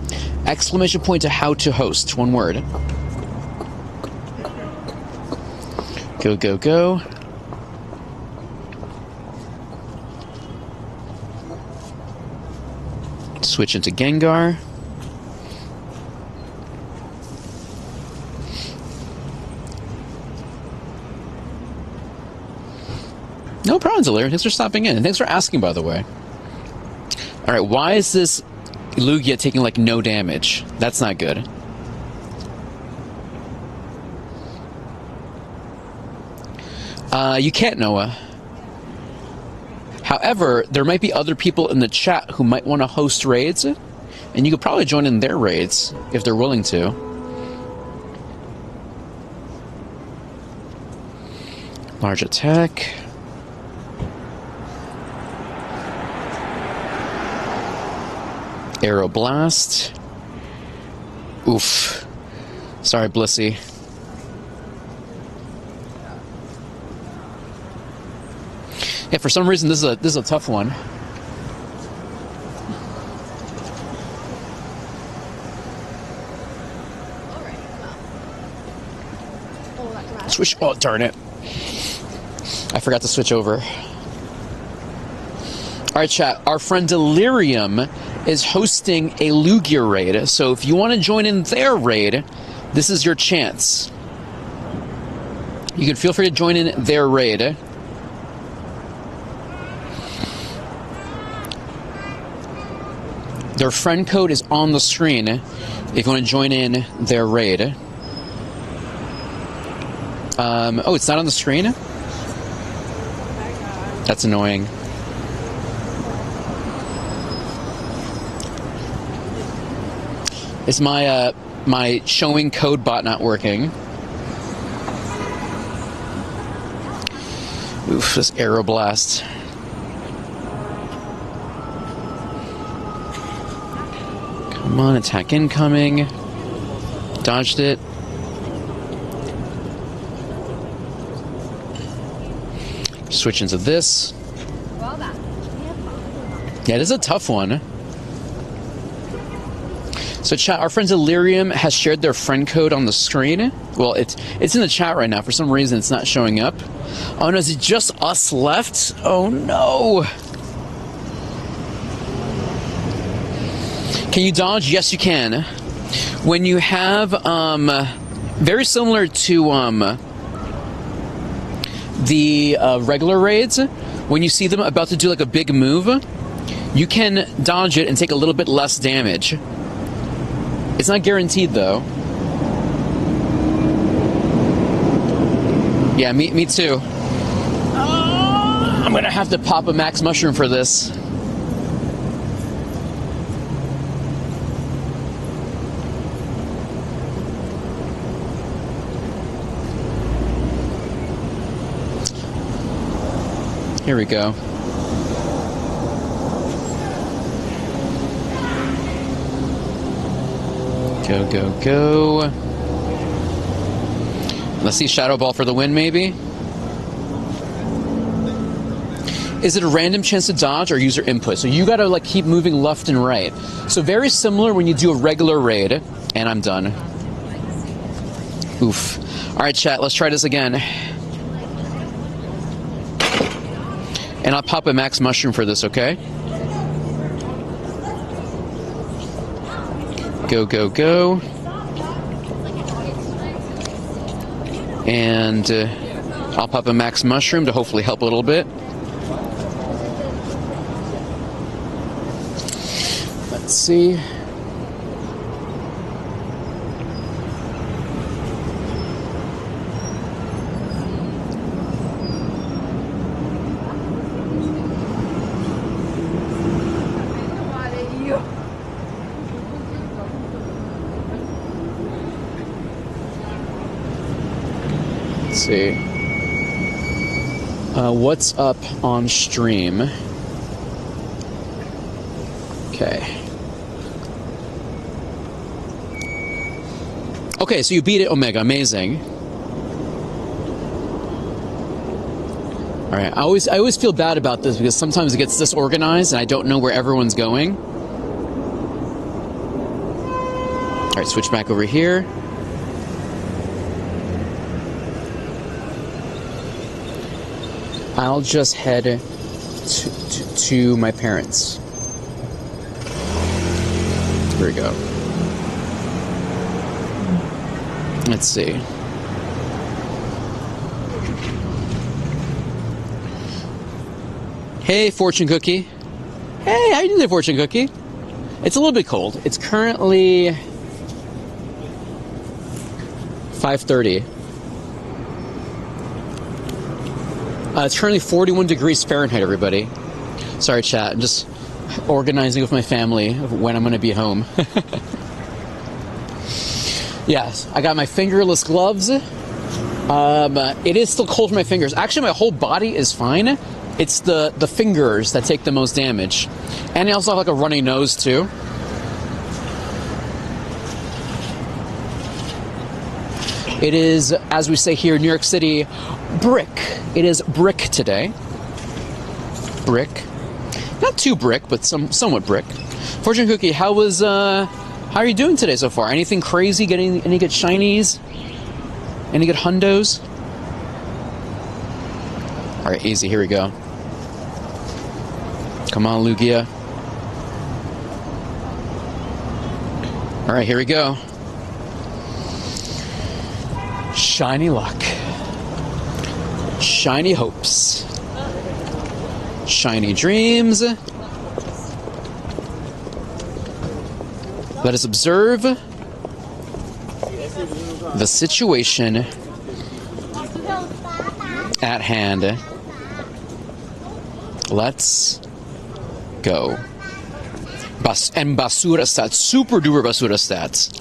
Exclamation point to how to host, one word. Go, go, go. Switch into Gengar. No problem, Delirium. Thanks for stopping in. And thanks for asking, by the way. All right, why is this Lugia taking, like, no damage? That's not good. You can't, Noah. However, there might be other people in the chat who might want to host raids, and you could probably join in their raids if they're willing to. Large attack. Arrow Blast. Oof. Sorry, Blissey. Yeah, for some reason this is a tough one. Switch. Oh, darn it. I forgot to switch over. All right, chat. Our friend Delirium is hosting a Lugia raid, so if you want to join in their raid, this is your chance. You can feel free to join in their raid. Their friend code is on the screen if you want to join in their raid. Oh, it's not on the screen? That's annoying. Is my my showing code bot not working? Oof, this Arrow Blast. Come on, attack incoming. Dodged it. Switch into this. Yeah, it is a tough one. So chat, our friend Delirium has shared their friend code on the screen. Well, it's in the chat right now. For some reason, it's not showing up. Oh no, is it just us left? Oh no. Can you dodge? Yes, you can. When you have, very similar to the regular raids, when you see them about to do like a big move, you can dodge it and take a little bit less damage. It's not guaranteed, though. Yeah, me too. I'm gonna have to pop a max mushroom for this. Here we go. Go, go, go. Let's see Shadow Ball for the win, maybe? Is it a random chance to dodge or user input? So you gotta like keep moving left and right. So very similar when you do a regular raid. And I'm done. Oof. Alright, chat, let's try this again. And I'll pop a max mushroom for this, okay? Go, go, go. And I'll pop a max mushroom to hopefully help a little bit. Let's see. See. What's up on stream? Okay. Okay, so you beat it, Omega. Amazing. All right. I always feel bad about this because sometimes it gets disorganized and I don't know where everyone's going. All right, switch back over here. I'll just head to my parents. Here we go. Let's see. Hey, Fortune Cookie. Hey, how you doing, Fortune Cookie? It's a little bit cold. It's currently 5:30. It's currently 41 degrees Fahrenheit, everybody. Sorry, chat. I'm just organizing with my family of when I'm going to be home. Yes, I got my fingerless gloves. It is still cold for my fingers. Actually, my whole body is fine. It's the fingers that take the most damage. And I also have like a runny nose, too. It is, as we say here in New York City, brick. It is brick today. Brick. Not too brick, but somewhat brick. Fortune Cookie, how are you doing today so far? Anything crazy? Getting any good shinies? Any good hundos? All right, easy. Here we go. Come on, Lugia. All right, here we go. Shiny luck. Shiny hopes. Shiny dreams. Let us observe the situation at hand. Let's go. And Basura stats. Super duper Basura stats.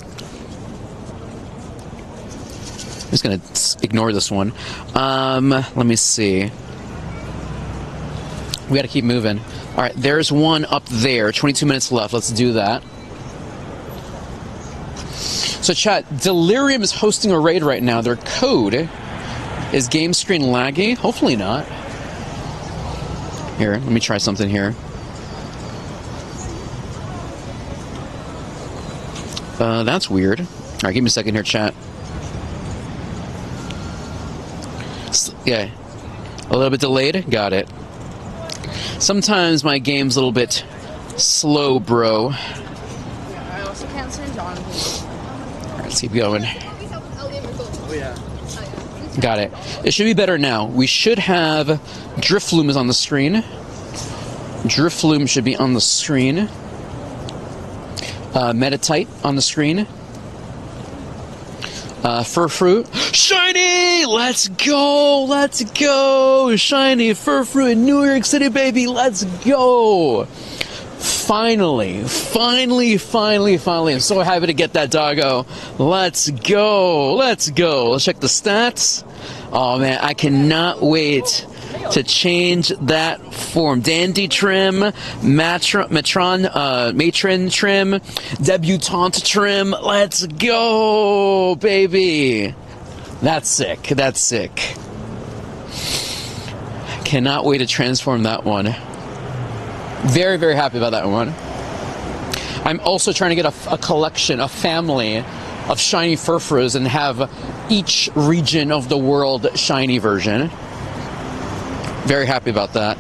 I'm just going to ignore this one. Let me see. We got to keep moving. All right, there's one up there. 22 minutes left. Let's do that. So, chat, Delirium is hosting a raid right now. Their code is game screen laggy. Hopefully not. Here, let me try something here. That's weird. All right, give me a second here, chat. Yeah, a little bit delayed. Got it. Sometimes my game's a little bit slow, bro. I also can't send on. All right, let's keep going. Oh, yeah. Got it. It should be better now. We should have Drifloom is on the screen. Drifloom should be on the screen. Metatite on the screen. Furfruit. Shiny! Let's go! Let's go! Shiny Furfruit in New York City, baby! Let's go! Finally. I'm so happy to get that doggo. Let's go! Let's go! Let's check the stats. Oh, man, I cannot wait to change that form. Dandy trim, matron trim, debutante trim. Let's go, baby. That's sick. That's sick. Cannot wait to transform that one. Very, very happy about that one. I'm also trying to get a collection, a family of shiny Furfurus and have each region of the world shiny version. Very happy about that.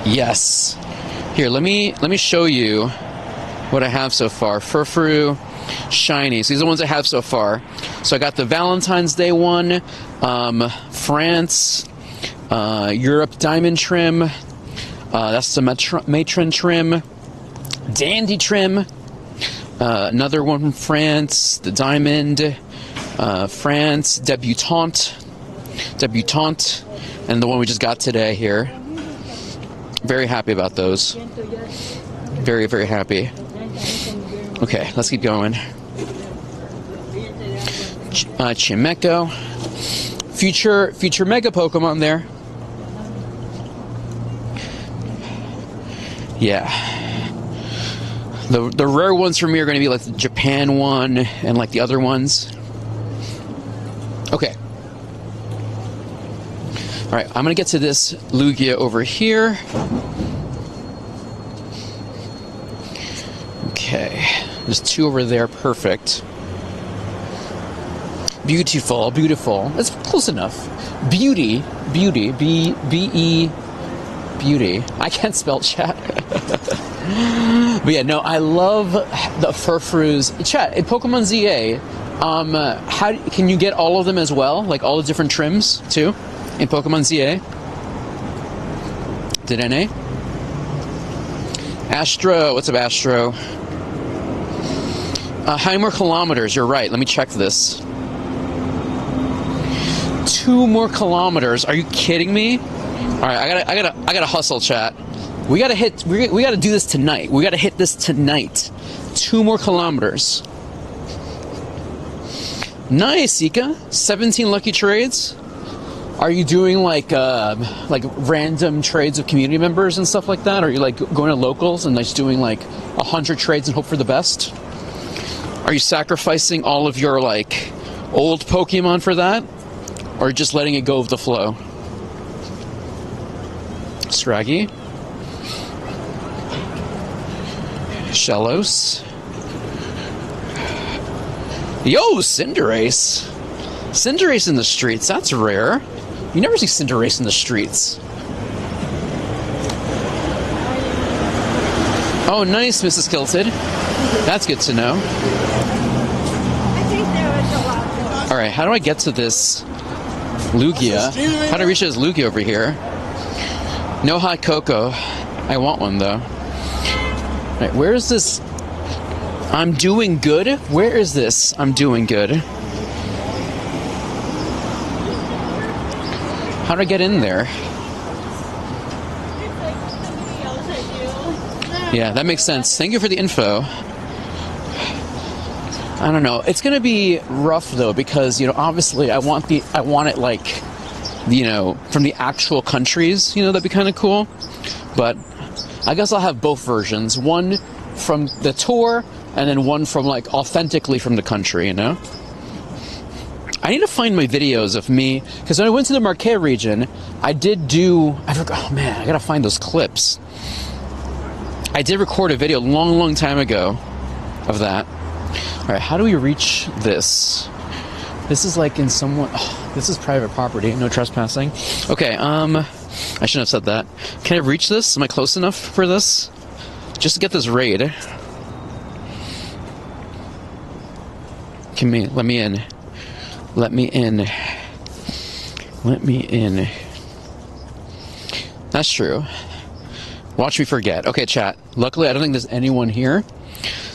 Yes. Here, let me show you what I have so far. Furfuru shinies. These are the ones I have so far. So I got the Valentine's Day one, France, Europe Diamond trim. That's the matron trim. Dandy trim. Another one from France, the Diamond, France, Debutante, and the one we just got today here. Very happy about those. Very, very happy. Okay, let's keep going. Chimeco. Future Mega Pokemon there. Yeah. The rare ones for me are going to be like the Japan one and like the other ones. Okay. Alright, I'm going to get to this Lugia over here. Okay. There's two over there. Perfect. Beautiful, beautiful. That's close enough. Beauty. B-E... Beauty. I can't spell chat. But yeah, no, I love the Furfurus. Chat, in Pokemon ZA, how can you get all of them as well? Like all the different trims, too? In Pokemon ZA? Did NA? Astro, what's up, Astro? How many more kilometers? You're right, let me check this. 2 more kilometers, are you kidding me? Alright, I gotta hustle, chat. We gotta do this tonight. We gotta hit this tonight. 2 more kilometers. Nice, Ika. 17 lucky trades. Are you doing like random trades of community members and stuff like that? Are you like going to locals and just doing like 100 trades and hope for the best? Are you sacrificing all of your like old Pokemon for that? Or just letting it go with the flow? Scraggy. Shellos. Yo, Cinderace. Cinderace in the streets, that's rare. You never see Cinderace in the streets. Oh, nice, Mrs. Kilted. That's good to know. Alright, how do I get to this Lugia? How do I reach this Lugia over here? No hot cocoa. I want one, though. Right, where is this? I'm doing good? Where is this? I'm doing good. How do I get in there? Yeah, that makes sense. Thank you for the info. I don't know. It's gonna be rough though, because obviously I want it like, from the actual countries. That'd be kind of cool. But I guess I'll have both versions. One from the tour, and then one from like authentically from the country. I need to find my videos of me, because when I went to the Marquette region, I forgot. Oh man, I gotta find those clips. I did record a video a long time ago of that. Alright, how do we reach this? This is like in somewhat... Oh, this is private property, no trespassing. Okay, I shouldn't have said that. Can I reach this? Am I close enough for this? Just to get this raid. Let me in. Let me in. Let me in. That's true. Watch me forget. Okay, chat. Luckily, I don't think there's anyone here.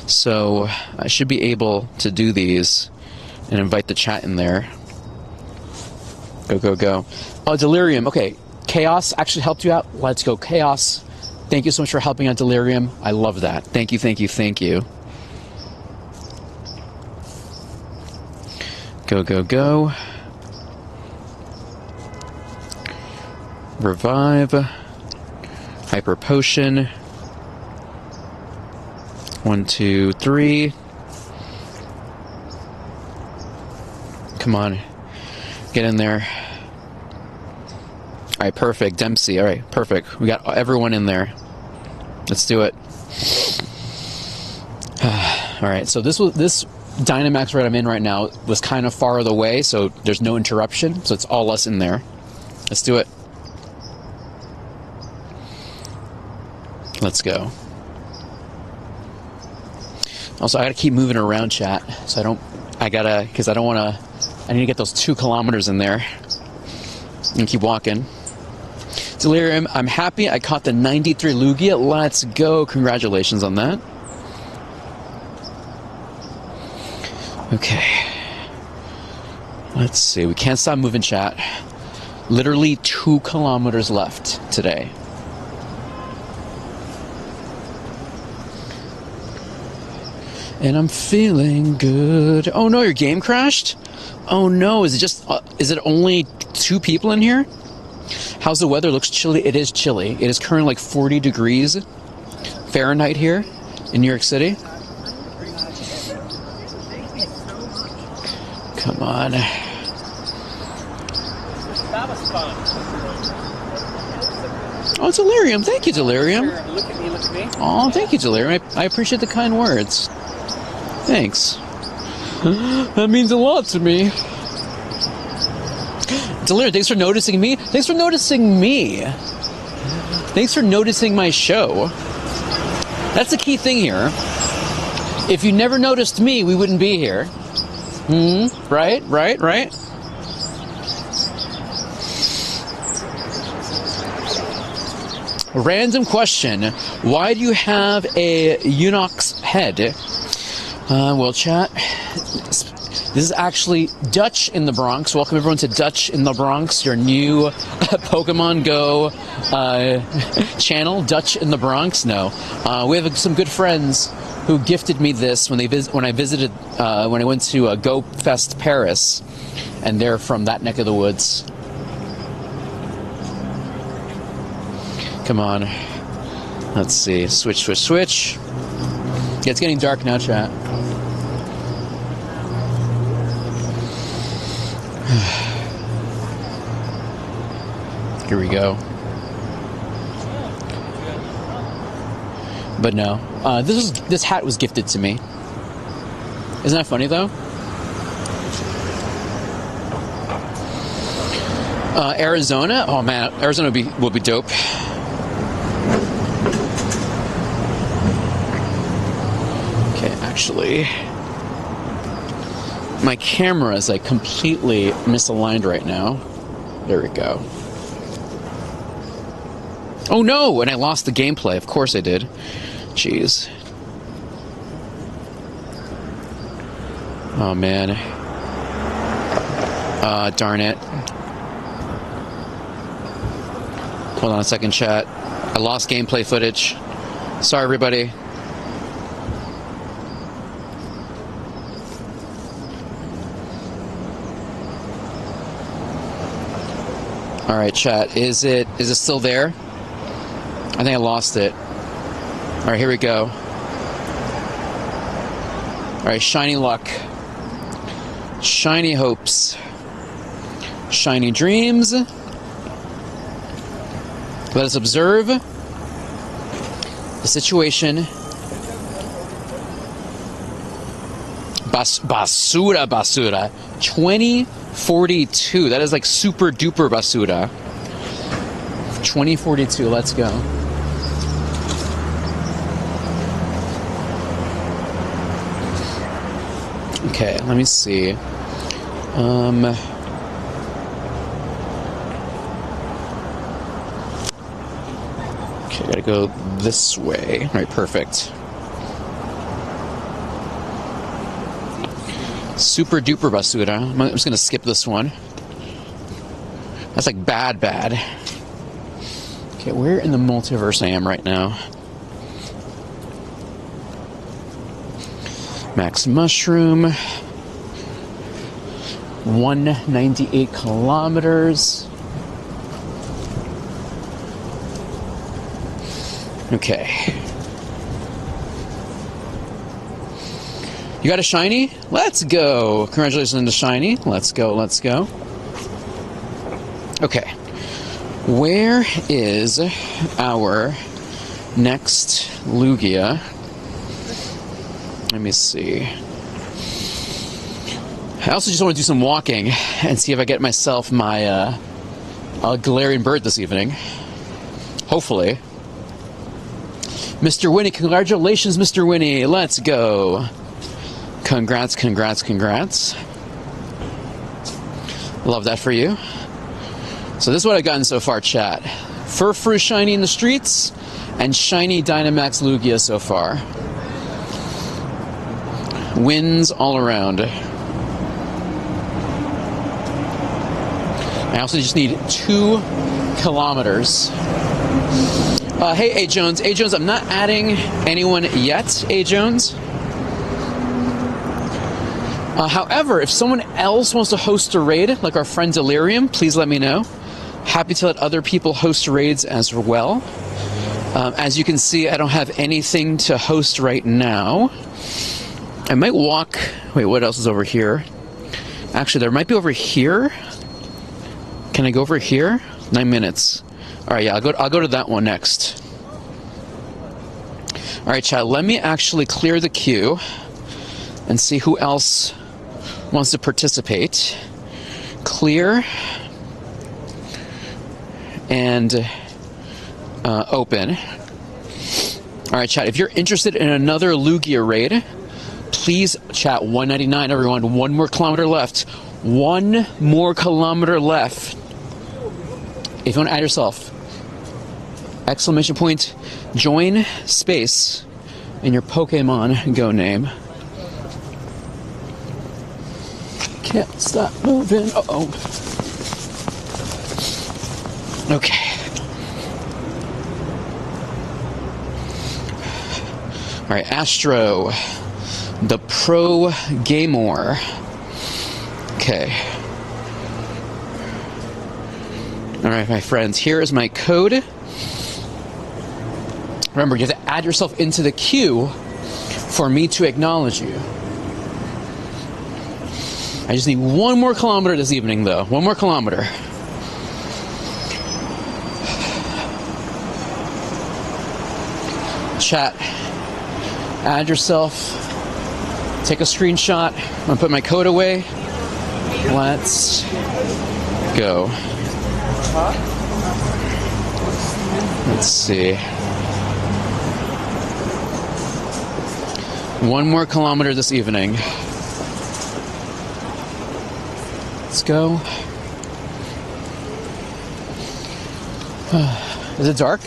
So, I should be able to do these and invite the chat in there. Go, go, go. Oh, Delirium. Okay. Chaos actually helped you out. Let's go, Chaos. Thank you so much for helping out, Delirium. I love that. Thank you, thank you, thank you. Go, go, go. Revive. Hyper Potion. 1, 2, 3. Come on. Get in there. Alright, perfect. Dempsey. Alright, perfect. We got everyone in there. Let's do it. Alright, so this Dynamax ride I'm in right now was kind of far away, so there's no interruption, so it's all us in there. Let's do it. Let's go. Also, I gotta keep moving around, chat, so because I don't wanna, I need to get those 2 kilometers in there and keep walking. Delirium, I'm happy I caught the 93 Lugia. Let's go. Congratulations on that. Okay. Let's see. We can't stop moving, chat. Literally 2 kilometers left today. And I'm feeling good. Oh no, your game crashed? Oh no, is it only 2 people in here? How's the weather? Looks chilly. It is chilly. It is currently like 40 degrees Fahrenheit here in New York City. Come on. That was fun. Oh, Delirium. Thank you, Delirium. Look at me, look at me. Oh, thank you, Delirium. I appreciate the kind words. Thanks. That means a lot to me. Delirium, thanks for noticing me. Thanks for noticing me. Thanks for noticing my show. That's the key thing here. If you never noticed me, we wouldn't be here. Right? Random question. Why do you have a Unox head? Well, chat, this is actually Dutch in the Bronx. Welcome everyone to Dutch in the Bronx, your new Pokemon Go channel, Dutch in the Bronx. No, we have some good friends who gifted me this when I went to Go Fest Paris, and they're from that neck of the woods. Come on, let's see. Switch. Yeah, it's getting dark now, chat. Here we go. But no, this hat was gifted to me. Isn't that funny though? Arizona? Oh man, Arizona would be dope. Okay, actually, my camera is like completely misaligned right now. There we go. Oh no! And I lost the gameplay. Of course I did. Jeez. Oh man. Darn it. Hold on a second, chat. I lost gameplay footage. Sorry, everybody. All right, chat. Is it still there? I think I lost it. All right, here we go. All right, shiny luck. Shiny hopes. Shiny dreams. Let us observe the situation. Basura. 2042. That is like super duper basura. 2042. Let's go. Okay, let me see. Okay, gotta go this way. All right, perfect. Super duper basura. I'm just gonna skip this one. That's like bad. Okay, where in the multiverse I am right now? Max Mushroom. 198 kilometers. Okay. You got a shiny? Let's go. Congratulations on the shiny. Let's go, let's go. Okay. Where is our next Lugia? Let me see. I also just want to do some walking and see if I get myself my Galarian bird this evening. Hopefully. Mr. Winnie, congratulations, Mr. Winnie. Let's go. Congrats, congrats, congrats. Love that for you. So this is what I've gotten so far, chat. Furfrou shiny in the streets, and shiny Dynamax Lugia so far. Wins all around. I also just need 2 kilometers. Hey, A. Jones. A. Jones, I'm not adding anyone yet, A. Jones. However, if someone else wants to host a raid, like our friend Delirium, please let me know. Happy to let other people host raids as well. As you can see, I don't have anything to host right now. I might walk... Wait, what else is over here? Actually, there might be over here. Can I go over here? 9 minutes. All right, yeah, I'll go to that one next. All right, chat, let me actually clear the queue and see who else wants to participate. Clear and open. All right, chat, if you're interested in another Lugia raid, please chat 199, everyone. 1 more kilometer left. 1 more kilometer left. If you want to add yourself, exclamation point, join space in your Pokemon Go name. Can't stop moving. Uh-oh. Okay. All right, Astro, the Pro Gamer. Okay. All right, my friends, here is my code. Remember, you have to add yourself into the queue for me to acknowledge you. I just need 1 more kilometer this evening, though. 1 more kilometer. Chat, add yourself. Take a screenshot. I'm gonna put my code away. Let's go. Let's see. 1 more kilometer this evening. Let's go. Is it dark?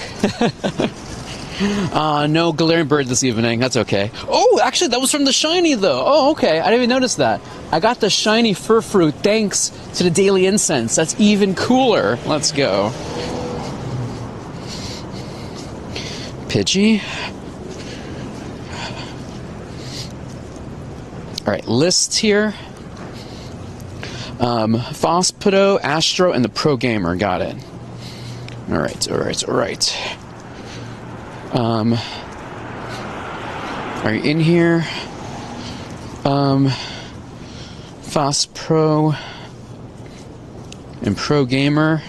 No Galarian bird this evening. That's okay. Oh, actually, that was from the shiny, though. Oh, okay. I didn't even notice that. I got the shiny Furfrou thanks to the daily incense. That's even cooler. Let's go. Pidgey. All right, lists here. Fospido, Astro, and the Pro Gamer. Got it. All right, all right, all right. Are you in here? Fos Pro and Pro Gamer.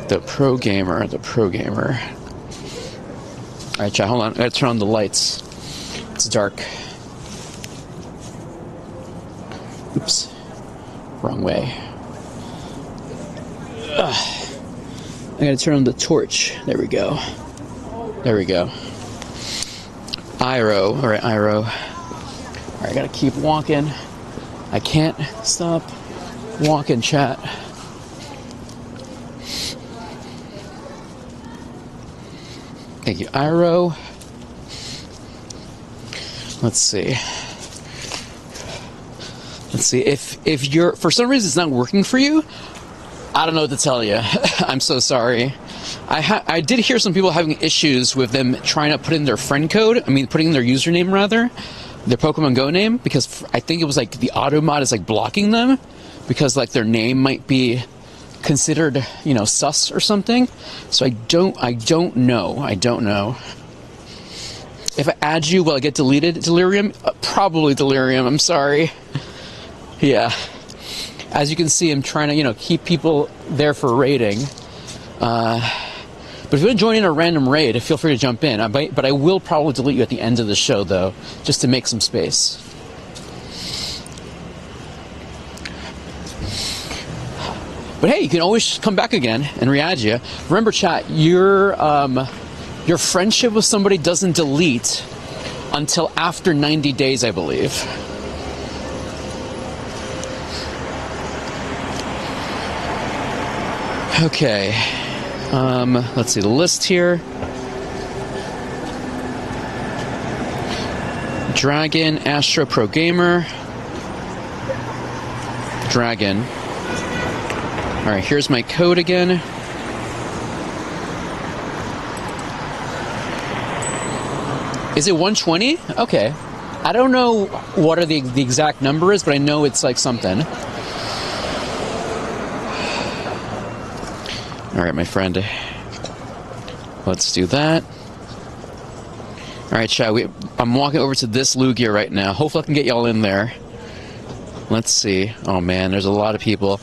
The Pro Gamer, the Pro Gamer. All right, chat, hold on. I gotta turn on the lights. It's dark. Oops. Wrong way. I gotta turn on the torch. There we go. There we go. IRO. Alright, IRO. Alright, I gotta keep walking. I can't stop walking, chat. Thank you, IRO. Let's see. Let's see. If you're, for some reason it's not working for you, I don't know what to tell you. I'm so sorry. I did hear some people having issues with them trying to put in their friend code. I mean, putting in their username, rather. Their Pokemon Go name. Because I think it was like the auto mod is like blocking them. Because like their name might be considered, you know, sus or something. So I don't know. If I add you, will I get deleted? Delirium? Probably Delirium. I'm sorry. Yeah. As you can see, I'm trying to, you know, keep people there for raiding. But if you want to join in a random raid, feel free to jump in. But I will probably delete you at the end of the show, though, just to make some space. But hey, you can always come back again and re-add you. Remember, chat, your friendship with somebody doesn't delete until after 90 days, I believe. Okay. Let's see the list here. Dragon, Astro Pro Gamer. Dragon. Alright, here's my code again. Is it 120? Okay. I don't know what the exact number is, but I know it's like something. Alright, my friend. Let's do that. Alright, chat. I'm walking over to this Lugia right now. Hopefully I can get y'all in there. Let's see. Oh man, there's a lot of people.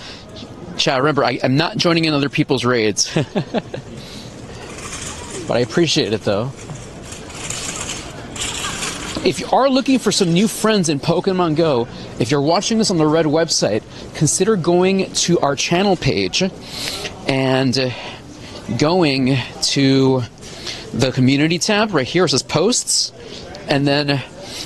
Chat, remember, I'm not joining in other people's raids. But I appreciate it, though. If you are looking for some new friends in Pokemon Go, if you're watching this on the Red website, consider going to our channel page and going to the community tab right here. It says posts, and then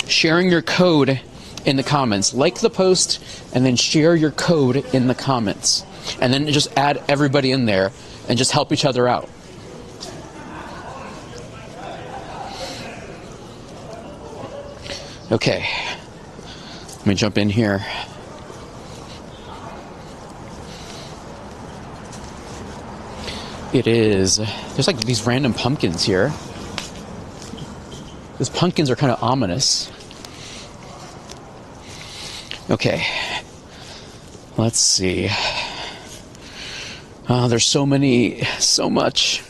sharing your code in the comments. Like the post, and then share your code in the comments. And then just add everybody in there and just help each other out. Okay, let me jump in here. It is, there's like these random pumpkins here. These pumpkins are kind of ominous. Okay, let's see. There's so much.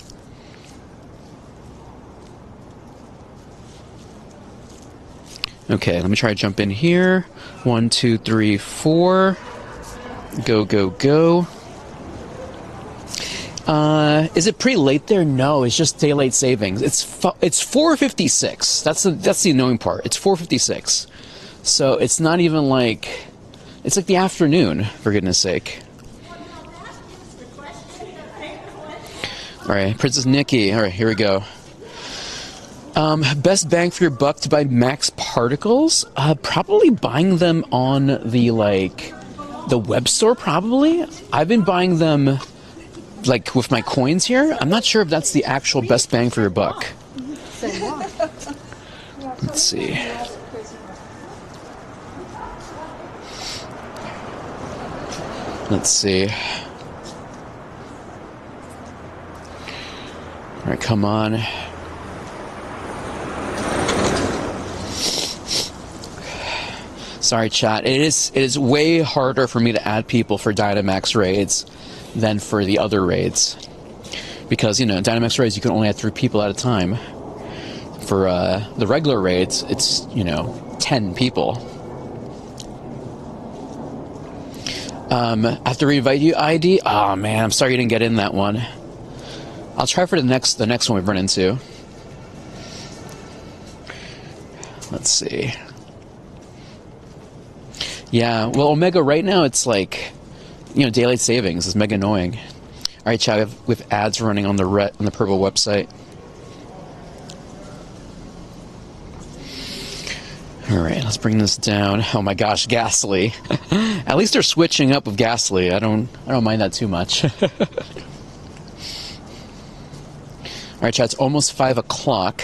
Okay, let me try to jump in here. 1, 2, 3, 4. Go, go, go. Is it pretty late there? No, it's just daylight savings. It's 4:56. That's the annoying part. It's 4:56. So it's not even like, it's like the afternoon, for goodness sake. Alright, Princess Nikki. Alright, here we go. Best bang for your buck to buy max particles? Probably buying them on the web store, probably. I've been buying them, like, with my coins here. I'm not sure if that's the actual best bang for your buck. Let's see. Let's see. Alright, come on. Sorry, chat. It is way harder for me to add people for Dynamax raids than for the other raids. Because, you know, Dynamax raids, you can only add 3 people at a time. For the regular raids, it's, you know, 10 people. I have to re-invite you, ID? Oh man, I'm sorry you didn't get in that one. I'll try for the next one we run into. Let's see. Yeah, well, Omega right now, it's like, you know, daylight savings is mega annoying. Alright, chat, we have ads running on the Purple website. Alright, let's bring this down. Oh my gosh, Ghastly. At least they're switching up with Ghastly. I don't mind that too much. Alright, chat, it's almost 5 o'clock.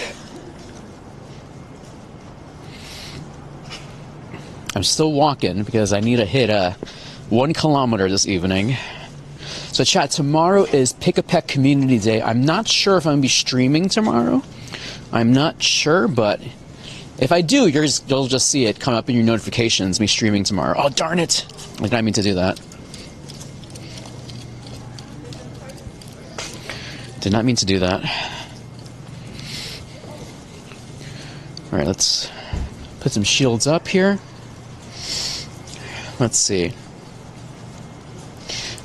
I'm still walking because I need to hit 1 kilometer this evening. So chat, tomorrow is Pick a Pet Community Day. I'm not sure if I'm going to be streaming tomorrow. I'm not sure, but if I do, you'll just see it come up in your notifications, me streaming tomorrow. Oh, darn it! I did not mean to do that. Did not mean to do that. Alright, let's put some shields up here. Let's see.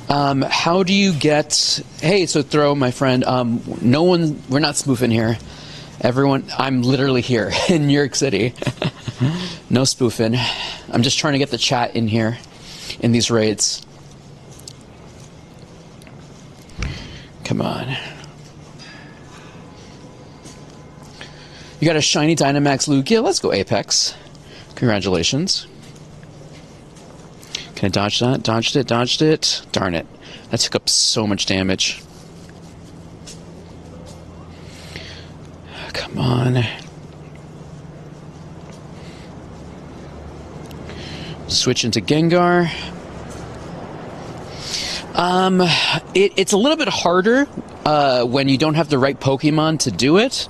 How do you get... Hey, so Throw, my friend, no one... We're not spoofing here. Everyone... I'm literally here in New York City. No spoofing. I'm just trying to get the chat in here in these raids. Come on. You got a shiny Dynamax Lugia. Let's go Apex. Congratulations. Can I dodge that? Dodged it, dodged it. Darn it. That took up so much damage. Come on. Switch into Gengar. It's a little bit harder when you don't have the right Pokemon to do it.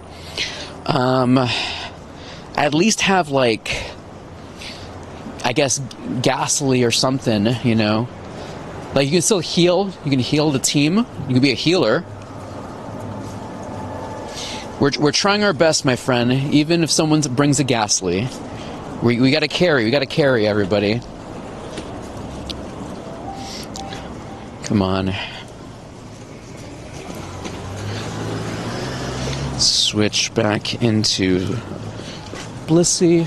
At least have, like, I guess, Ghastly or something, you know. Like, you can still heal. You can heal the team. You can be a healer. We're trying our best, my friend. Even if someone brings a Ghastly. We gotta carry. We gotta carry, everybody. Come on. Switch back into Blissey.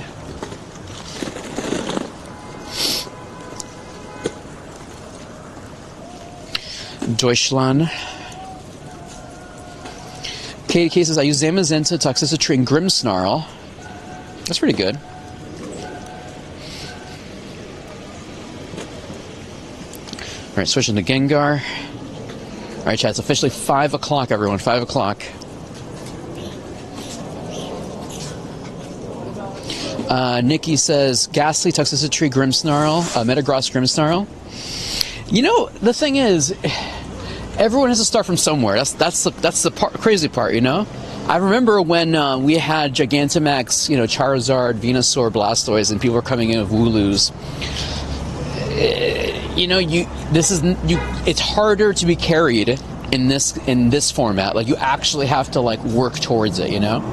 Deutschland. Katie K says, I use Zamazenta, Toxicity, and Grimmsnarl. That's pretty good. Alright, switching to Gengar. Alright, chat, it's officially 5 o'clock, everyone. 5 o'clock. Nikki says, Ghastly, Toxicity, Grimmsnarl, Metagross, Grimmsnarl. You know, the thing is, everyone has to start from somewhere. That's the crazy part, you know? I remember when we had Gigantamax, you know, Charizard, Venusaur, Blastoise, and people were coming in with Wooloos. You know, it's harder to be carried in this format. Like, you actually have to, like, work towards it, you know?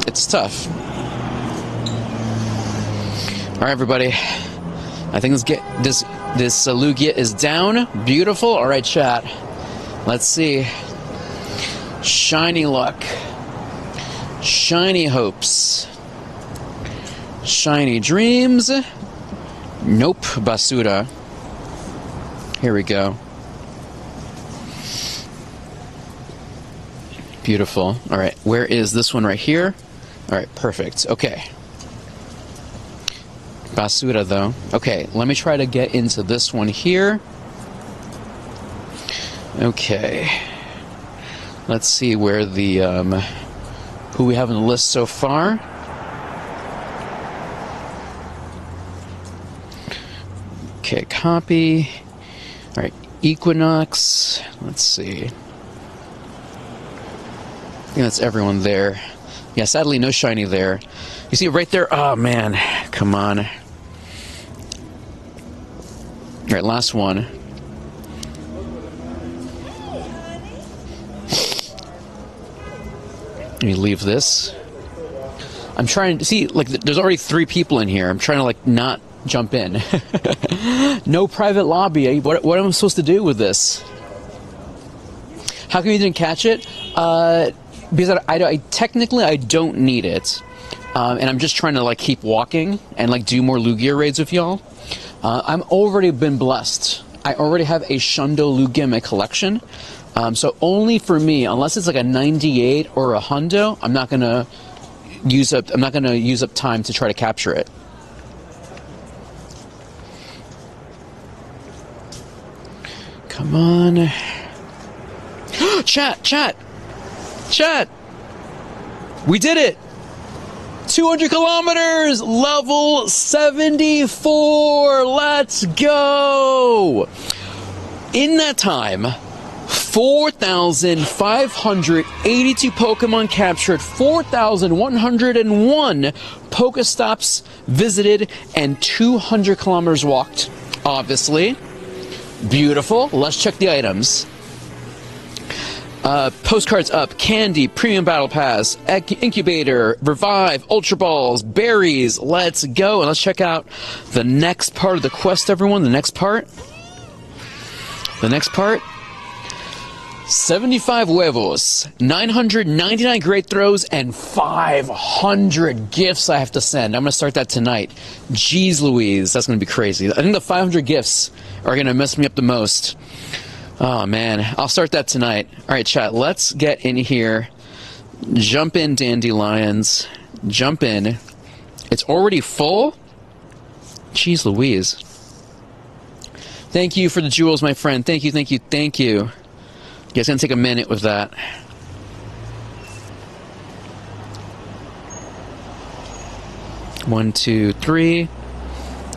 It's tough. All right, everybody. I think this Lugia is down. Beautiful. All right, chat. Let's see. Shiny luck. Shiny hopes. Shiny dreams. Nope. Basura. Here we go. Beautiful. All right. Where is this one right here? All right. Perfect. Okay. Basura, though. Okay, let me try to get into this one here. Okay. Let's see where the, who we have on the list so far. Okay, copy. All right, Equinox. Let's see. I think that's everyone there. Yeah, sadly, no shiny there. You see right there? Oh, man. Come on. All right, last one. Let me leave this. I'm trying to see, like, there's already 3 people in here. I'm trying to, like, not jump in. No private lobby. What am I supposed to do with this? How come you didn't catch it? Because I technically I don't need it. And I'm just trying to, like, keep walking and, like, do more Lugia raids with y'all. I'm already been blessed. I already have a Shundo Lugia in my collection. So only for me, unless it's like a 98 or a hundo, I'm not gonna use up time to try to capture it. Come on. Chat. We did it. 200 kilometers, level 74. Let's go. In that time, 4,582 Pokemon captured, 4,101 Pokestops visited, and 200 kilometers walked. Obviously. Beautiful. Let's check the items. Postcards up, candy, premium battle pass, incubator, revive, ultra balls, berries. Let's go. And let's check out the next part of the quest, everyone. The next part. 75 huevos, 999 great throws, and 500 gifts I have to send. I'm going to start that tonight. Jeez Louise, that's going to be crazy. I think the 500 gifts are going to mess me up the most. Oh, man. I'll start that tonight. All right, chat, let's get in here. Jump in, Dandelions. Jump in. It's already full? Jeez Louise. Thank you for the jewels, my friend. Thank you, thank you, thank you. Yeah, it's going to take a minute with that. One, two, three.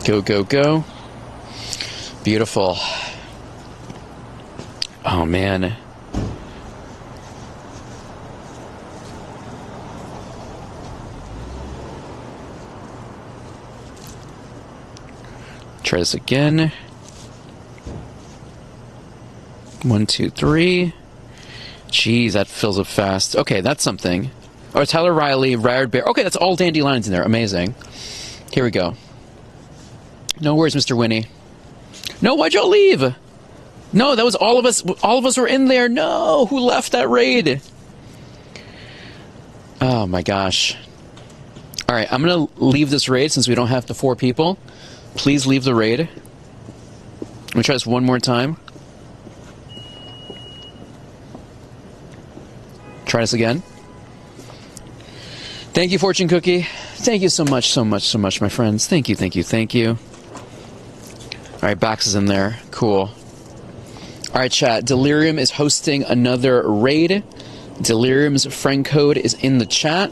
Go, go, go. Beautiful. Oh, man. Try this again. 1, 2, 3. Jeez, that fills up fast. Okay, that's something. Oh, Tyler Riley, Rare Bear. Okay, that's all dandelions in there. Amazing. Here we go. No worries, Mr. Winnie. No, why'd y'all leave? No, that was all of us. All of us were in there. No, who left that raid? Oh my gosh. All right, I'm gonna leave this raid since we don't have the 4 people. Please leave the raid. Let me try this one more time. Try this again. Thank you, Fortune Cookie. Thank you so much, so much, so much, my friends. Thank you, thank you, thank you. All right, Bax is in there. Cool. All right, chat. Delirium is hosting another raid. Delirium's friend code is in the chat.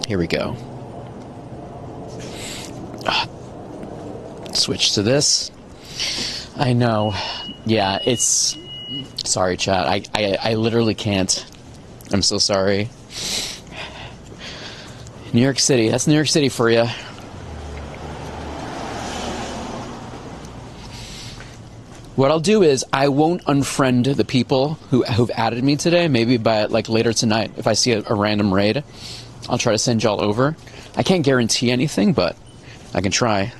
Here we go. Switch to this. I know. Yeah, it's... Sorry, chat. I literally can't. I'm so sorry. New York City. That's New York City for you. What I'll do is I won't unfriend the people who've added me today. Maybe by like later tonight, if I see a random raid, I'll try to send y'all over. I can't guarantee anything, but I can try.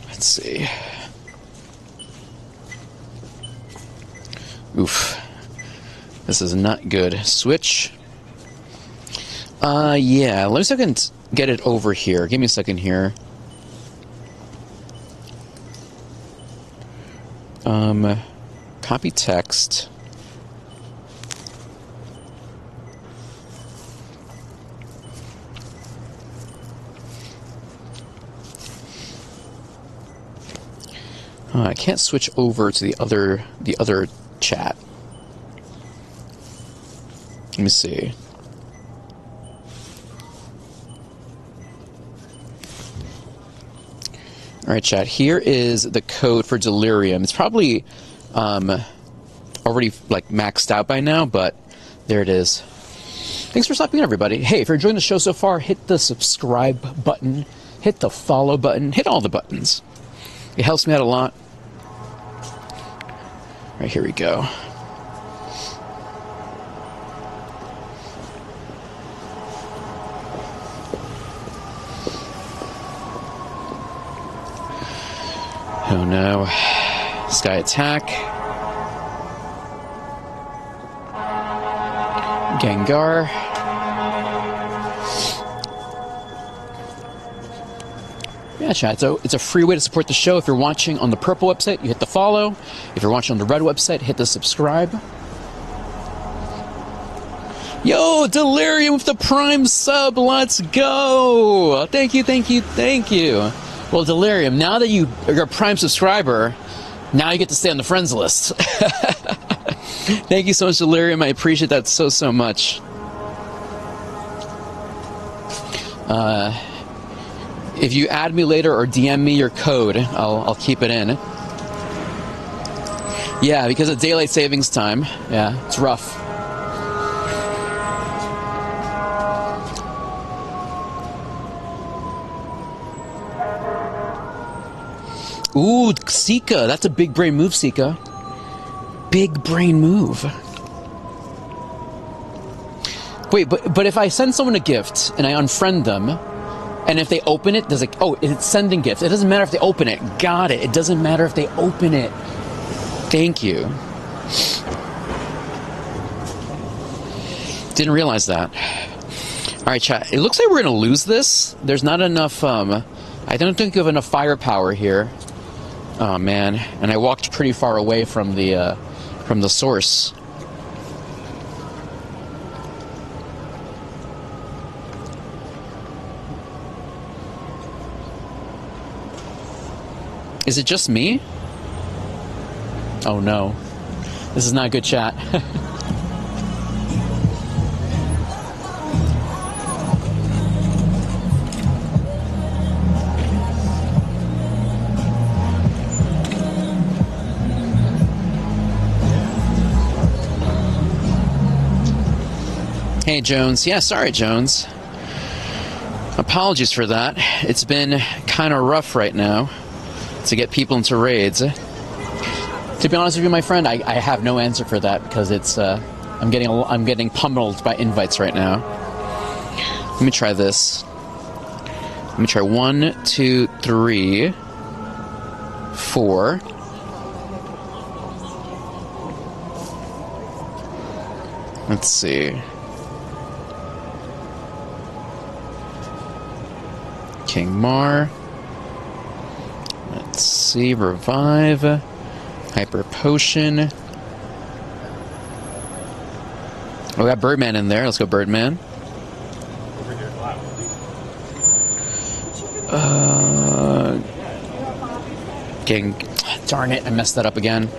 Let's see. Oof. This is not good. Switch. Yeah. Let me see if I can get it over here. Give me a second here. Copy text. I can't switch over to the other chat. Let me see. All right, chat. Here is the code for Delirium. It's probably already like maxed out by now, but there it is. Thanks for stopping in, everybody. Hey, if you're enjoying the show so far, hit the subscribe button, hit the follow button, hit all the buttons. It helps me out a lot. All right, here we go. Oh no. Sky attack. Gengar. Yeah, chat. So it's a free way to support the show. If you're watching on the purple website, you hit the follow. If you're watching on the red website, hit the subscribe. Yo, Delirium with the Prime sub. Let's go. Thank you, thank you, thank you. Well, Delirium, now that you're a Prime subscriber, now you get to stay on the friends list. Thank you so much, Delirium. I appreciate that so, so much. If you add me later or DM me your code, I'll keep it in. Yeah, because of daylight savings time. Yeah, it's rough. Ooh, Sika. That's a big brain move, Sika. Big brain move. Wait, but if I send someone a gift and I unfriend them, and if they open it, does it... Oh, it's sending gift. It doesn't matter if they open it. Got it. It doesn't matter if they open it. Thank you. Didn't realize that. Alright, chat. It looks like we're going to lose this. There's not enough... I don't think of enough firepower here. Oh, man. And I walked pretty far away from the source. Is it just me? Oh no. This is not good, chat. Hey, Jones. Yeah, sorry, Jones. Apologies for that. It's been kind of rough right now to get people into raids. To be honest with you, my friend, I have no answer for that because it's I'm getting pummeled by invites right now. Let me try this. Let me try 1, 2, 3, 4. Let's see. King Mar. Let's see, revive, hyper potion. We got Birdman in there. Let's go, Birdman. King, darn it! I messed that up again.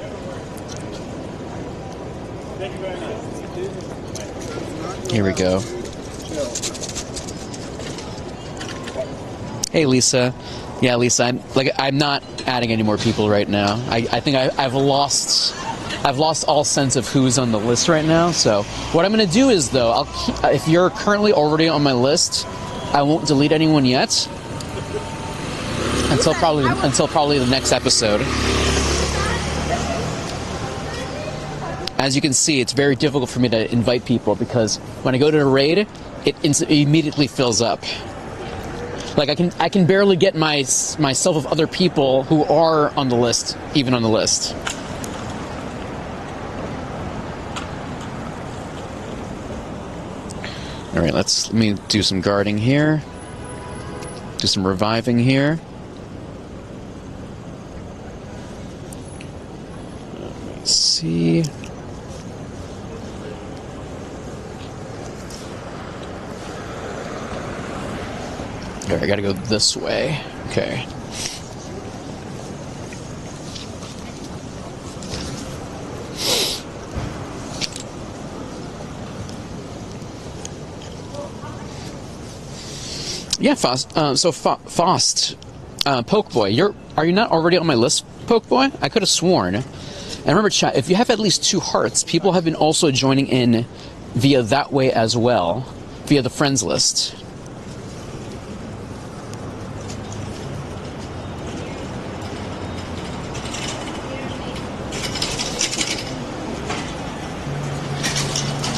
Here we go. Hey, Lisa. Yeah, Lisa, I'm not adding any more people right now. I think I've lost all sense of who's on the list right now. So what I'm going to do is, though, if you're currently already on my list, I won't delete anyone yet until probably the next episode. As you can see, it's very difficult for me to invite people because when I go to a raid, it immediately fills up. Like I can barely get myself of other people who are on the list, even on the list. All right, let me do some guarding here. Do some reviving here. Let me see. I gotta go this way. Okay. Yeah, Faust. Faust, Pokeboy, are you not already on my list, Pokeboy? I could have sworn. And remember, chat, if you have at least 2 hearts, people have been also joining in via that way as well, via the friends list.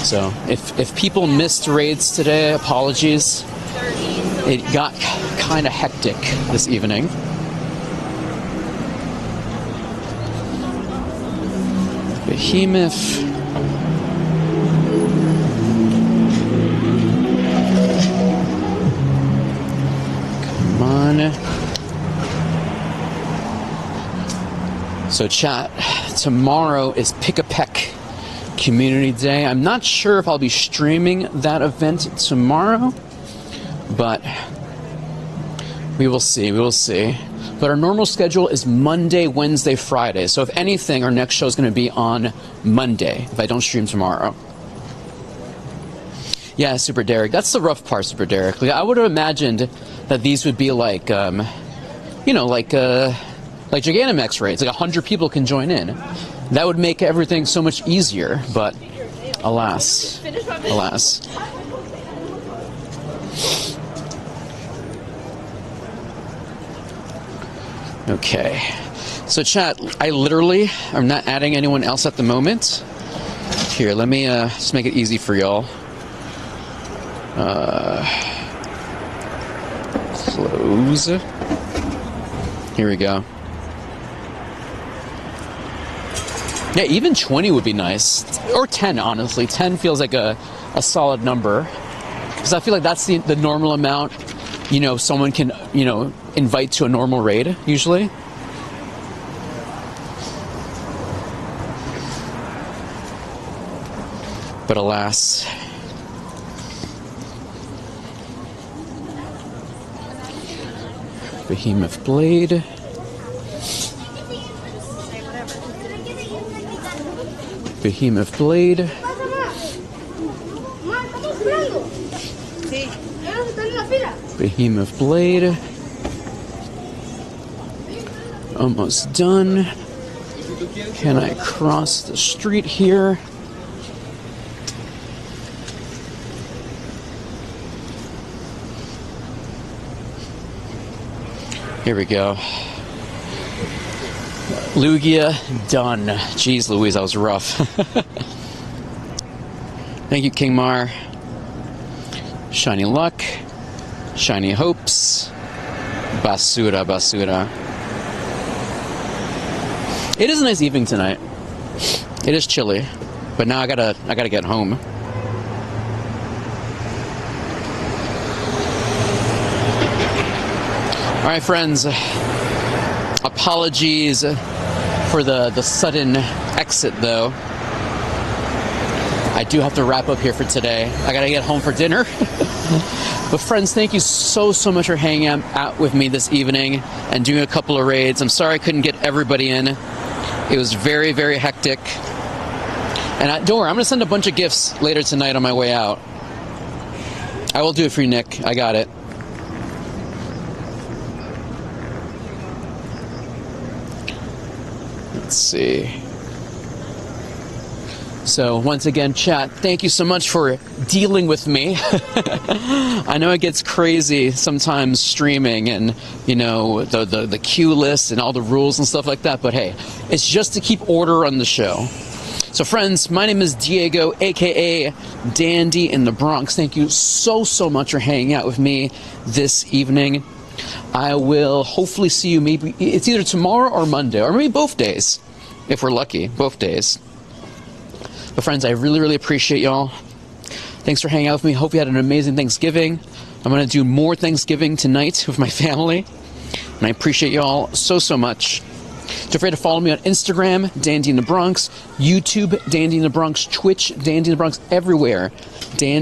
So, if people missed raids today, apologies. It got kind of hectic this evening. Behemoth. Come on. So, chat, tomorrow is Pick-a-Peck Community Day. I'm not sure if I'll be streaming that event tomorrow, but we will see. We will see. But our normal schedule is Monday, Wednesday, Friday. So if anything, our next show is going to be on Monday if I don't stream tomorrow. Yeah, Super Derek. That's the rough part, Super Derek. Like, I would have imagined that these would be like, like Dynamax raids. Like 100 people can join in. That would make everything so much easier, but alas, alas. Okay. So chat, I literally am not adding anyone else at the moment. Here, let me just make it easy for y'all. Close. Here we go. Yeah, even 20 would be nice. Or 10, honestly. 10 feels like a solid number. Because I feel like that's the normal amount, you know, someone can, you know, invite to a normal raid, usually. But alas. Behemoth Blade. Behemoth Blade. Behemoth Blade. Almost done. Can I cross the street here? Here we go. Lugia, done. Jeez Louise, that was rough. Thank you, King Mar. Shiny Luck. Shiny Hopes. Basura, Basura. It is a nice evening tonight. It is chilly, but now I gotta get home. All right, friends. Apologies for the sudden exit, though. I do have to wrap up here for today. I gotta get home for dinner. But friends, thank you so much for hanging out with me this evening and doing a couple of raids. I'm sorry I couldn't get everybody in. It was very, very hectic. And don't worry, I'm gonna send a bunch of gifts later tonight on my way out. I will do it for you, Nick. I got it. Let's see. So once again, chat, thank you so much for dealing with me. I know it gets crazy sometimes streaming and, you know, the queue list and all the rules and stuff like that, but hey, it's just to keep order on the show. So friends, my name is Diego, aka Dandy in the Bronx. Thank you so much for hanging out with me this evening. I will hopefully see you, maybe it's either tomorrow or Monday, or maybe both days, if we're lucky, both days. But friends, I really appreciate y'all. Thanks for hanging out with me. Hope you had an amazing Thanksgiving. I'm going to do more Thanksgiving tonight with my family. And I appreciate y'all so much. Don't forget to follow me on Instagram, Dandy in the Bronx, YouTube, Dandy in the Bronx, Twitch, Dandy in the Bronx, everywhere. Dandy